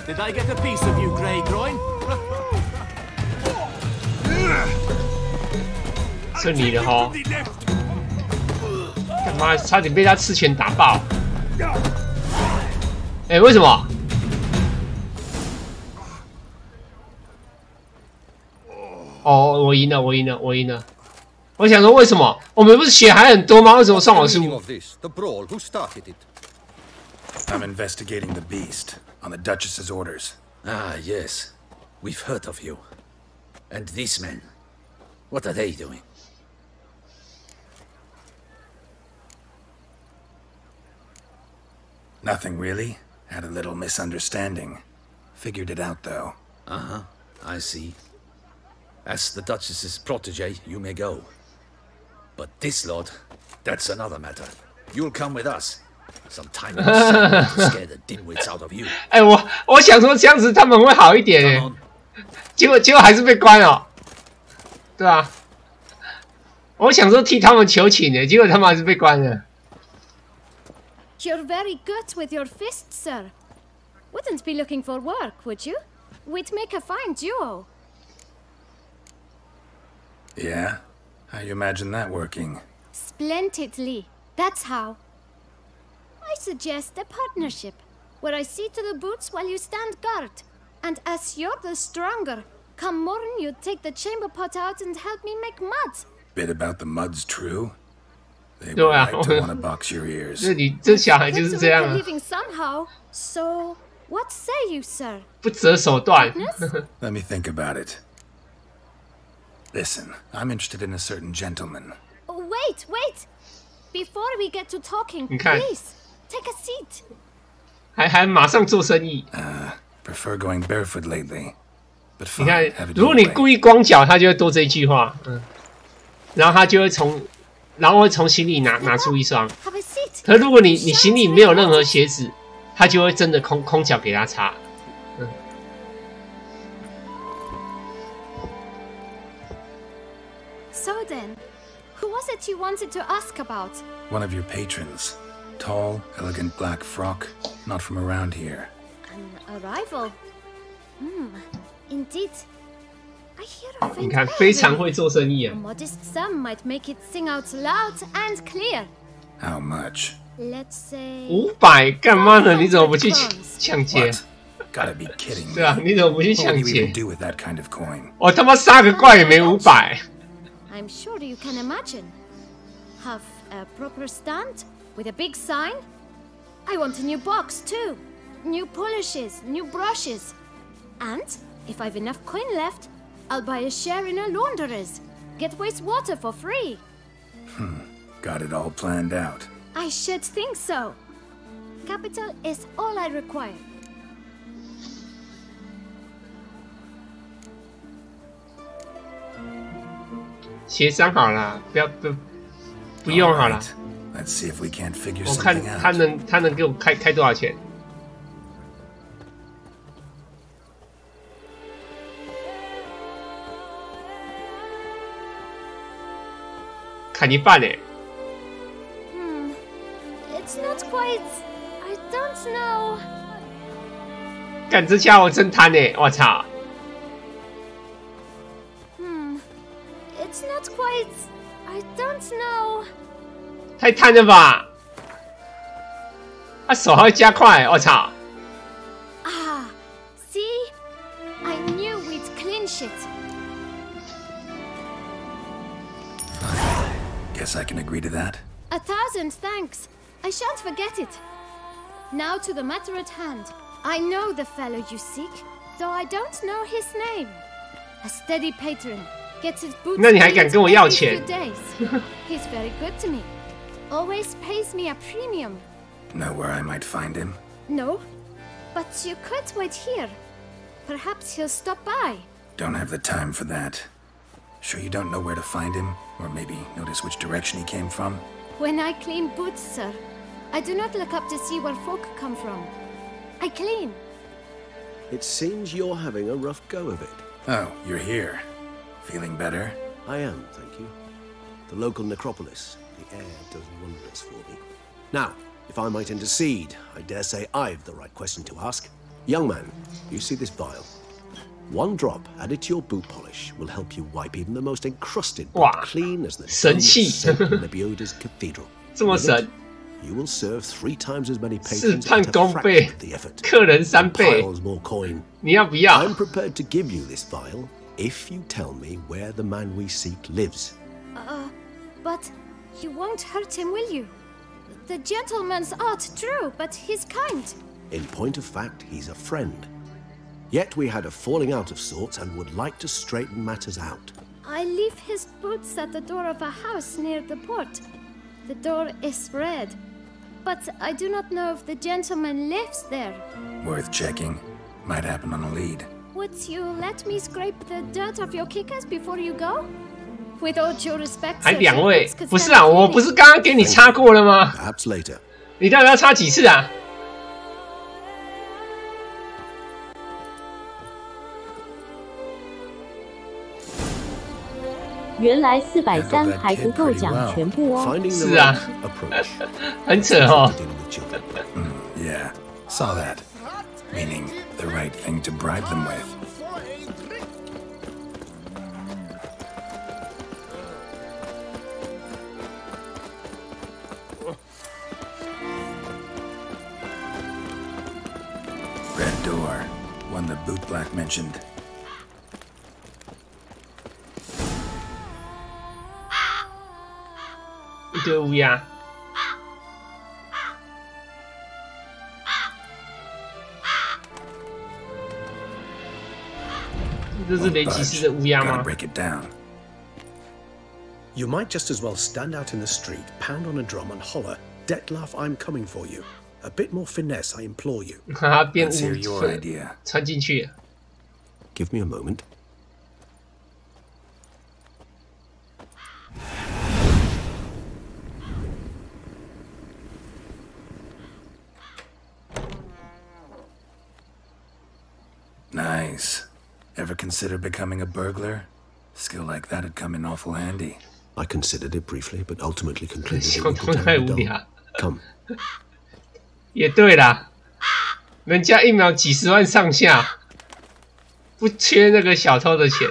Did I get a piece of you, Grey Groin? 是你的吼！干妈差点被他刺拳打爆！哎，为什么？哦，我赢了！我想说，为什么我们不是血还很多吗？为什么算我输？ I'm investigating the beast on the Duchess's orders. Ah, yes. We've heard of you. And these men, what are they doing? Nothing really. Had a little misunderstanding. Figured it out, though. Uh-huh. I see. As the Duchess's protege, you may go. But this lot, that's another matter. You'll come with us. Sometime to scare the dimwits out of you. 哎，我想说这样子他们会好一点，结果还是被关了，对吧？我想说替他们求情的，结果他们还是被关了。You're very good with your fists, sir. Wouldn't be looking for work, would you? We'd make a fine duo. Yeah? How you imagine that working? Splendidly. That's how. I suggest a partnership, where I see to the boots while you stand guard. And as you're the stronger, come morn you take the chamber pot out and help me make mud. Bit about the mud's true? They were right to want to box your ears. 这小孩就是这样啊。 Living somehow. So, what say you, sir? 不择手段。 Let me think about it. Listen, I'm interested in a certain gentleman. Wait. Before we get to talking, 你看 please take a seat. 还马上做生意。 Prefer going barefoot lately. But 你 fine, 看 have it 如 your 果你 way. 故意光脚，他就会多这一句话，然后他就会从行李拿出一双。 Have a seat. 可是如果你行李没有任何鞋子，他就会真的空脚给他擦。So then, who was it you wanted to ask about? One of your patrons. Tall, elegant black frock. Not from around here. An arrival. Indeed. I hear a 你 faint 看，非常会做生意 A 啊！ modest sum might make it sing out loud and clear. How much? Let's say 500，干嘛呢？你怎么不去抢劫？ Gotta be kidding me. 对啊，你怎么不去 What 抢 would you 劫 even？ do with that kind of coin? 我他妈杀个怪也没500。 I'm sure you can imagine. Have a proper stand with a big sign. I want a new box too. New polishes, new brushes. And if I've enough coin left, I'll buy a share in a launderer's. Get wastewater for free. Got it all planned out. I should think so. Capital is all I require. 协商好了，不用好了。 Let's see if we can't figure 我看 something out. 他能给我开多少钱？砍一半嘞！ It's not quite. I don't know. 干这家伙真贪哎！我操！ It's not quite. I don't know. 太贪了吧！他手还会加快，我操！ Ah, see? I knew we'd clinch it. Guess I can agree to that. 1,000 thanks. I shan't forget it. Now to the matter at hand. I know the fellow you seek, though I don't know his name. A steady patron. Gets his boots 那你还敢跟我要钱？ every few days. He's very good to me. Always pays me a premium. Know where I might find him? No, but you could wait here. Perhaps he'll stop by. Don't have the time for that. Sure you don't know where to find him? Or maybe notice which direction he came from? When I clean boots, sir, I do not look up to see where folk come from. I clean. It seems you're having a rough go of it. Oh, you're here. Feeling better? I am, thank you. The local necropolis. The air does wonders for me. Now, if I might intercede, I dare say I've the right question to ask. Young man, you see this vial? One drop added to your boot polish will help you wipe even the most encrusted boot clean as the dome of St. Lebioda's cathedral. 这么神 You will serve 3 times as many patrons 事半 at a 功倍 fraction of the effort. 客人3倍 Piles more coin. 你要不要 I'm prepared to give you this vial if you tell me where the man we seek lives. But you won't hurt him, will you? The gentleman's art true, but he's kind. In point of fact, he's a friend. Yet we had a falling out of sorts and would like to straighten matters out. I leave his boots at the door of a house near the port. The door is red, but I do not know if the gentleman lives there. Worth checking. Might happen on a lead. Would you let me scrape the dirt off your kickers before you go? With all due respect, 还2位，不是啊，我不是刚刚给你擦过了吗？ Perhaps later. 你到底要擦几次啊？原来430还不够讲全部哦。是啊，很扯哦。Yeah, saw that. Meaning the right thing to bribe them with. Red door, one the bootblack mentioned. A 堆乌鸦。这是雷吉斯的乌鸦吗？ You might just as well stand out in the street, pound on a drum and holler, Detlef, I'm coming for you. A bit more finesse, I implore you. 哈，变乌穿进去。Give me a moment. Nice. Ever consider becoming a burglar? Skill like that'd come in awful handy. I considered it briefly, but ultimately concluded it 小偷太无聊。 Come. 也对啦，人家1秒几10万上下，不缺那个小偷的钱。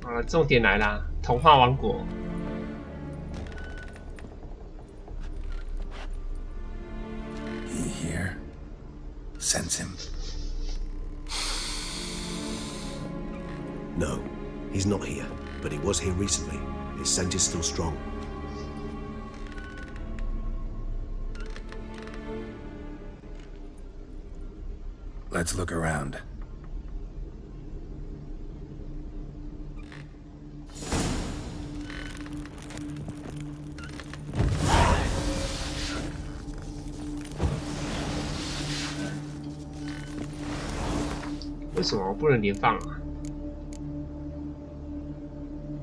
啊，重点来啦，童话王国。 Here. Sense him. No, he's not here, but he was here recently. His scent is still strong. Let's look around. Why 为什么我不能连放啊？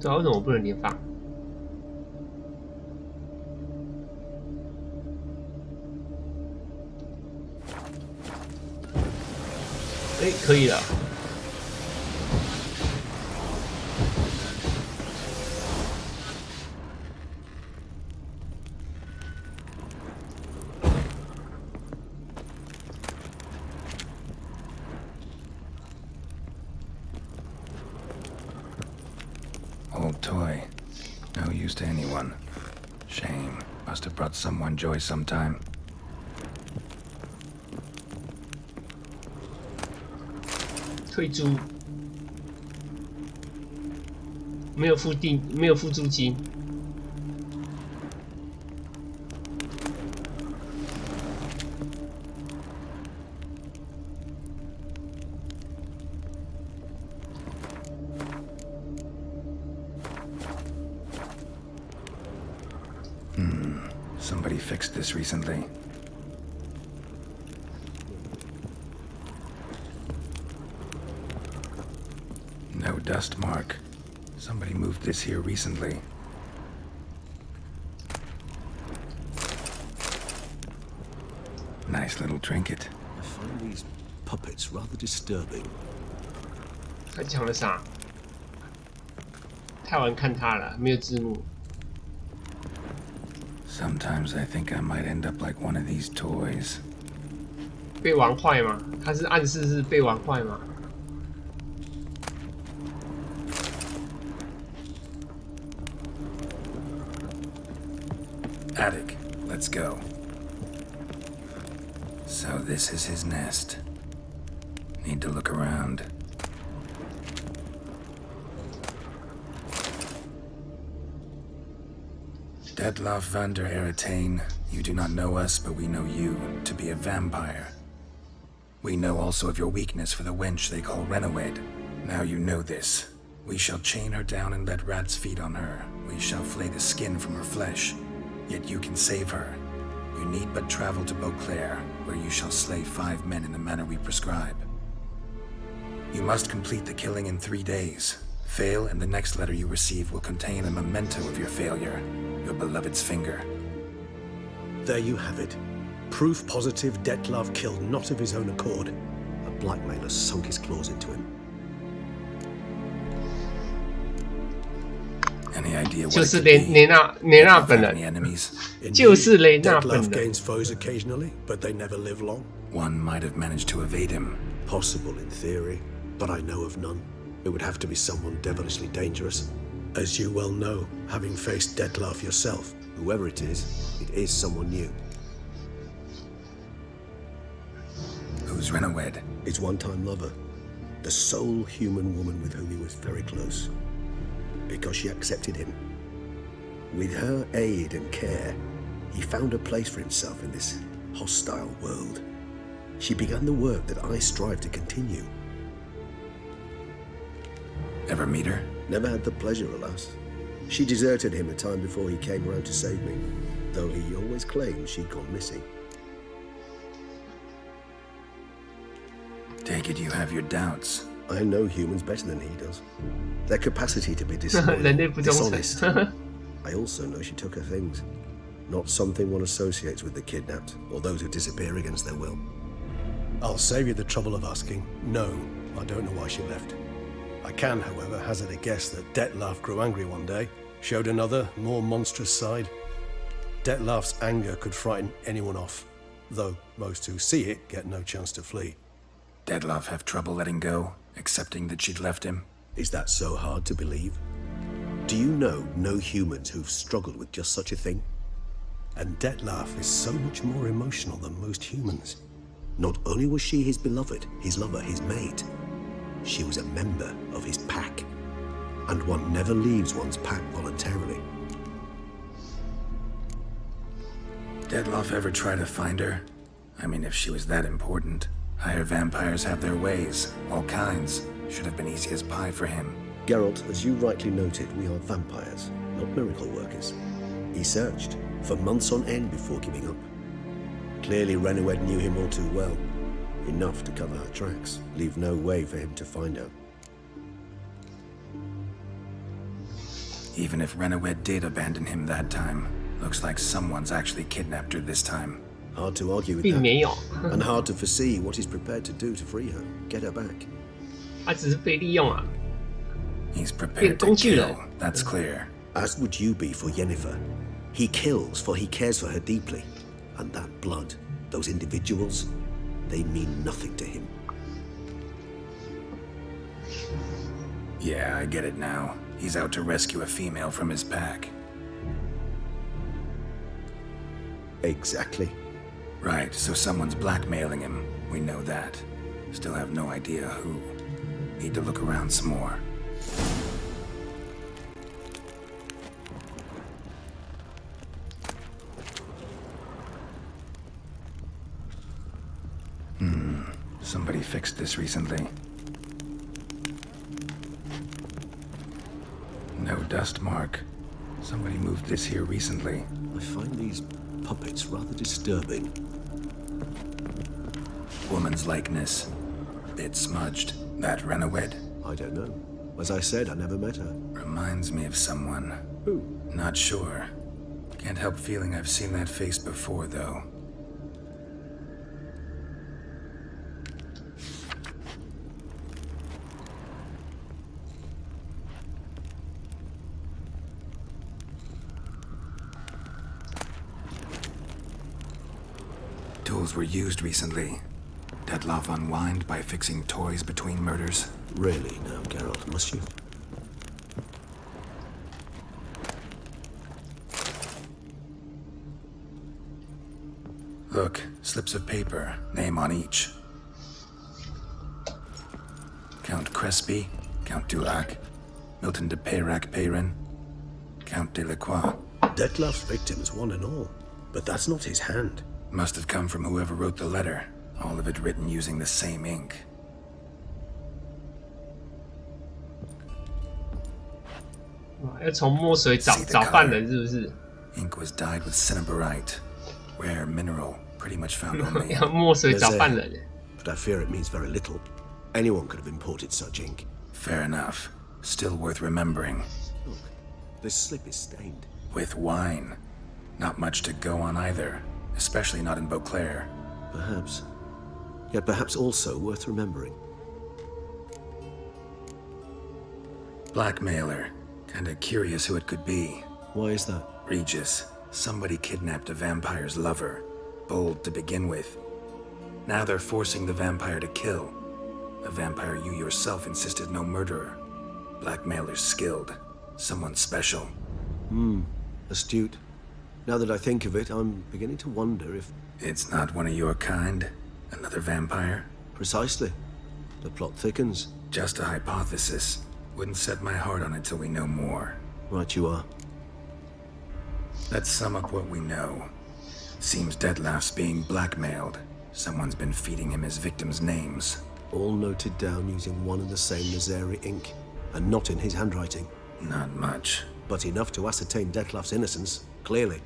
对啊，为什么我不能连放？哎，可以了。 Old toy. No use to anyone. Shame. Must have brought someone joy sometime.退租，没有付租金。Somebody fixed this recently. No dust mark. Somebody moved this here recently. Nice little trinket. I find these puppets rather disturbing. 他讲了啥？太晚看他了，没有字幕。Sometimes I think I might end up like one of these toys. 被玩坏吗？他是暗示是被玩坏吗？ Attic, let's go. So this is his nest. Need to look around. Detloff van der Eretain, you do not know us, but we know you to be a vampire. We know also of your weakness for the wench they call Renawed. Now you know this. We shall chain her down and let rats feed on her. We shall flay the skin from her flesh. Yet you can save her. You need but travel to Beauclair, where you shall slay 5 men in the manner we prescribe. You must complete the killing in 3 days. Fail, and the next letter you receive will contain a memento of your failure. Your beloved's finger. There you have it. Proof positive Detlav killed not of his own accord. A blackmailer sunk his claws into him. Any idea what 就是雷娜本人，就是雷娜本 Detlav 人。 gains foes occasionally, but they never live long. One might have managed to evade him. Possible in theory, but I know of none. It would have to be someone devilishly dangerous. As you well know, having faced Detlav yourself, whoever it is someone new. Who's Renawed? His one-time lover. The sole human woman with whom he was very close. Because she accepted him. With her aid and care, he found a place for himself in this hostile world. She began the work that I strive to continue. Ever meet her? Never had the pleasure, alas. She deserted him a time before he came around to save me, though he always claimed she'd gone missing. Take it you have your doubts. I know humans better than he does. Their capacity to be dishonest. I also know she took her things. Not something one associates with the kidnapped, or those who disappear against their will. I'll save you the trouble of asking. No, I don't know why she left. I can, however, hazard a guess that Detlav grew angry one day, showed another, more monstrous side. Detlav's anger could frighten anyone off, though most who see it get no chance to flee. Detlav have trouble letting go, accepting that she'd left him? Is that so hard to believe? Do you know no humans who've struggled with just such a thing? And Detlav is so much more emotional than most humans. Not only was she his beloved, his lover, his mate, she was a member of his pack. And one never leaves one's pack voluntarily. Detlav ever try to find her? I mean, if she was that important. Higher vampires have their ways, all kinds. Should have been easy as pie for him. Geralt, as you rightly noted, we are vampires, not miracle workers. He searched for months on end before giving up. Clearly Renawed knew him all too well. Enough to cover her tracks, leave no way for him to find her. Even if Renawed did abandon him that time, looks like someone's actually kidnapped her this time. Hard to argue with that. And hard to foresee what he's prepared to do to free her, get her back. 他只是被利用啊。 He's prepared to kill, that's clear. As would you be for Yennefer. He kills for he cares for her deeply. And that blood, those individuals, they mean nothing to him. Yeah, I get it now. He's out to rescue a female from his pack. Exactly. Right, so someone's blackmailing him. We know that. Still have no idea who. Need to look around some more. Somebody fixed this recently. No dust mark. Somebody moved this here recently. I find these puppets rather disturbing. Woman's likeness. Bit smudged. That Renawed? I don't know. As I said, I never met her. Reminds me of someone. Who? Not sure. Can't help feeling I've seen that face before, though. tools were used recently. Dettlaff unwind by fixing toys between murders. Really now, Geralt, must you? Look, slips of paper, name on each. Count Crespi, Count Dulac, Milton de Peyrac-Peyrin, Count Delacroix. Dettlaff's victims, one and all. But that's not his hand. Must have come from whoever wrote the letter. All of it written using the same ink.要从墨水找犯人是不是？ Ink was dyed with cinnabarite, rare mineral, pretty much found only. 要墨水找犯人。 But I fear it means very little. Anyone could have imported such ink. Fair enough. Still worth remembering. Look, this slip is stained. With wine. Not much to go on either, especially not in Beauclair. Perhaps. Yet perhaps also worth remembering. Blackmailer. Kinda curious who it could be. Why is that? Regis. Somebody kidnapped a vampire's lover. Bold to begin with. Now they're forcing the vampire to kill. A vampire you yourself insisted no murderer. Blackmailer's skilled. Someone special. Astute. Now that I think of it, I'm beginning to wonder if... It's not one of your kind? Another vampire? Precisely. The plot thickens. Just a hypothesis. Wouldn't set my heart on it till we know more. Right you are. Let's sum up what we know. Seems Dettlaff's being blackmailed. Someone's been feeding him his victims' names. All noted down using one and the same Nazeri ink. And not in his handwriting. Not much. But enough to ascertain Dettlaff's innocence, clearly.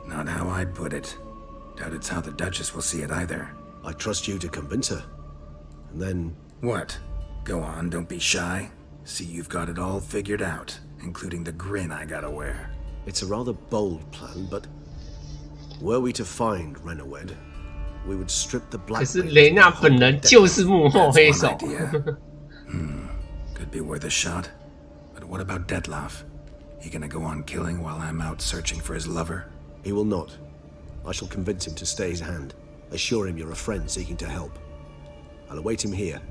Not how I'd put it. Doubt it's how the Duchess will see it either. I trust you to convince her. And then... What? Go on, don't be shy. See you've got it all figured out, including the grin I gotta wear. It's a rather bold plan, but... Were we to find Renawed, we would strip the black... 可是雷娜本人就是幕后黑手。Could be worth a shot. But what about Dettlaff? He gonna go on killing while I'm out searching for his lover? He will not. I shall convince him to stay his hand. Assure him you're a friend seeking to help. I'll await him here.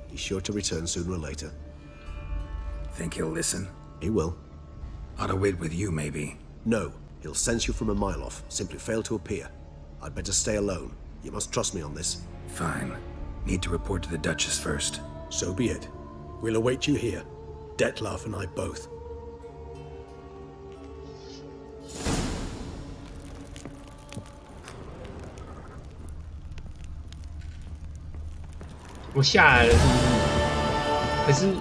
He's sure to return sooner or later. Think he'll listen? He will. Ought to wait with you, maybe. No. He'll sense you from a mile off. Simply fail to appear. I'd better stay alone. You must trust me on this. Fine. Need to report to the Duchess first. So be it. We'll await you here. Dettlaff and I both. 我下来了是不是？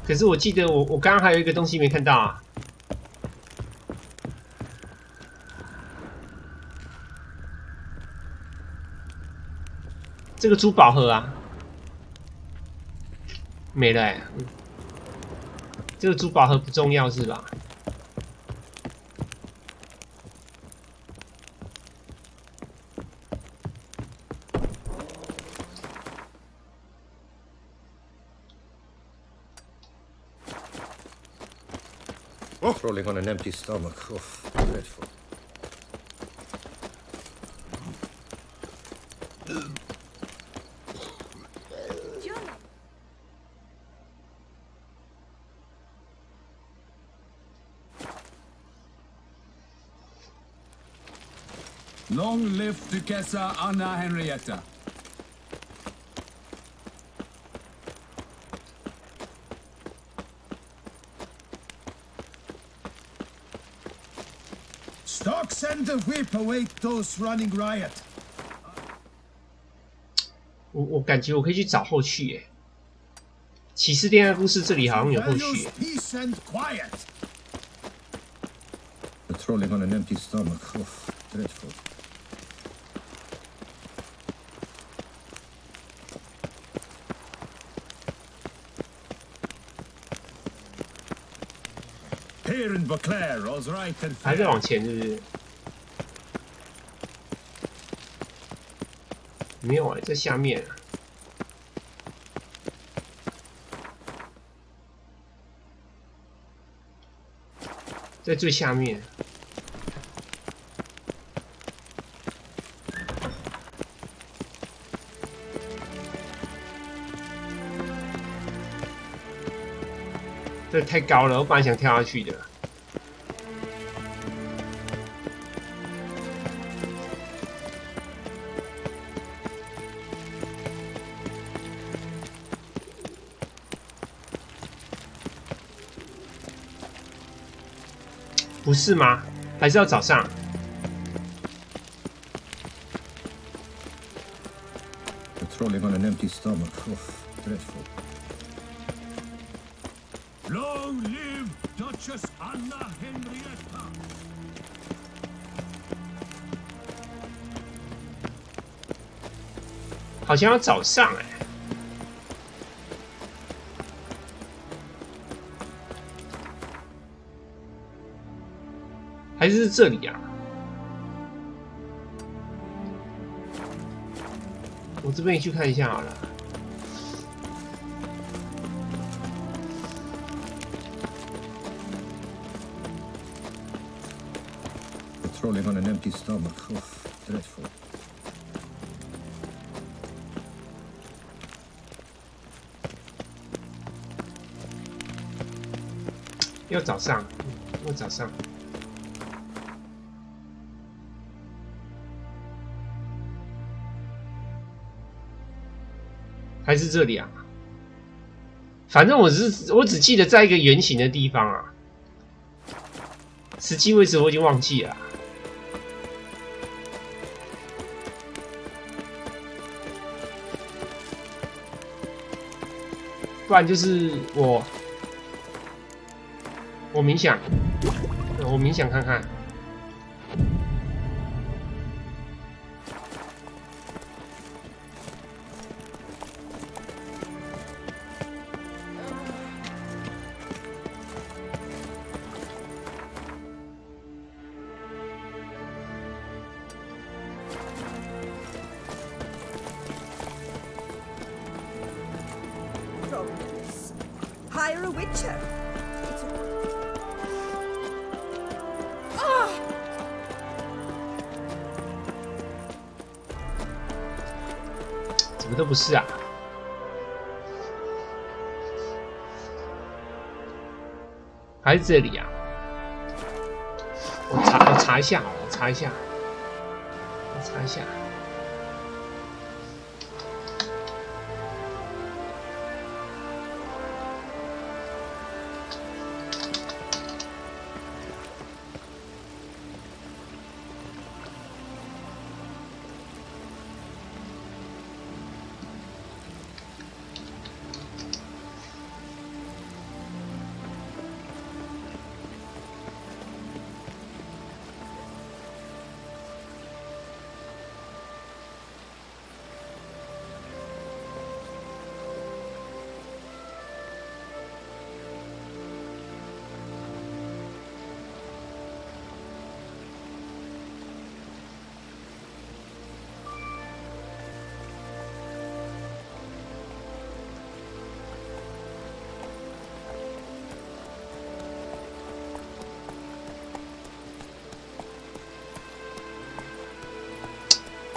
可是我记得我刚刚还有一个东西没看到啊。这个珠宝盒啊，没了哎、这个珠宝盒不重要是吧？ Rolling on an empty stomach. Oh, dreadful. Long live Duchessa Anna Henrietta. Stock send the whip await those running riot. 我感觉我可以去找后续耶。骑士恋爱故事这里好像有后续耶。 Peace and quiet. Patrolling on an empty stomach. Oh, dreadful. Here in Beauclair, all's right and 还在往前是不是？没有哎，在下面。在最下面。这太高了，我本来想跳下去的。不是吗？还是要早上？ Patrolling on an empty stomach. Dreadful. Long live Duchess Anna Henrietta! 好像要早上哎。 还是这里啊？我这边也去看一下好了。Patrolling on an empty stomach. Dreadful. 要早上，要早上。 还是这里啊？反正我只记得在一个圆形的地方啊，实际位置我已经忘记了。不然就是我冥想，我冥想看看。 Hire a witcher. Ah! 怎么都不是啊？还是这里啊？我查一下好了，我查一下。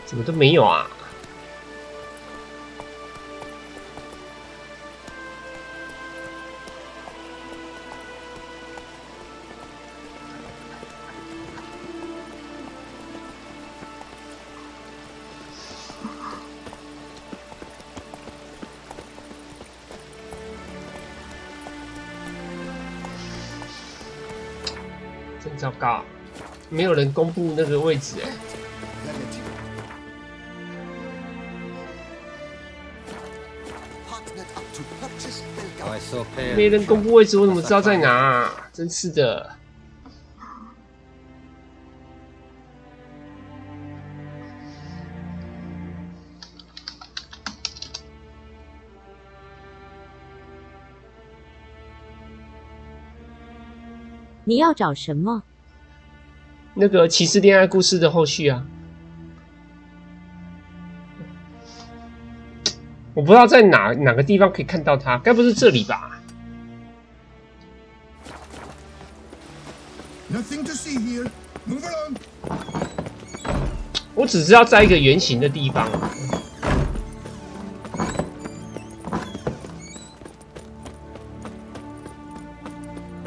怎么都没有啊？真糟糕，没有人公布那个位置哎。 没人公布位置，我怎么知道在哪啊？真是的。你要找什么？那个骑士恋爱故事的后续啊。 我不知道在哪个地方可以看到它，该不是这里吧？ Nothing to see here. Move along. 我只知道在一个圆形的地方。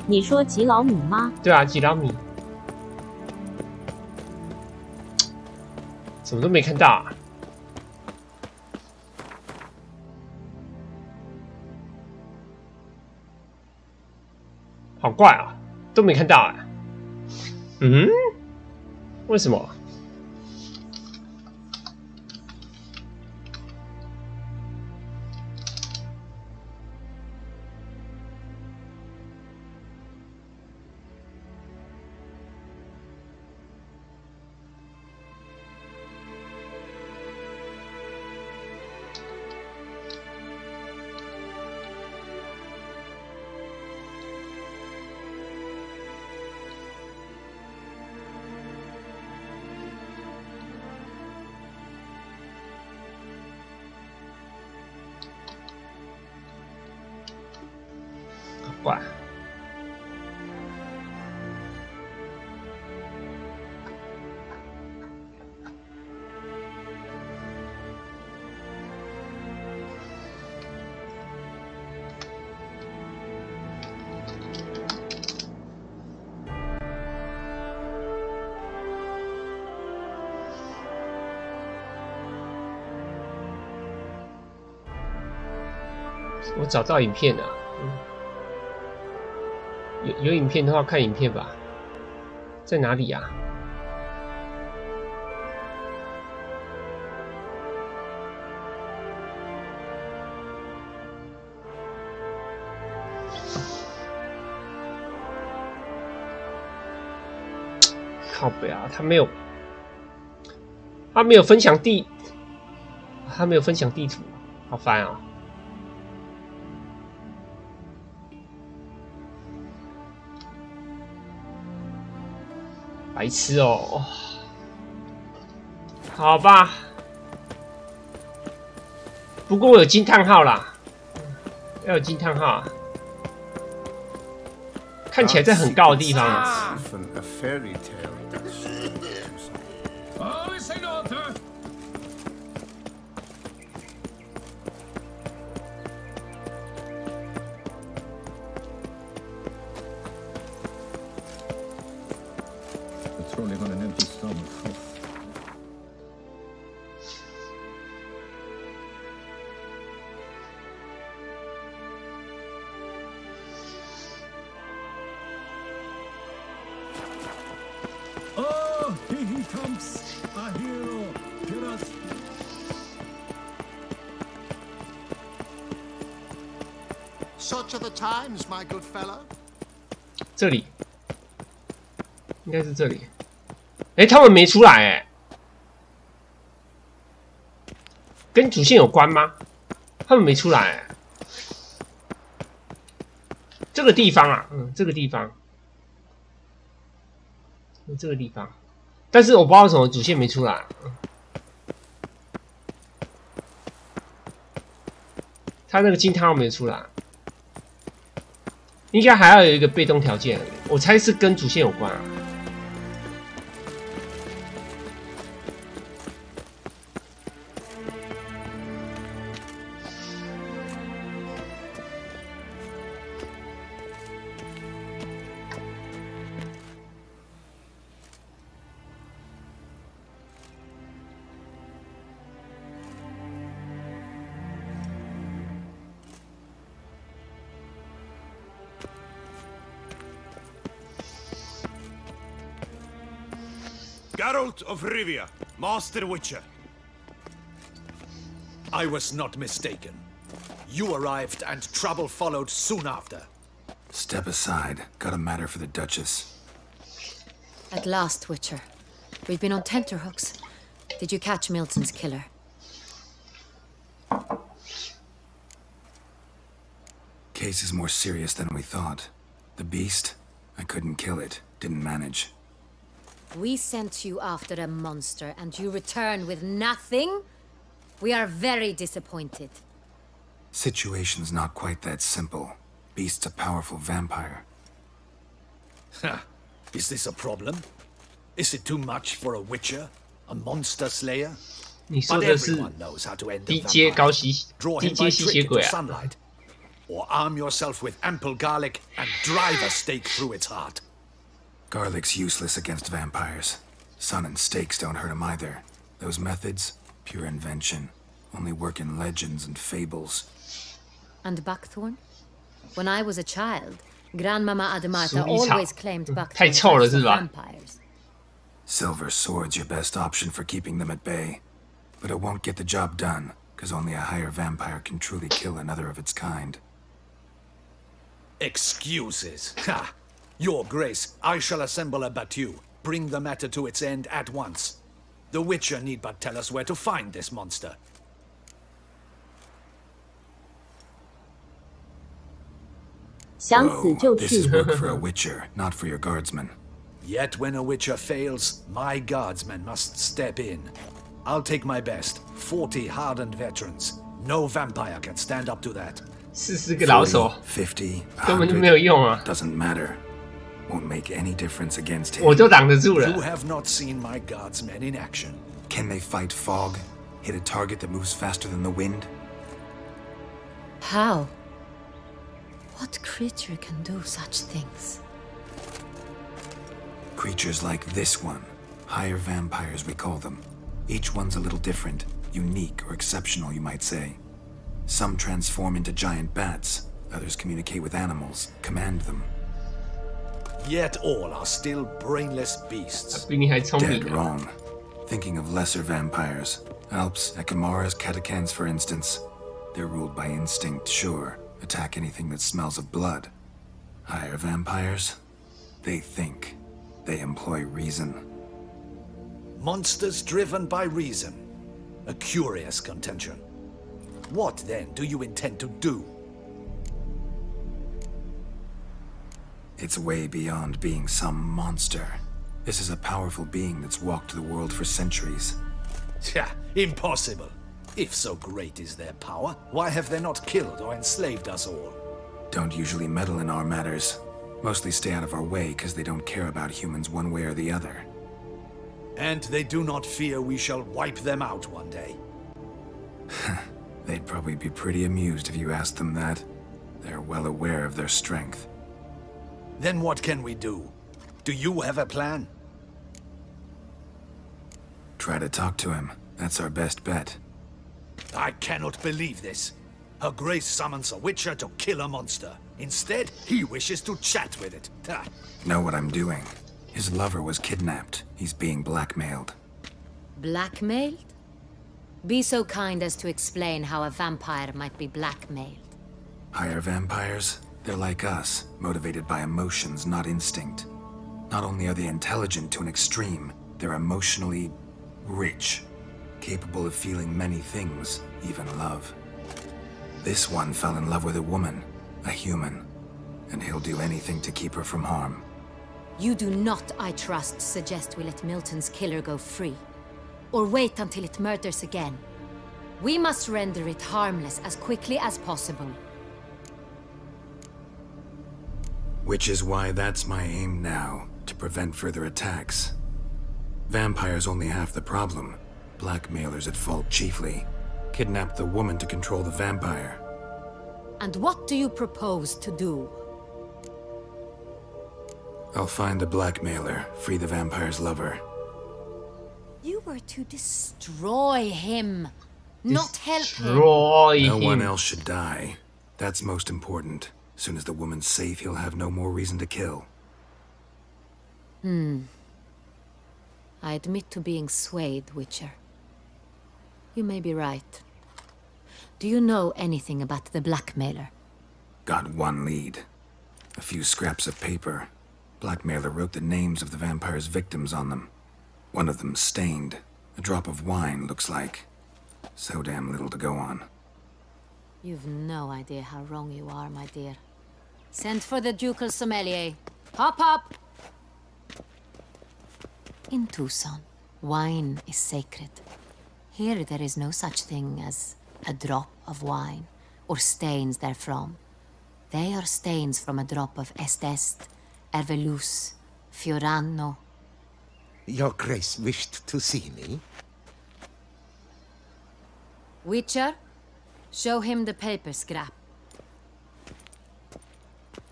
你说几老米吗？对啊，几老米。怎么都没看到啊？好怪啊，都没看到啊。嗯，为什么？怪。我找到影片了。有影片的话，看影片吧。在哪里呀？靠北啊，他没有分享地图，好烦啊！白痴哦，好吧，不过我有惊叹号啦，要有惊叹号啊！看起来在很高的地方啊。Patrolling on an empty stomach. Oh, here he comes, a hero. Hear us. Such are the times, my good fellow. 这里。应该是这里，哎，他们没出来哎，跟主线有关吗？他们没出来哎，这个地方啊，这个地方，这个地方，但是我不知道为什么主线没出来，他那个惊叹号没出来，应该还要有一个被动条件，我猜是跟主线有关啊。Geralt of Rivia, Master Witcher. I was not mistaken. You arrived and trouble followed soon after. Step aside. Got a matter for the Duchess. At last, Witcher. We've been on tenterhooks. Did you catch Milton's killer? Case is more serious than we thought. The beast? I couldn't kill it. Didn't manage. We sent you after a monster, and you return with nothing? We are very disappointed. Situation's not quite that simple. Beast's a powerful vampire. Ha! Is this a problem? Is it too much for a witcher, a monster slayer? 你说 But 的是 everyone knows how to end 低 a 阶 vampire. 高吸 Draw 低 him 阶 by 吸 trick 血鬼 into 啊！ sunlight, or arm yourself with ample garlic and drive a stake through its heart. Garlic's useless against vampires. Sun and stakes don't hurt him either. Those methods, pure invention, only work in legends and fables. And buckthorn? When I was a child, Grandmama Adamata 鼠李草 always claimed 太 buckthorn 臭了 was 是 for 吧？ vampires. Silver sword's your best option for keeping them at bay. But it won't get the job done, because only a higher vampire can truly kill another of its kind. Excuses. Ha! Your Grace, I shall assemble a battue. Bring the matter to its end at once. The Witcher need but tell us where to find this monster. Whoa, this is work for a Witcher, not for your guardsmen. Yet when a Witcher fails, my guardsmen must step in. I'll take my best. 40 hardened veterans. No vampire can stand up to that. 40个老手 50, 根本就没有用啊！ doesn't matter. Won't make any difference against him. 我都挡得住了。 You have not seen my guardsmen in action. Can they fight fog? Hit a target that moves faster than the wind? How? What creature can do such things? Creatures like this one. Higher vampires, we call them. Each one's a little different. Unique or exceptional, you might say. Some transform into giant bats. Others communicate with animals, command them. Yet all are still brainless beasts. 比你还聪明 Dead wrong. Thinking of lesser vampires. Alps, Ekamaras, Catacans, for instance. They're ruled by instinct, sure. Attack anything that smells of blood. Higher vampires? They think. They employ reason. Monsters driven by reason. A curious contention. What, then, do you intend to do? It's way beyond being some monster. This is a powerful being that's walked the world for centuries. Tja, impossible. If so great is their power, why have they not killed or enslaved us all? Don't usually meddle in our matters. Mostly stay out of our way because they don't care about humans one way or the other. And they do not fear we shall wipe them out one day. They'd probably be pretty amused if you asked them that. They're well aware of their strength. Then what can we do? Do you have a plan? Try to talk to him. That's our best bet. I cannot believe this. Her Grace summons a Witcher to kill a monster. Instead, he wishes to chat with it. Ha. Know what I'm doing. His lover was kidnapped. He's being blackmailed. Blackmailed? Be so kind as to explain how a vampire might be blackmailed. Higher vampires? They're like us, motivated by emotions, not instinct. Not only are they intelligent to an extreme, they're emotionally rich, capable of feeling many things, even love. This one fell in love with a woman, a human, and he'll do anything to keep her from harm. You do not, I trust, suggest we let Milton's killer go free. Or wait until it murders again. We must render it harmless as quickly as possible. Which is why that's my aim now, to prevent further attacks. Vampires only half the problem. Blackmailers at fault chiefly. Kidnap the woman to control the vampire. And what do you propose to do? I'll find the blackmailer, free the vampire's lover. You were to destroy him, not help him. No one else should die. That's most important. As soon as the woman's safe, he'll have no more reason to kill. I admit to being swayed, Witcher. You may be right. Do you know anything about the blackmailer? Got one lead. A few scraps of paper. Blackmailer wrote the names of the vampire's victims on them. One of them stained. A drop of wine, looks like. So damn little to go on. You've no idea how wrong you are, my dear. Send for the ducal sommelier. Hop, hop! In Tucson, wine is sacred. Here there is no such thing as a drop of wine, or stains therefrom. They are stains from a drop of Est, Hervelus, Fiorano. Your Grace wished to see me? Witcher, show him the paper scrap.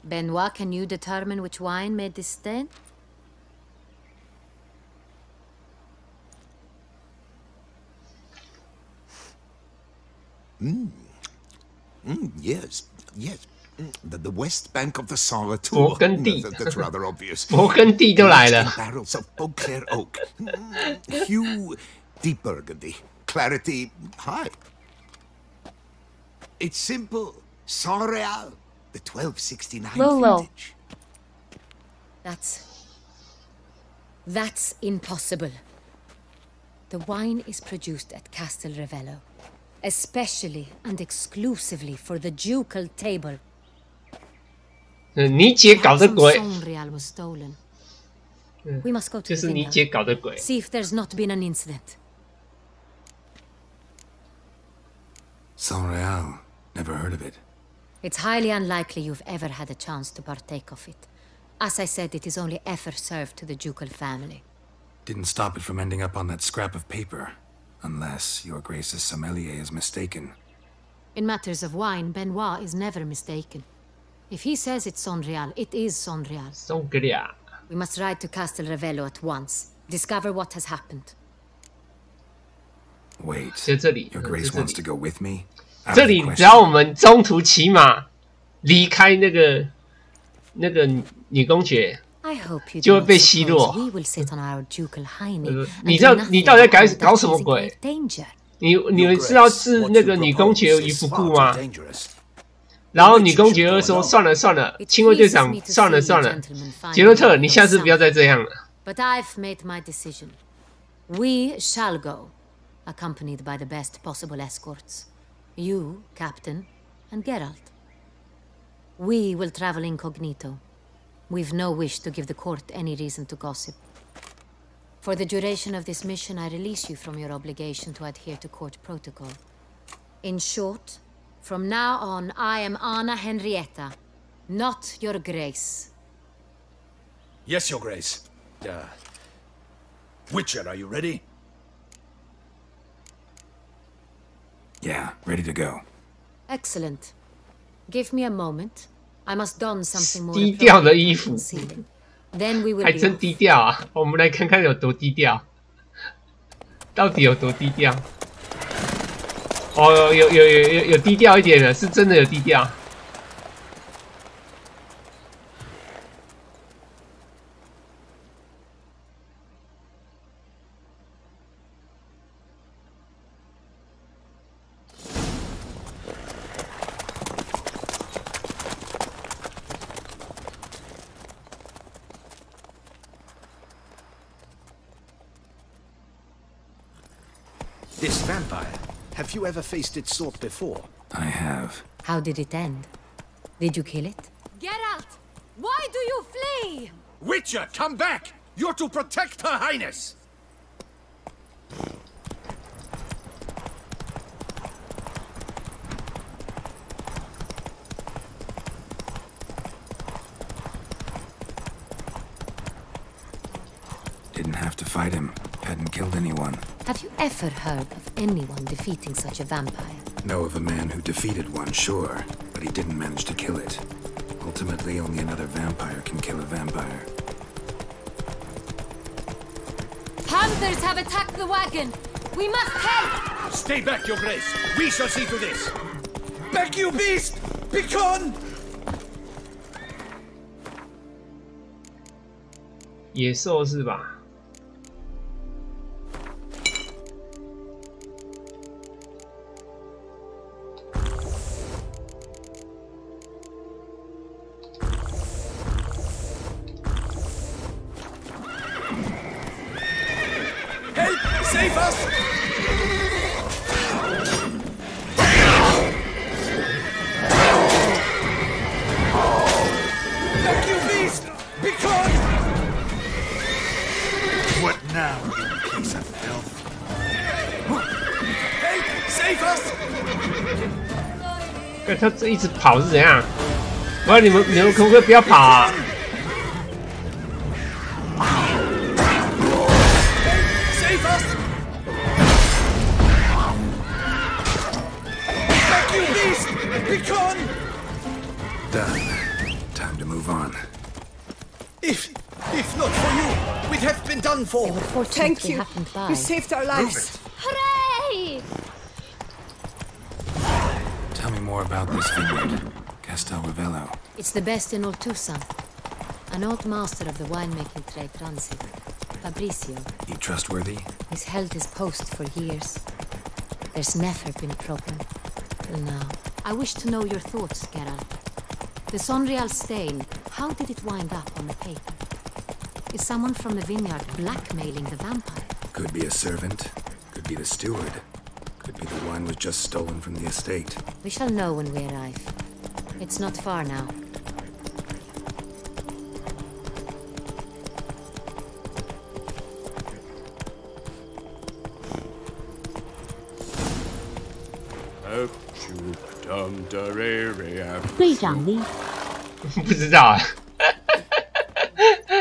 Benoit, can you determine which wine made this stain? Yes. The west bank of the Saar too. That's rather obvious. 勃艮第都来了。 Barrels of Beauclair oak. Hue, deep burgundy. Clarity, high. It's simple. Saint-Réal, the 1269 vintage. That's impossible. The wine is produced at Castel Revello, especially and exclusively for the ducal table. 你姐搞的鬼。 Saint-Réal was stolen. We must go to 就是你姐搞的鬼。 See if there's not been an incident. Saint-Réal. Never heard of it. It's highly unlikely you've ever had a chance to partake of it. As I said, it is only ever served to the ducal family. Didn't stop it from ending up on that scrap of paper. Unless your Grace's sommelier is mistaken. In matters of wine, Benoit is never mistaken. If he says it's Saint-Réal, it is Saint-Réal. Saint-Réal. We must ride to Castel Revello at once. Discover what has happened. Wait. 在这里。 Your Grace wants to go with me? 这里只要我们中途骑马离开那个女公爵，就会被奚落。你知道你到底在搞什么鬼？你们是要置那个女公爵于不顾吗？然后女公爵又说算了算了，亲卫队长算了算了，杰洛特，你下次不要再这样了。But I've made my decision. We shall go, accompanied by the best possible escorts. You, Captain, and Geralt. We will travel incognito. We've no wish to give the court any reason to gossip. For the duration of this mission, I release you from your obligation to adhere to court protocol. In short, from now on, I am Anna Henrietta, not your Grace. Yes, your Grace. Witcher, are you ready? Yeah, ready to go. Excellent. Give me a moment. I must don something more 低调的衣服， Then we will 还真低调啊！我们来看看有多低调，到底有多低调？哦，有低调一点的，是真的有低调。This vampire, have you ever faced its sort before? I have. How did it end? Did you kill it? Geralt! Why do you flee? Witcher, come back! You're to protect Her Highness! Didn't have to fight him. Hadn't killed anyone. Have you ever heard of anyone defeating such a vampire? Know of a man who defeated one, sure, but he didn't manage to kill it. Ultimately, only another vampire can kill a vampire. Panthers have attacked the wagon! We must help! Stay back, your Grace! We shall see to this! Back, you beast! Begone! 野兽是吧？ Save us! Back, you beast! Begone! What now, you piece of filth? Help! Save us! 他这一直跑是怎样？我说你们可不可以不要跑啊？ Done. Time to move on. If not for you, we'd have been done for. Thank you. You saved our lives. Hooray! Tell me more about this vineyard, Castel Ravello. It's the best in all Toussaint. An old master of the winemaking trade runs it, Fabrizio. He trustworthy? He's held his post for years. There's never been a problem. Till now. I wish to know your thoughts, Geralt. The Sonreal stain, how did it wind up on the paper? Is someone from the vineyard blackmailing the vampire? Could be a servant. Could be the steward. Could be the wine was just stolen from the estate. We shall know when we arrive. It's not far now.队长呢？不知道啊。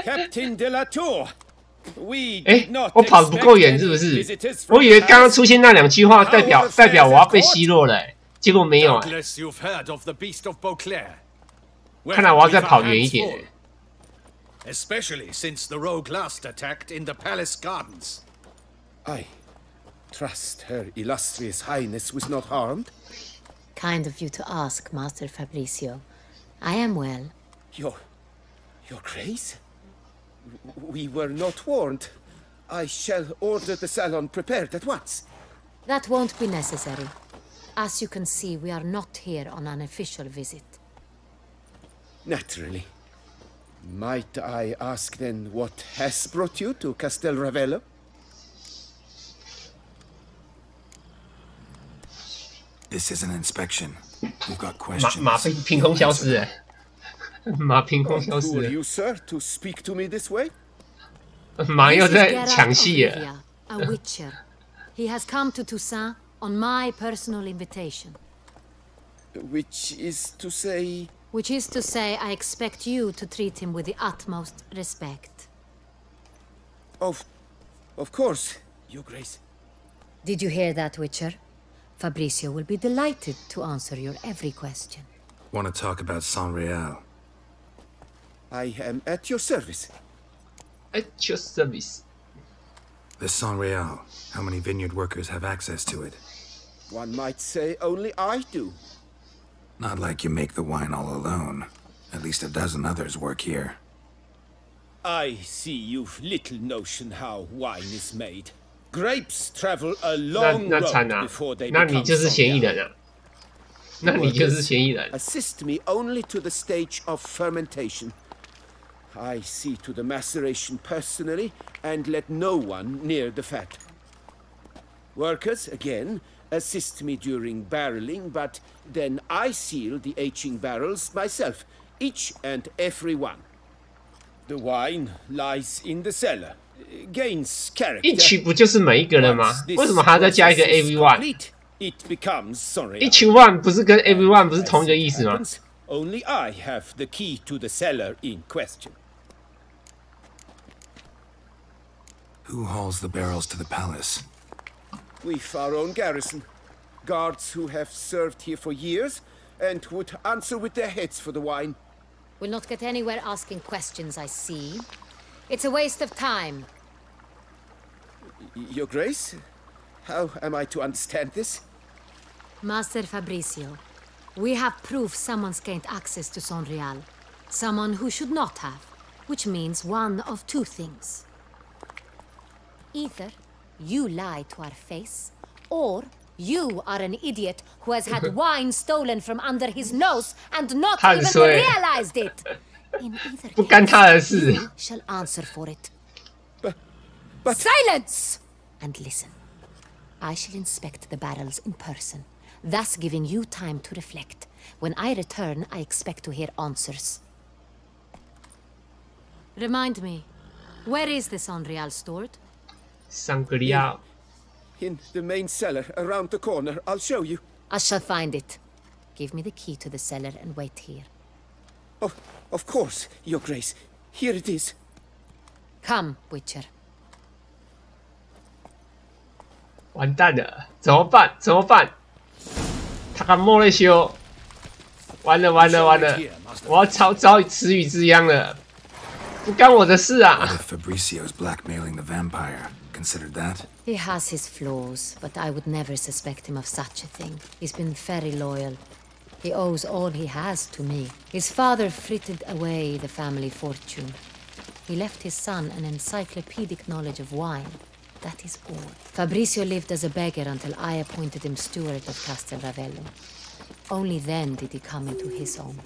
Captain de la Tour. 我跑得不够远是不是？我以为刚刚出现那2句话代表我要被奚落了，结果没有。看来我要再跑远一点。Especially since the rogue last attacked in the palace gardens. I trust Her Illustrious Highness was not harmed. Kind of you to ask, Master Fabrizio. I am well. Your Grace? We were not warned. I shall order the salon prepared at once. That won't be necessary. As you can see, we are not here on an official visit. Naturally. Might I ask then what has brought you to Castel Ravello? This is an inspection. We've got questions. 马凭空消失哎，马凭空消失 Who are 了。 you, sir, to speak to me this way? 马又在抢戏了。 A witcher. He has come to Toussaint on my personal invitation. Which is to say... Which is to say, I expect you to treat him with the utmost respect. Of course, Your Grace. Did you hear that, Witcher? Fabrizio will be delighted to answer your every question. Want to talk about Sonreal? I am at your service. At your service. The Sonreal. How many vineyard workers have access to it? One might say only I do. Not like you make the wine all alone. At least a dozen others work here. I see you've little notion how wine is made. Grapes travel a long road before they become 那你就是嫌疑人啊！那你就是嫌疑人。 Assist me only to the stage of fermentation. I see to the maceration personally and let no one near the fat. Workers, again, assist me during barreling, but then I seal the aging barrels myself, each and every one. The wine lies in the cellar, gains character. 一曲不就是每一个人吗？为什么还要再加一个 everyone？ It becomes sorry. 一曲 one 不是跟 everyone 不是同一个意思吗？ Only I have the key to the cellar in question. Who hauls the barrels to the palace? We've our own garrison. Guards who have served here for years and would answer with their heads for the wine. We'll not get anywhere asking questions, I see. It's a waste of time. Your Grace? How am I to understand this? Master Fabrizio, we have proof someone's gained access to Sonreal. Someone who should not have, which means one of two things. Either you lie to our face, or you are an idiot who has had wine stolen from under his nose and not even realized it. In either case, you shall answer for it. But silence! And listen. I shall inspect the barrels in person, thus giving you time to reflect. When I return, I expect to hear answers. Remind me, where is the Sonreal stored? Sangria. In the main cellar, around the corner. I'll show you. I shall find it. Give me the key to the cellar and wait here. Oh, of course, Your Grace. Here it is. Come, Witcher. 完蛋了，怎么办？怎么办？他敢莫雷修，完了！我要遭词语之殃了，不干我的事啊。 What if Fabricio's blackmailing the vampire? Considered that? He has his flaws, but I would never suspect him of such a thing. He's been very loyal. He owes all he has to me. His father frittered away the family fortune. He left his son an encyclopedic knowledge of wine. That is all. Fabricio lived as a beggar until I appointed him steward of Castel Ravello. Only then did he come into his own.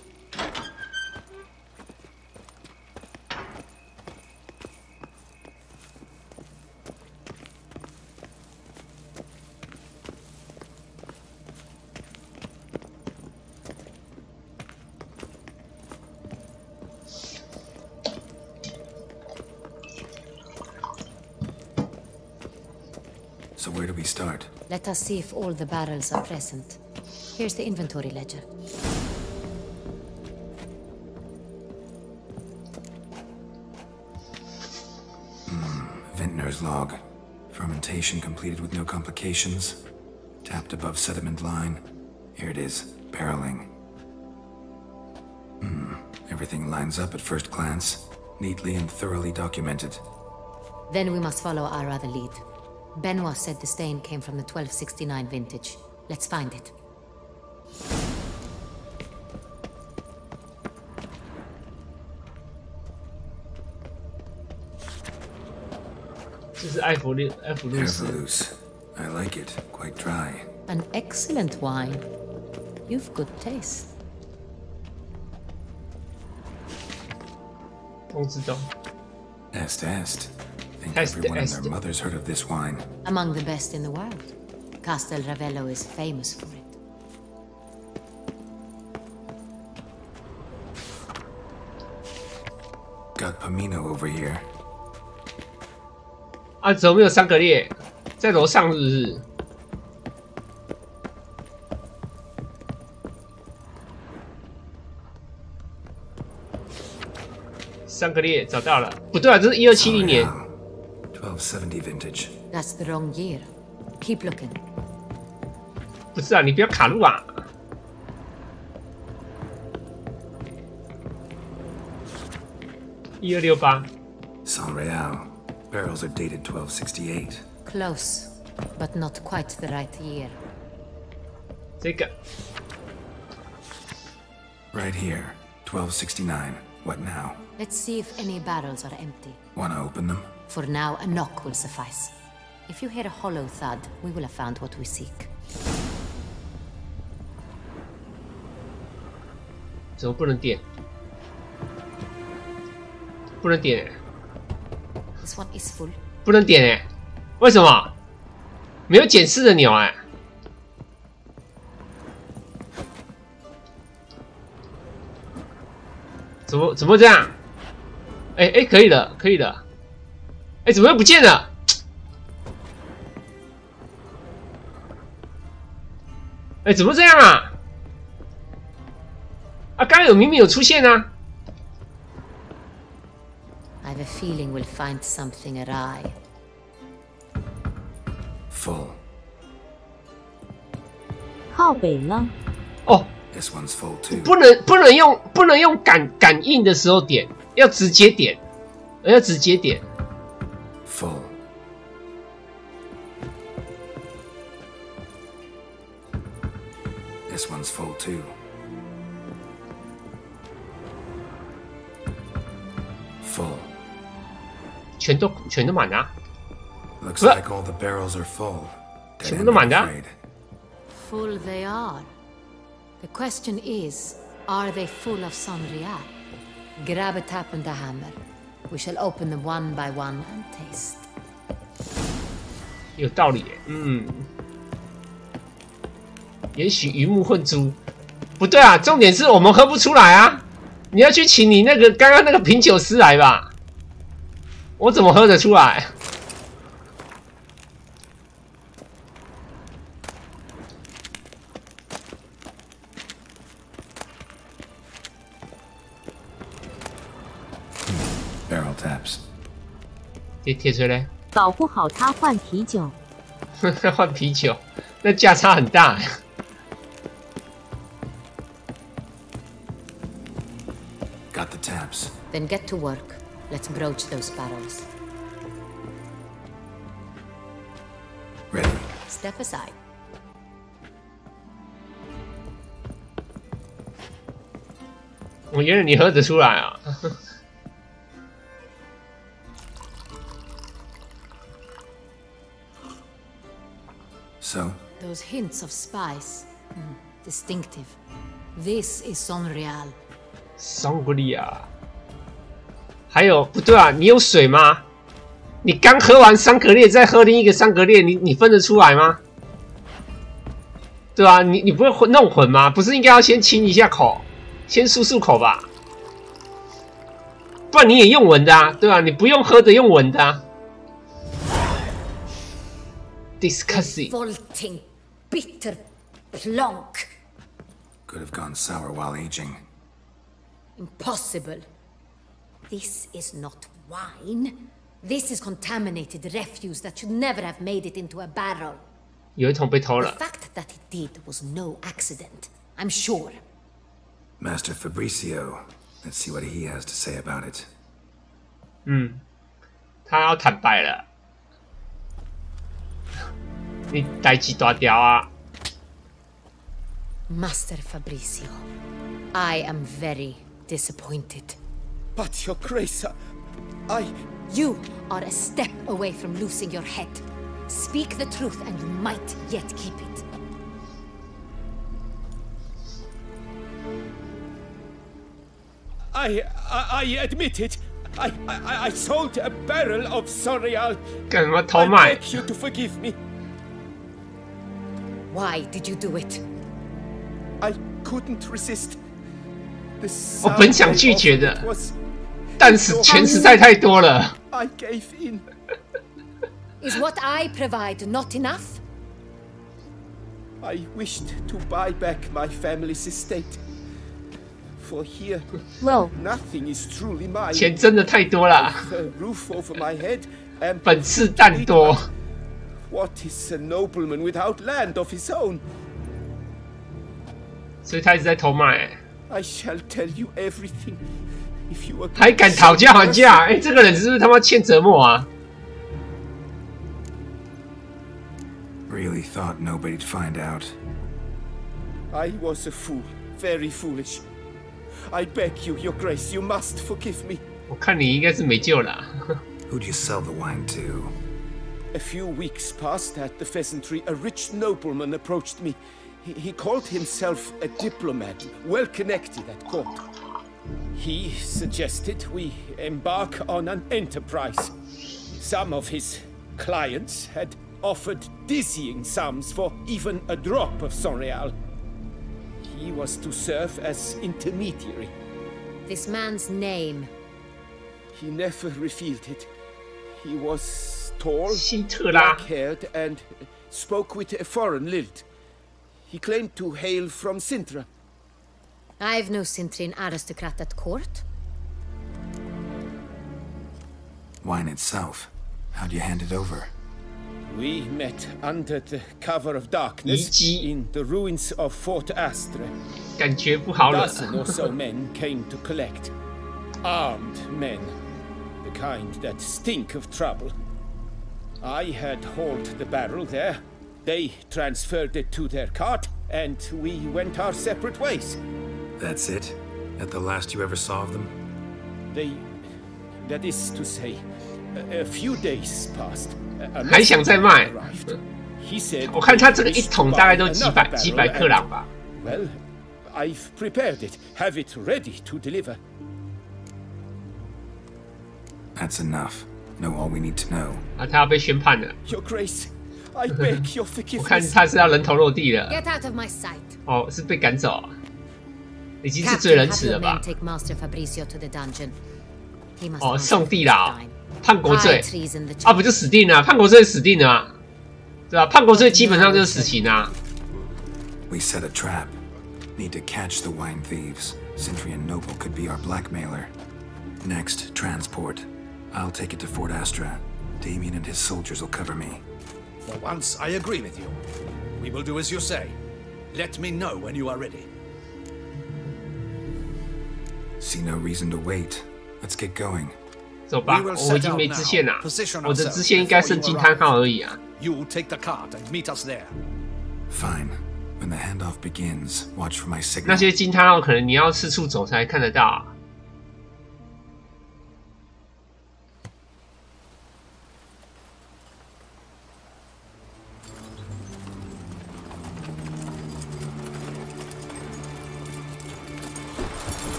So where do we start? Let us see if all the barrels are present. Here's the inventory ledger. Vintner's log. Fermentation completed with no complications. Tapped above sediment line. Here it is. Barreling. Everything lines up at first glance. Neatly and thoroughly documented. Then we must follow our other lead. Benoit said the stain came from the 1269 vintage. Let's find it. This is Evolus. I like it. Quite dry. An excellent wine. You've good taste. 通知中。 Est. Think everyone and their mother's heard of this wine. Among the best in the world. Castel Ravello is famous for it. Got Pomino over here. 啊，怎么没有3个列？在楼上是不是？3个列找到了，不对啊，这是1270年。 1270 vintage. That's the wrong year. Keep looking. 不是啊，你不要卡路啊！ 1268。San Real. Barrels are dated 1268. Close, but not quite the right year. 这个。 Right here. 1269. What now? Let's see if any barrels are empty. Wanna open them? For now, a knock will suffice. If you hear a hollow thud, we will have found what we seek. 怎么不能点？不能点欸 This one is full. 不能点哎，为什么？没有检视的钮哎。怎么这样？哎，可以了，可以了。哎，怎么又不见了？哎，怎么这样啊？啊，刚刚明明有出现啊。 I have a feeling we'll find something awry. Full. 靠北了。哦 This one's full too. 不能用感应的时候点，要直接点，要直接点。Full. This one's full too. Full. 全都满了。 Looks like all the barrels are full. 全部都满的。 Full they are. The question is, are they full of Sanrial? Grab a tap and a hammer. We shall open them one by one and taste. 有道理耶，也许鱼目混珠，不对啊，重点是我们喝不出来啊！你要去请你那个刚刚那个品酒师来吧，我怎么喝得出来？Barrel taps. 铁锤嘞？搞不好他换啤酒。换啤酒，那价差很大。Then get to work. Let's broach those barrels. Ready. Step aside.我原来你喝得出来啊！ So? Those hints of spice. Distinctive. This is Sonreal. Sangria。还有不对啊，你有水吗？你刚喝完桑格列，再喝另一个桑格列，你分得出来吗？对啊，你不会弄混吗？不是应该要先清一下口，先漱口吧？不然你也用闻的啊，对啊，你不用喝的，用闻的啊。Disgusting. Revolting, bitter plonk. Could have gone sour while aging. Impossible. This is not wine. This is contaminated refuse that should never have made it into a barrel. 有一桶被偷了。 The fact that it did was no accident, I'm sure. Master Fabricio, let's see what he has to say about it. 他要坦白了。你代志大条啊！ Master Fabricio, I am very disappointed. But your grace, You are a step away from losing your head. Speak the truth and you might yet keep it. I admit it. I sold a barrel of Sonreal. 干什么偷卖 I beg you to forgive me. Why did you do it? I couldn't resist. 我本想拒绝的，但是钱实在太多了。 I gave in. Is what I provide not enough? I wished to buy back my family's estate. For here, nothing is truly mine. 钱真的太多了。 A roof over my head and 本事蛋多。 What is a nobleman without land of his own? 所以他一直在偷卖。 I shall tell you everything. If you agree. 还敢讨价还价？哎，这个人是不是他妈欠折磨啊？ Really thought nobody'd find out. I was a fool, very foolish. I beg you, your grace, you must forgive me. 我看你应该是没救了。 Who'd you sell the wine to? A few weeks past at the pheasantry, a rich nobleman approached me. He called himself a diplomat, well connected at court. He suggested we embark on an enterprise. Some of his clients had offered dizzying sums for even a drop of Sonreal. He was to serve as intermediary. This man's name? He never revealed it. He was tall, 希特拉 black-haired, and spoke with a foreign lilt. He claimed to hail from Sintra. I've no Sintrian aristocrat at court. Wine itself. How'd you hand it over? We met under the cover of darkness in the ruins of Fort Astre. 感觉不好了。 dozen or so men came to collect. Armed men. The kind that stink of trouble. I had hauled the barrel there. They transferred it to their cart, and we went our separate ways. That's it? At the last you ever saw of them? That is to say, a few days passed. 还想再卖？我看他这个一桶大概都几百克朗吧。 Well, I've prepared it. Have it ready to deliver. That's enough. Know all we need to know. 啊，他要被宣判了。 Your Grace, I beg your forgiveness. 我看他是要人头落地了。 Get out of my sight. 哦，是被赶走，已经是最仁慈了吧？ Take Master Fabricio to the dungeon. He must 哦，送地牢，叛国罪啊，不就死定了？叛国罪死定了啊，对吧？叛国罪基本上就是死刑啊。 We set a trap. Need to catch the wine thieves. Sintrian noble could be our blackmailer. Next, transport. I'll take it to Fort Astra. Damien and his soldiers will cover me. For once, I agree with you. We will do as you say. Let me know when you are ready. See no reason to wait. Let's get going. 走吧，我已经没支线了，我的支线应该剩金滩号而已啊。You take the cart and meet us there. Fine. When the handoff begins, watch for my signal. 那些金滩号可能你要四处走才看得到啊。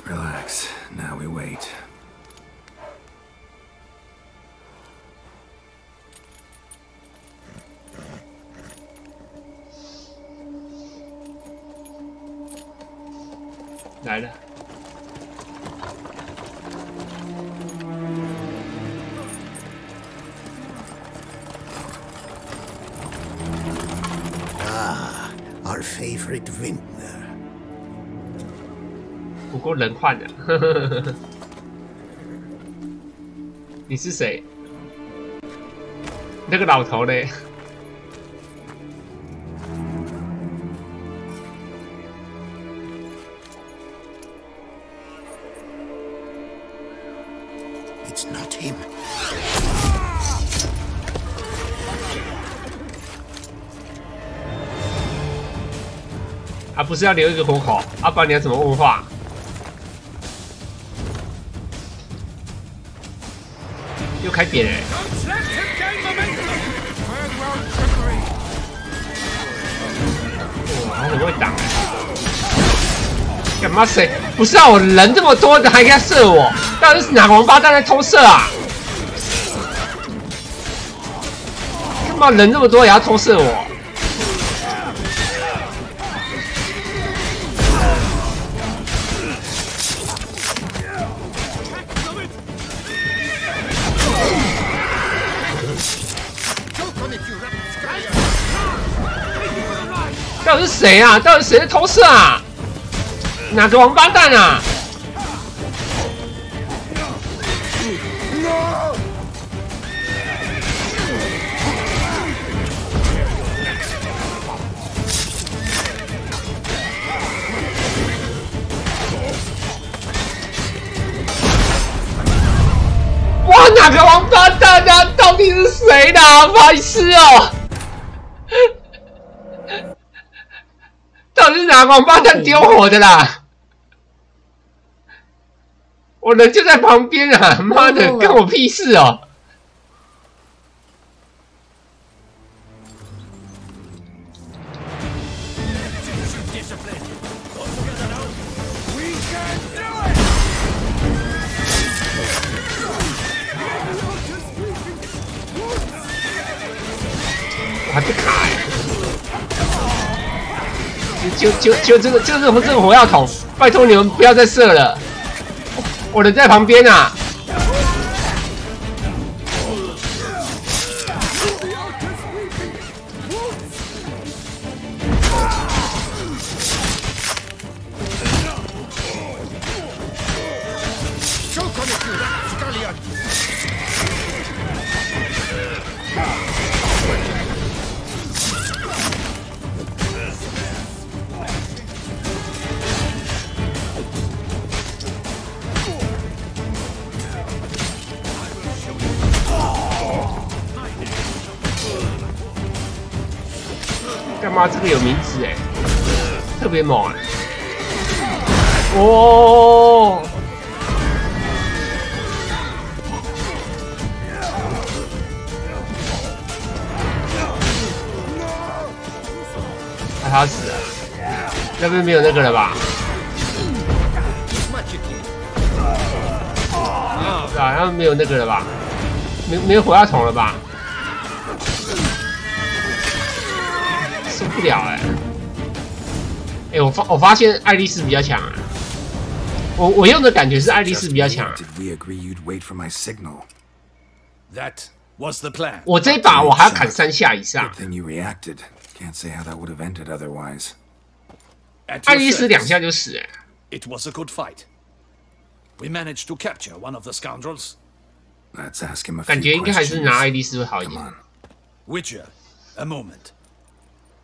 Relax. Now we wait. 来了。Ah, our favorite vintner. 不过人换了，你是谁？那个老头嘞？ It's not him. 啊，不是要留一个活口，啊，不然你要怎么问话？又开扁哎！哇，很会挡哎！干嘛谁？不是啊，我人这么多的还给他射我，到底是哪个王八蛋在偷射啊？干嘛人这么多也要偷射我？ 到底是谁啊？到底谁在偷射啊？哪个王八蛋啊？哇，哪个王八蛋啊？到底是谁的白痴哦？ 到底是哪个王八蛋丢火的啦？我人就在旁边啊！妈的，干我屁事哦！我还不卡哎！ 就这个火药桶，拜托你们不要再射了，我人在旁边啊！干嘛？这个有名字哎，特别猛哎！哦，他死了，那边没有那个了吧？是啊，他们没有那个了吧？没有火药桶了吧？ 受不了哎！哎，我发现爱丽丝比较强啊。我用的感觉是爱丽丝比较强啊。我这一把我还要砍3下以上。爱丽丝2下就死哎。It was a good fight. We managed to capture one of the scoundrels. 感觉应该还是拿爱丽丝会好一点。Witcher, a moment.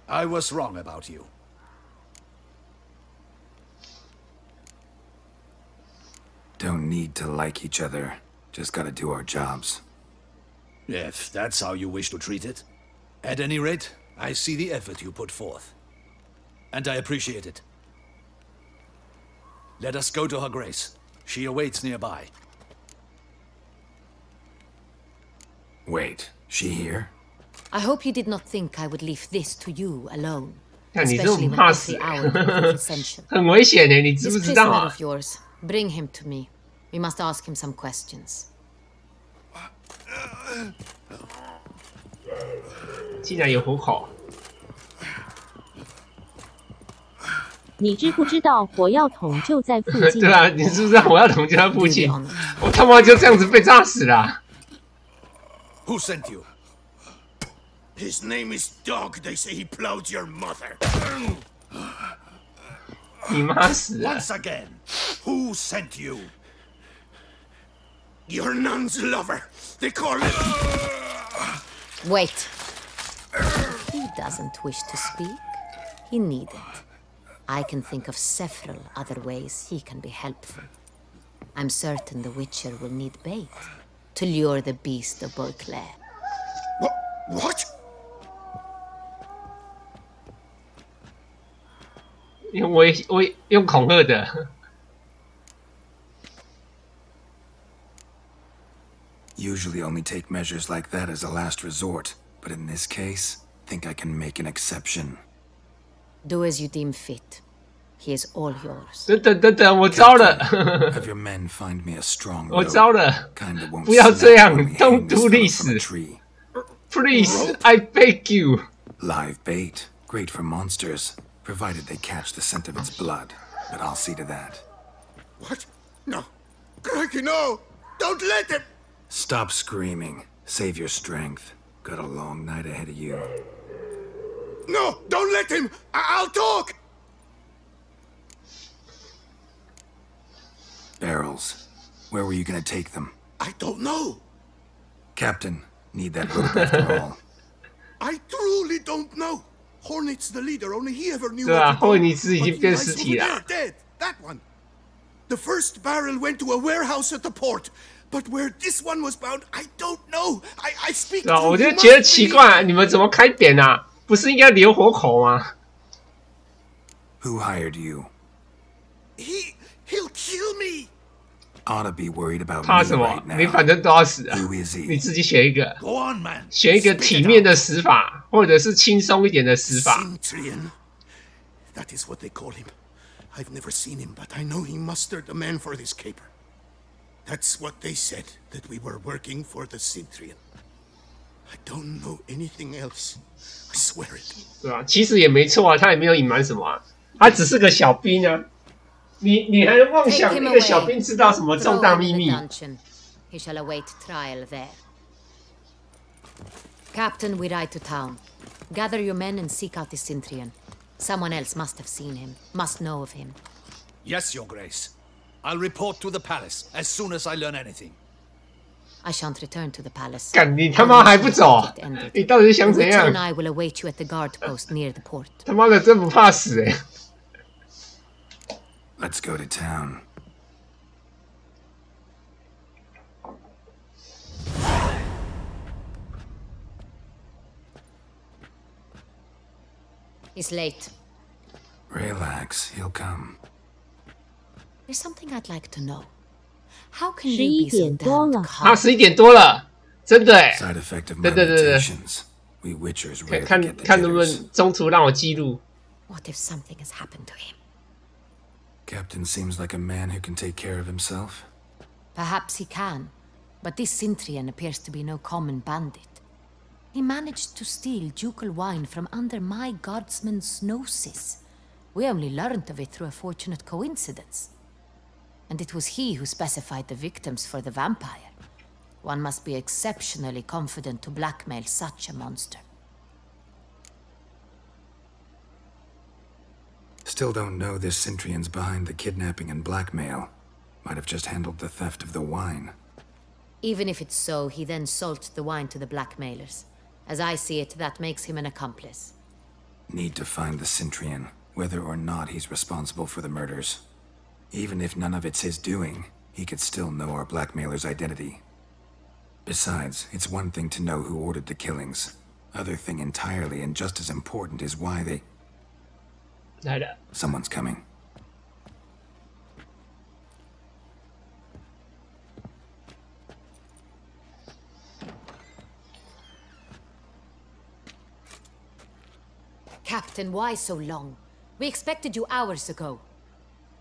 I was wrong about you. Don't need to like each other. Just gotta do our jobs. If that's how you wish to treat it. At any rate, I see the effort you put forth. And I appreciate it. Let us go to her grace. She awaits nearby. Wait, she here? I hope you did not think I would leave this to you alone. 看你这 Especially 种 when 怕死 every hour becomes essential. 很危险的，你知 This 不知道 prisoner 啊？ of yours, bring him to me. We must ask him some questions. 竟然有虎口！你知不知道火药桶就在附近？对啊，你知不知道火药桶就在附近？我他妈就这样子被炸死了啊。 Who sent you? His name is Dog. They say he plowed your mother. 你妈死了！ Once again, who sent you? Your nun's lover. They call it. Wait. He doesn't wish to speak. He needn't. I can think of several other ways he can be helpful. I'm certain the Witcher will need bait to lure the beast of Beauclair. What? 用恐吓的。 Usually only take measures like that as a last resort, but in this case, think I can make an exception. Do as you deem fit. He is all yours. 等，我招了。 Have your men find me a strong 我招了。 Kinda won't 不要这样 snap when we ，Don't hang do this this. fella from a tree. Please, I beg you. Live bait, great for monsters, provided they catch the scent of its blood. But I'll see to that. What? No. Crikey, no! Don't let him! Stop screaming. Save your strength. Got a long night ahead of you. No! Don't let him! I'll talk! Barrels. Where were you gonna take them? I don't know. Captain, need that rope after all. I truly don't know. Hornet's the leader, only he ever knew 对啊， what to 霍 do. 尼兹已经 But 变 he 尸 lies 体 over 了 there,。dead. That one. The first barrel went to a warehouse at the port. But where this one was bound, I don't know. I speak 对啊， to 我就 you 觉得 must 奇 believe- 怪，你们怎么开点啊？不是应该留活口吗？ Who hired you? He'll kill me. Ought to be worried about 怕 me 什么 right？你 now. 反正都要死啊！ Who is he? 你自己选一个， Go on, man. 选一个体面的死法，或者是轻松一点的死法。 Cintrian. That is what they call him. I've never seen him, but I know he mustered the men for this caper. That's what they said, that we were working for the Cintrian. I don't know anything else. I swear it. 对吧？其实也没错啊，他也没有隐瞒什么啊，他只是个小兵啊。你还妄想一个小兵知道什么重大秘密？ He shall await trial there. Captain, we ride to town. Gather your men and seek out the Cintrian. Someone else must have seen him, must know of him. Yes, Your Grace. I'll report to the palace as soon as I learn anything. I shan't return to the palace. 干你他妈还不走？你到底想怎 Richard 样 and？I will await you at the guard post near the port. 他妈的真不怕死哎、 Let's go to town. He's late. Relax, he'll come. There's something I'd like to know. How can you be so 11点多 damned 了。 calm? 啊，11点多了，真的哎、 Side effect of 对 my 对对对， mutations. We Witchers rarely 看 get the 看能不 jitters. 能中途让我记录。 What if something has happened to him? Captain seems like a man who can take care of himself. Perhaps he can, but this Cintrian appears to be no common bandit. He managed to steal ducal wine from under my guardsman's noses. We only learned of it through a fortunate coincidence. And it was he who specified the victims for the vampire. One must be exceptionally confident to blackmail such a monster. Still don't know this Cintrian's behind the kidnapping and blackmail. Might have just handled the theft of the wine. Even if it's so, he then sold the wine to the blackmailers. As I see it, that makes him an accomplice. Need to find the Cintrian, whether or not he's responsible for the murders. Even if none of it's his doing, he could still know our blackmailer's identity. Besides, it's one thing to know who ordered the killings. Other thing entirely, and just as important, is why they... Someone's coming. Captain, why so long? We expected you hours ago.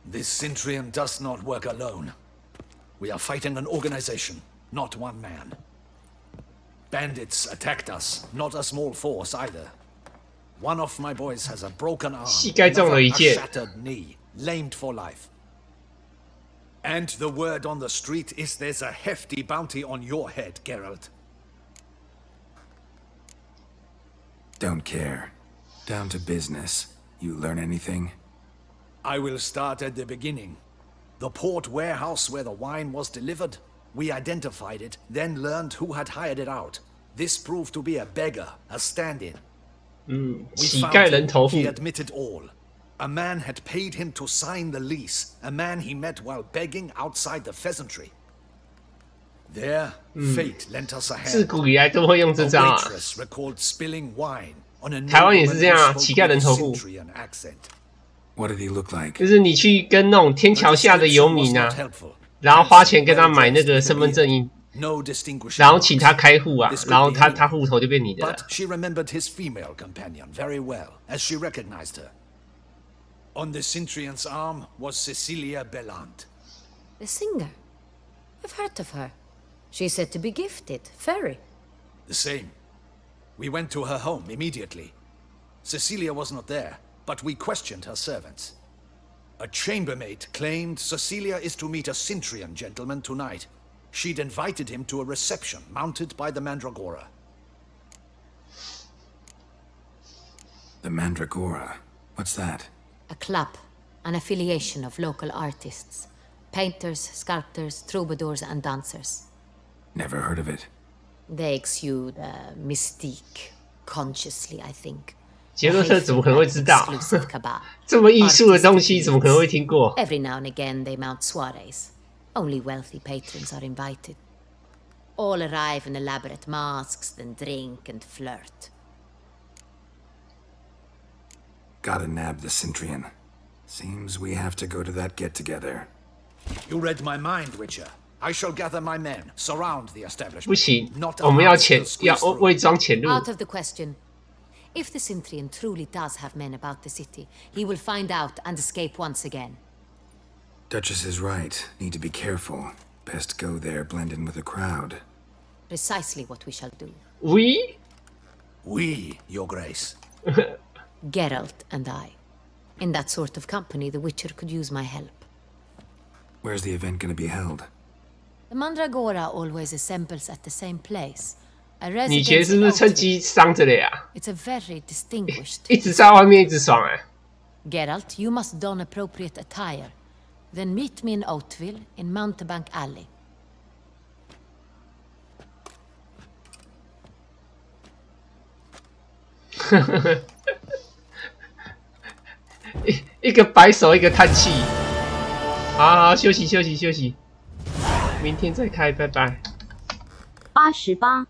This Cintrian does not work alone. We are fighting an organization, not one man. Bandits attacked us, not a small force either. One of my boys has a broken arm, another a shattered knee, lamed for life. And the word on the street is there's a hefty bounty on your head, Geralt. Don't care. Down to business. You learn anything? I will start at the beginning. The port warehouse where the wine was delivered, we identified it, then learned who had hired it out. This proved to be a beggar, a stand-in. We found him, he admitted all. A man had paid him to sign the lease, a man he met while begging outside the pheasantry. There, fate lent us a hand. 自古以来都会用这招啊。 waitress recalled spilling wine on a 台湾也是这样啊，乞丐人头户。 What did he look like? 就是你去跟那种天桥下的游民啊，然后花钱跟他买那个身份证印，然后请他开户啊，然后他户头就变你的了。 But she remembered his female companion very well, as she recognized her. On the Cintrian's arm was Cecilia Bellant. The singer? I've heard of her. She's said to be gifted, fairy. The same. We went to her home immediately. Cecilia was not there, but we questioned her servants. A chambermaid claimed Cecilia is to meet a Cintrian gentleman tonight. She'd invited him to a reception mounted by the Mandragora. The Mandragora? What's that? A club, an affiliation of local artists. Painters, sculptors, troubadours and dancers. Never heard of it. They exude mystique, consciously, I think. 杰洛特怎么可能会知道？这么艺术的东西怎么可能会听过 ？Every now and again they mount soirees. Only wealthy patrons are invited. All arrive in elaborate masks, then drink and flirt. Gotta nab the Cintrian. Seems we have to go to that get-together. You read my mind, Witcher. I shall gather my men, surround the establishment. 不行，我们要伪装潜入。 Out of the question. If the Cintrian truly does have men about the city, he will find out and escape once again. Duchess is right. Need to be careful. Best go there, blend in with the crowd. Precisely what we shall do. We? We, Your Grace. Geralt and I. In that sort of company, the Witcher could use my help. Where's the event going to be held? The Mandragora always assembles at the same place. 你觉得是不是趁机伤着了呀？ It's a very distinguished. 一直在外面一直爽哎。 Geralt, you must don appropriate attire. Then meet me in Oatville in Mountebank Alley. 一个摆手，一个叹气。好，休息。明天再开，拜拜。88。